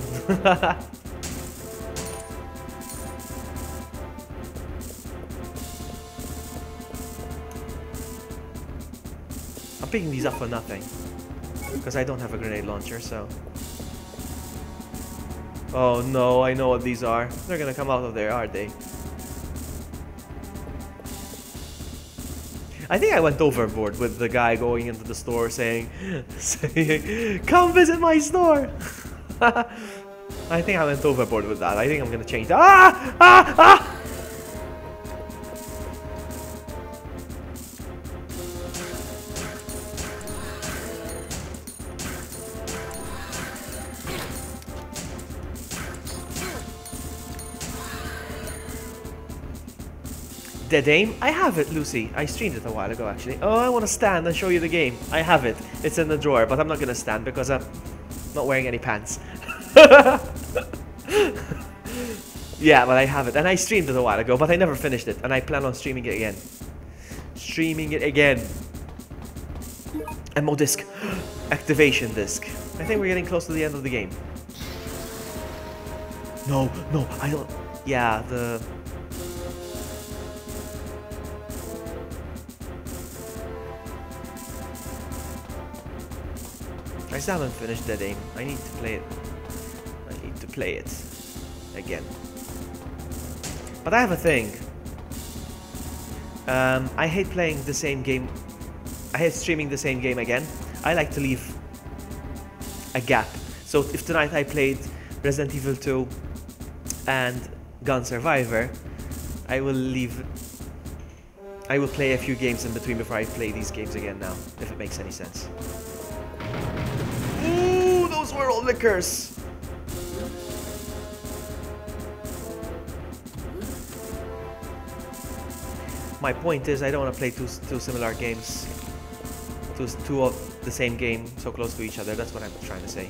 I'm picking these up for nothing. Because I don't have a grenade launcher, so... Oh no, I know what these are. They're gonna come out of there, aren't they? I think I went overboard with the guy going into the store saying come visit my store. I think I went overboard with that. I think I'm gonna change that. Ah! Ah! Ah! Dead aim? I have it, Lucy. I streamed it a while ago, actually. Oh, I want to stand and show you the game. I have it. It's in the drawer, but I'm not going to stand because I'm not wearing any pants. Yeah, but I have it. And I streamed it a while ago, but I never finished it. And I plan on streaming it again. Streaming it again. Ammo disc. Activation disc. I think we're getting close to the end of the game. No, no, I don't... Yeah, the... I still haven't finished Dead Aim. I need to play it. I need to play it again. But I have a thing. I hate playing the same game. I hate streaming the same game again. I like to leave a gap. So if tonight I played Resident Evil 2 and Gun Survivor, I will play a few games in between before I play these games again now, if it makes any sense. Ooh, those were all liquors. My point is, I don't want to play two similar games, two of the same game so close to each other. That's what I'm trying to say.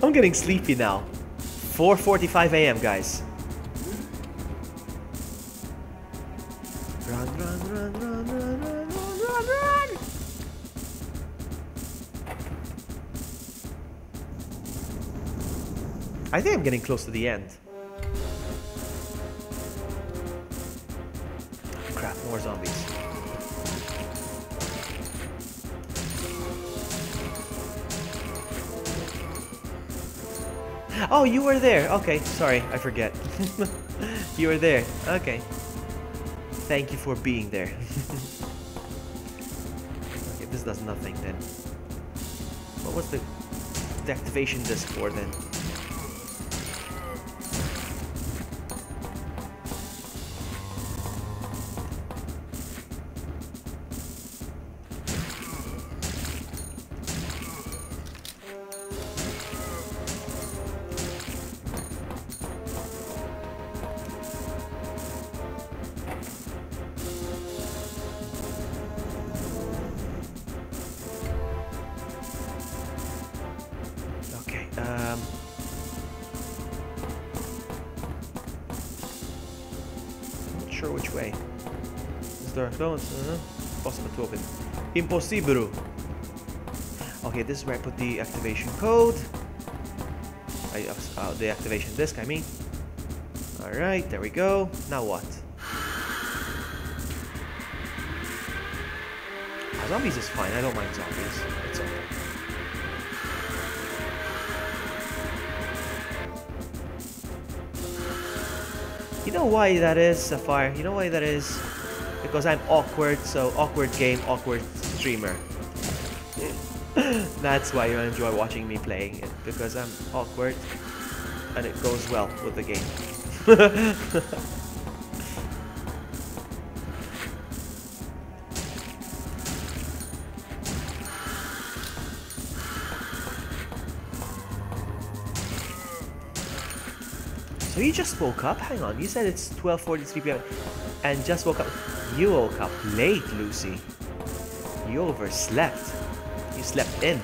I'm getting sleepy now. 4:45 a.m. guys. Run, run, run, run, run, run, run, run! I think I'm getting close to the end. Crap, more zombies. Oh, you were there. Okay, sorry, I forget. You were there. Okay. Thank you for being there. Okay, this does nothing then. What was the activation disc for then? Not sure which way. Is there a close? Possible to open. Impossible. Okay, this is where I put the activation code. The activation disk, I mean. Alright, there we go. Now what? Zombies is fine. I don't mind zombies. It's okay. You know why that is, Sapphire? You know why that is? Because I'm awkward, so awkward game, awkward streamer. That's why you enjoy watching me playing it, because I'm awkward and it goes well with the game. So you just woke up? Hang on, you said it's 12:43 p.m. and just woke up. You woke up late, Lucy. You overslept. You slept in.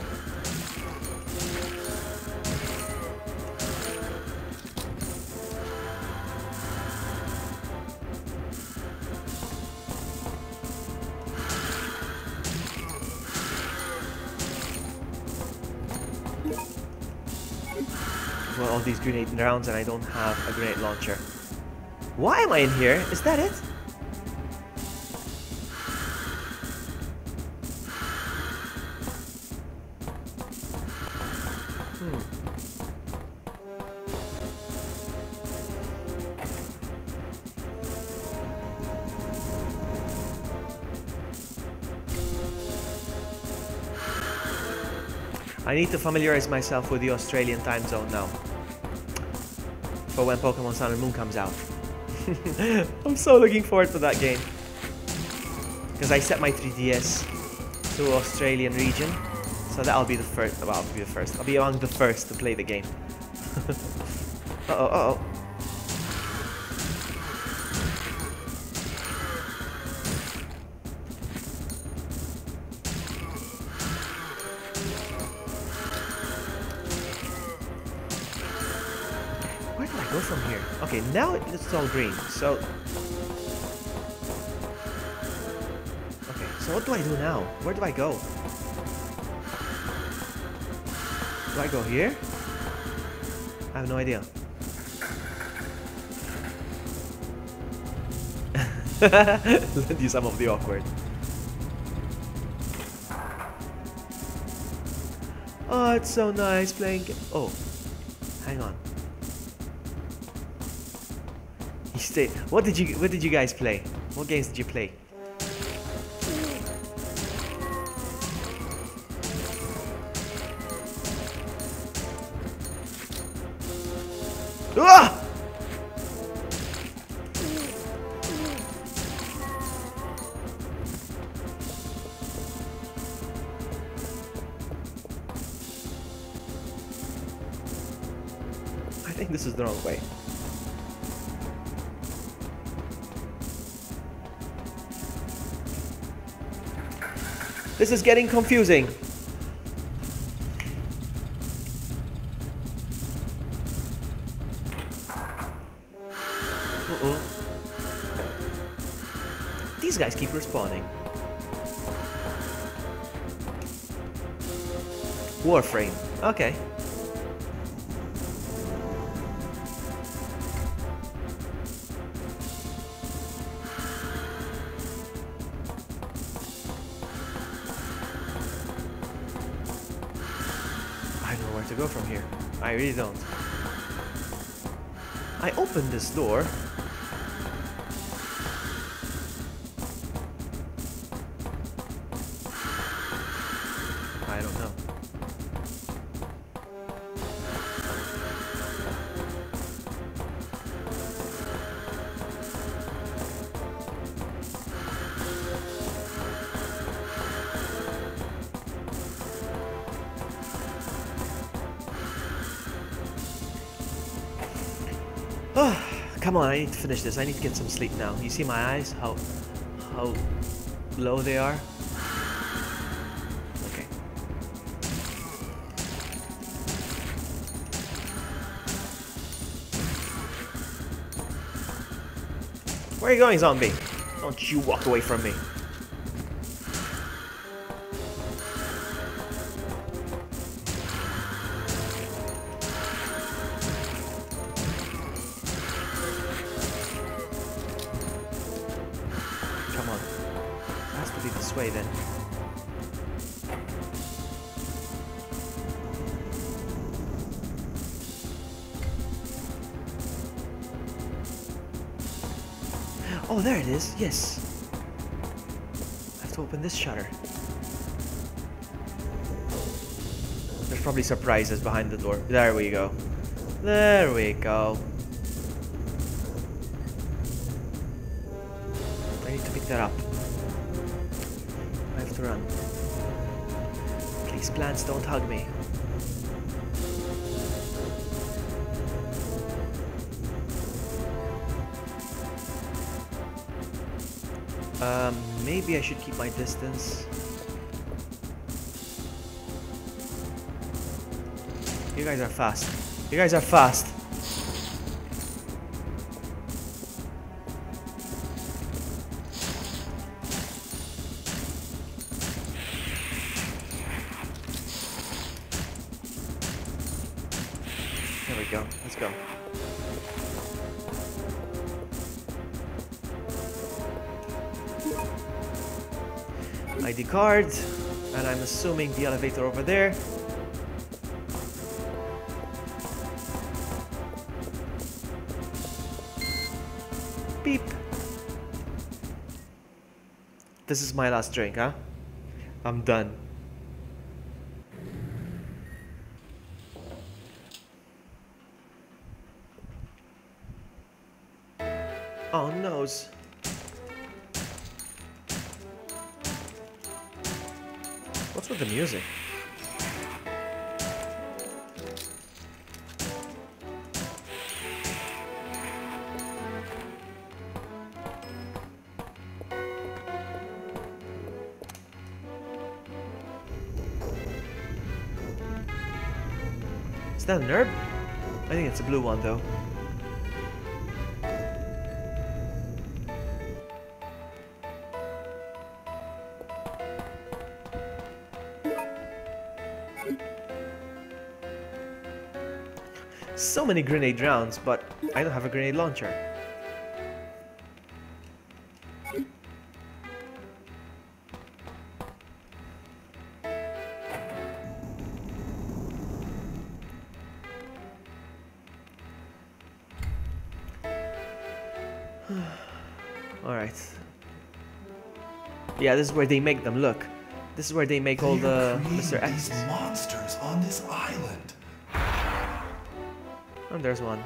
Well, all these grenade rounds and I don't have a grenade launcher. Why am I in here? Is that it? I need to familiarize myself with the Australian time zone now. For when Pokemon Sun and Moon comes out. I'm so looking forward to that game. Because I set my 3DS to Australian region. So that'll be the first. Well, I'll be the first. I'll be among the first to play the game. Uh-oh, uh-oh. Where do I go from here? Okay, now it's all green, so... Okay, so what do I do now? Where do I go? Do I go here? I have no idea. Lend you some of the awkward. Oh, it's so nice playing... Oh, hang on. You stay. What did you guys play? What games did you play? Ah! I think this is the wrong way. This is getting confusing. Uh-oh. These guys keep respawning. Warframe. Okay. To go from here. I really don't. I opened this door. I don't know. Oh, come on, I need to finish this. I need to get some sleep now. You see my eyes? How low they are? Okay. Where are you going, zombie? Don't you walk away from me. this way then. Oh, there it is. Yes. I have to open this shutter. There's probably surprises behind the door. There we go. There we go. I need to pick that up. I have to run. Please, plants, don't hug me. Maybe I should keep my distance. You guys are fast. You guys are fast. There we go. Let's go. ID card, and I'm assuming the elevator over there. Beep. This is my last drink, huh? I'm done. Oh, noes. What's with the music? Is that an herb? I think it's a blue one though. So many grenade rounds, but I don't have a grenade launcher. Alright. Yeah, this is where they make them look. This is where they make all the Mr. X. These monsters on this island. And there's one.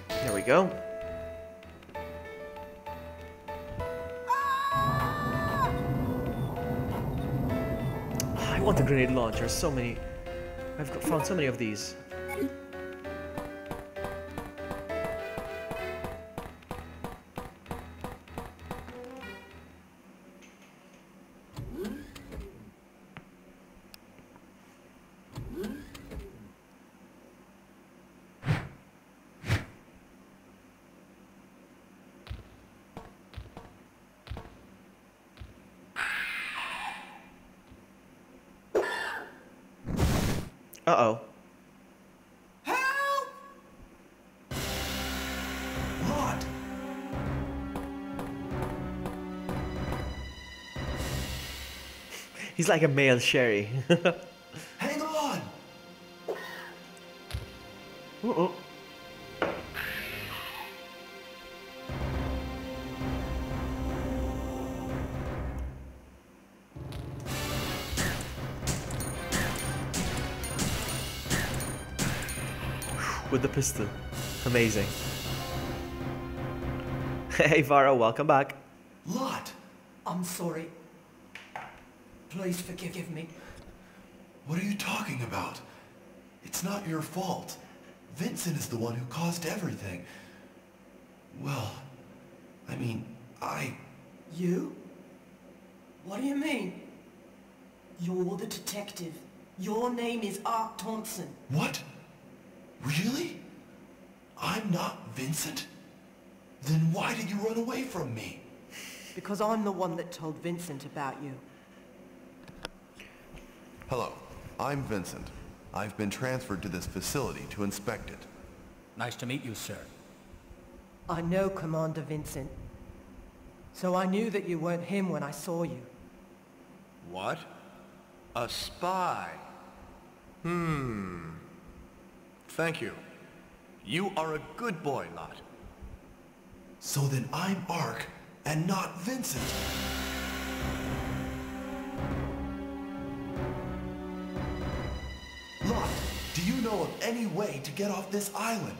There we go. I want a grenade launcher. So many. Found so many of these. Uh-oh. Help! What? He's like a male Sherry. Hang on! Uh-oh. With the pistol. Amazing. Hey Varo, welcome back. Lot! I'm sorry. Please forgive me. What are you talking about? It's not your fault. Vincent is the one who caused everything. Well, I mean, You? What do you mean? You're the detective. Your name is Art Thompson. What? Really? I'm not Vincent? Then why did you run away from me? because I'm the one that told Vincent about you. Hello, I'm Vincent. I've been transferred to this facility to inspect it. Nice to meet you, sir. I know Commander Vincent, so I knew that you weren't him when I saw you. What? A spy? Thank you. You are a good boy, Lot. So then I'm Ark, and not Vincent. Lot, do you know of any way to get off this island?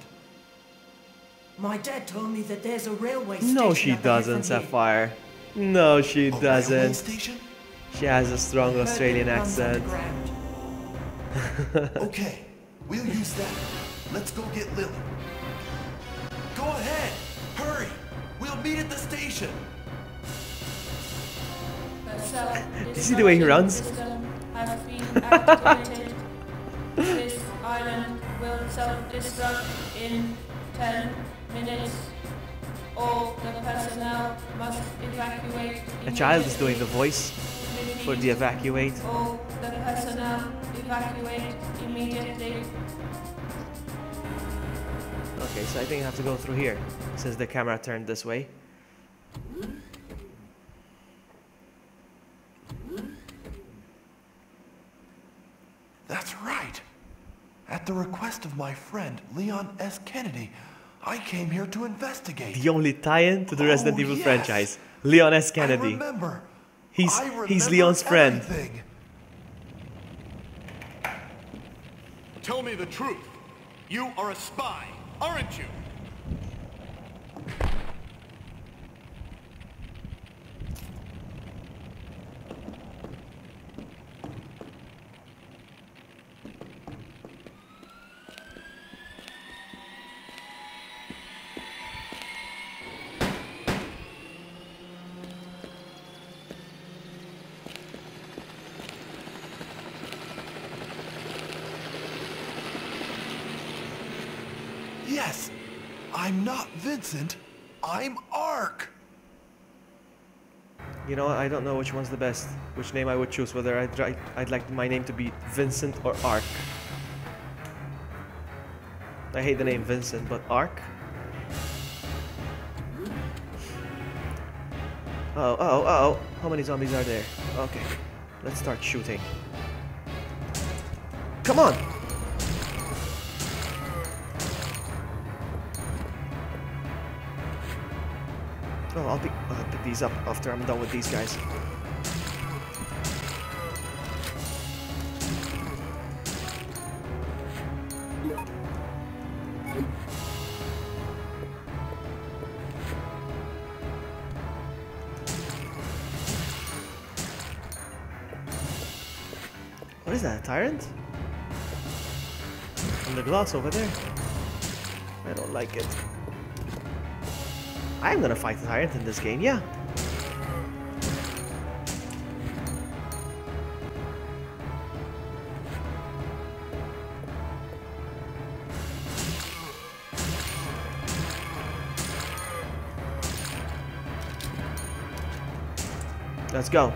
My dad told me that there's a railway station. No, she up ahead doesn't, from here. Sapphire. No, she A railway doesn't. station? She has a strong I heard Australian it runs accent. underground. Okay, we'll use that. Let's go get Lily. Go ahead! Hurry! We'll meet at the station! Do you see the way he runs? Has been activated. This island will self-destruct in 10 minutes. All the personnel must evacuate. A child is doing the voice for the evacuate. All the personnel evacuate immediately. Okay, so I think I have to go through here, since the camera turned this way. That's right. At the request of my friend, Leon S. Kennedy, I came here to investigate. The only tie-in to the Resident Oh, Evil yes. franchise. Leon S. I Kennedy. remember. He's I remember Leon's friend. everything. Tell me the truth. You are a spy, aren't you? Yes, I'm not Vincent. I'm Ark. You know, I don't know which one's the best, which name I would choose, whether I'd like my name to be Vincent or Ark. I hate the name Vincent, but Ark? Oh. How many zombies are there? Okay, let's start shooting. Come on! Oh, I'll pick these up after I'm done with these guys. What is that, a tyrant? And the glass over there? I don't like it. I'm gonna fight the tyrant in this game, yeah. Let's go.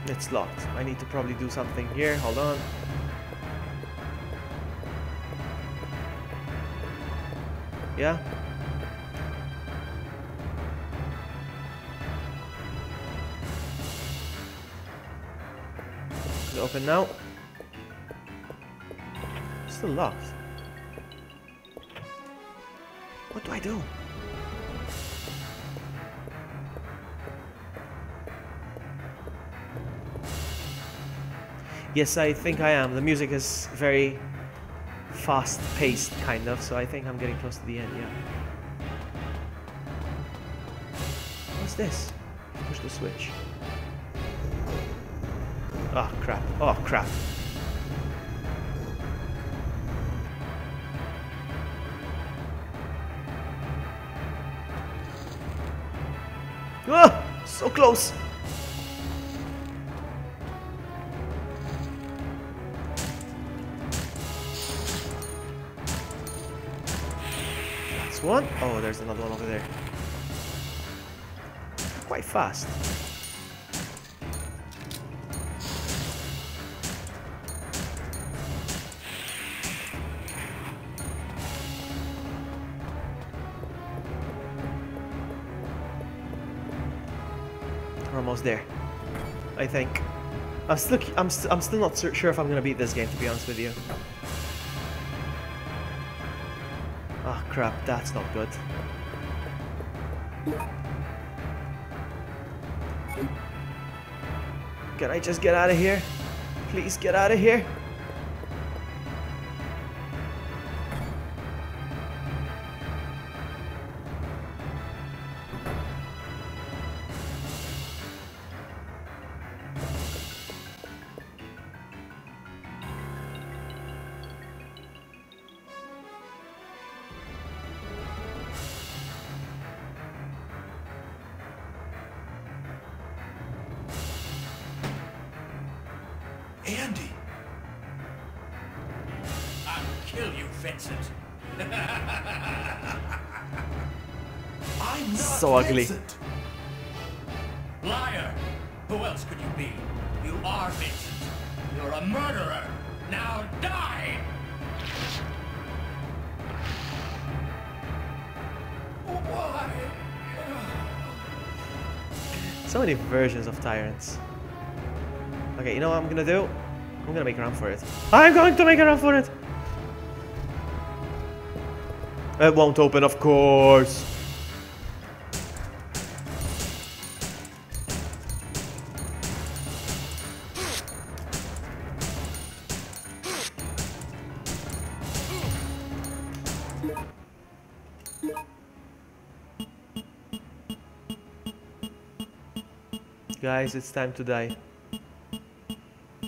It's locked. I need to probably do something here. Hold on. Yeah. Is it open now? Still locked. What do I do? Yes, I think I am. The music is very fast-paced, kind of, so I think I'm getting close to the end, yeah. What's this? Push the switch. Oh, crap. Oh, crap. Ah! So close! One. Oh, there's another one over there. quite fast. We're almost there, I think. I'm still not sure if I'm gonna beat this game, to be honest with you. Oh crap, that's not good. Can I just get out of here? Please get out of here. Andy! I'll kill you, Vincent. I'm not So ugly. Vincent. Liar! Who else could you be? You are Vincent. You're a murderer. Now die! Why? So many versions of tyrants. Okay, you know what I'm gonna do? I'm gonna make a run for it. I'm going to make a run for it! It won't open, of course. Guys, it's time to die.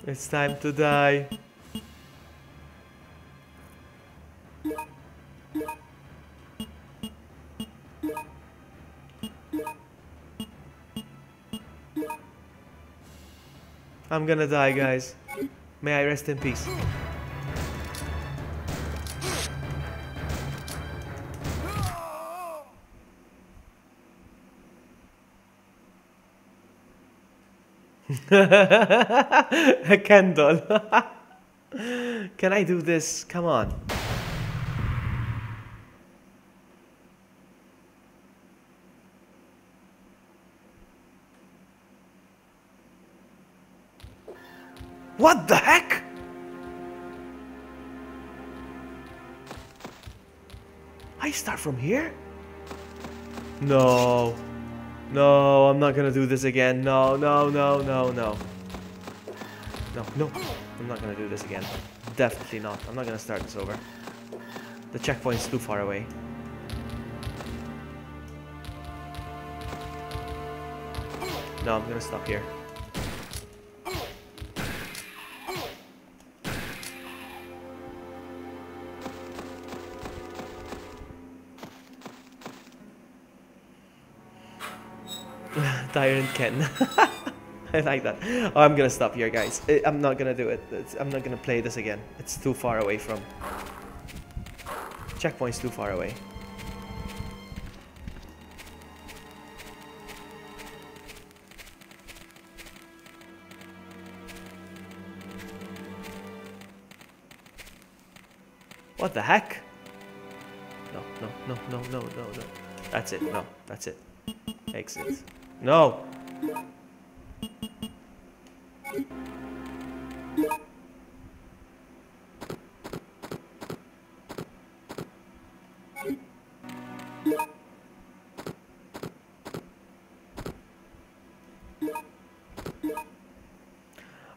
It's time to die. I'm gonna die, guys. May I rest in peace. A candle. Can I do this? Come on. What the heck? I start from here? No. No, I'm not gonna do this again. No, no, no, no, no. No, no. I'm not gonna do this again. Definitely not. I'm not gonna start this over. The checkpoint's too far away. No, I'm gonna stop here. Tyrant Ken. I like that. Oh, I'm gonna stop here, guys. I'm not gonna do it. I'm not gonna play this again. It's too far away from... Checkpoint's too far away. What the heck? No, no, no, no, no, no, no. That's it. No, that's it. Exit. No!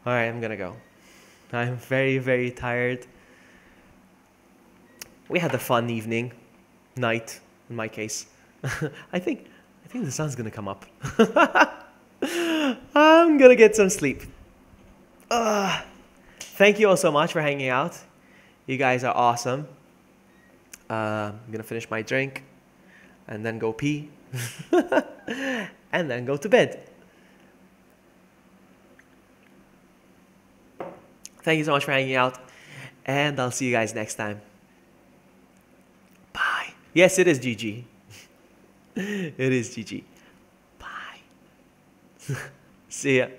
Alright, I'm gonna go. I'm very, very tired. We had a fun evening. Night, in my case. I think the sun's gonna come up. I'm gonna get some sleep. Thank you all so much for hanging out. You guys are awesome. I'm gonna finish my drink and then go pee and then go to bed. Thank you so much for hanging out, and I'll see you guys next time. Bye. Yes, it is GG. It is GG. Bye. See ya.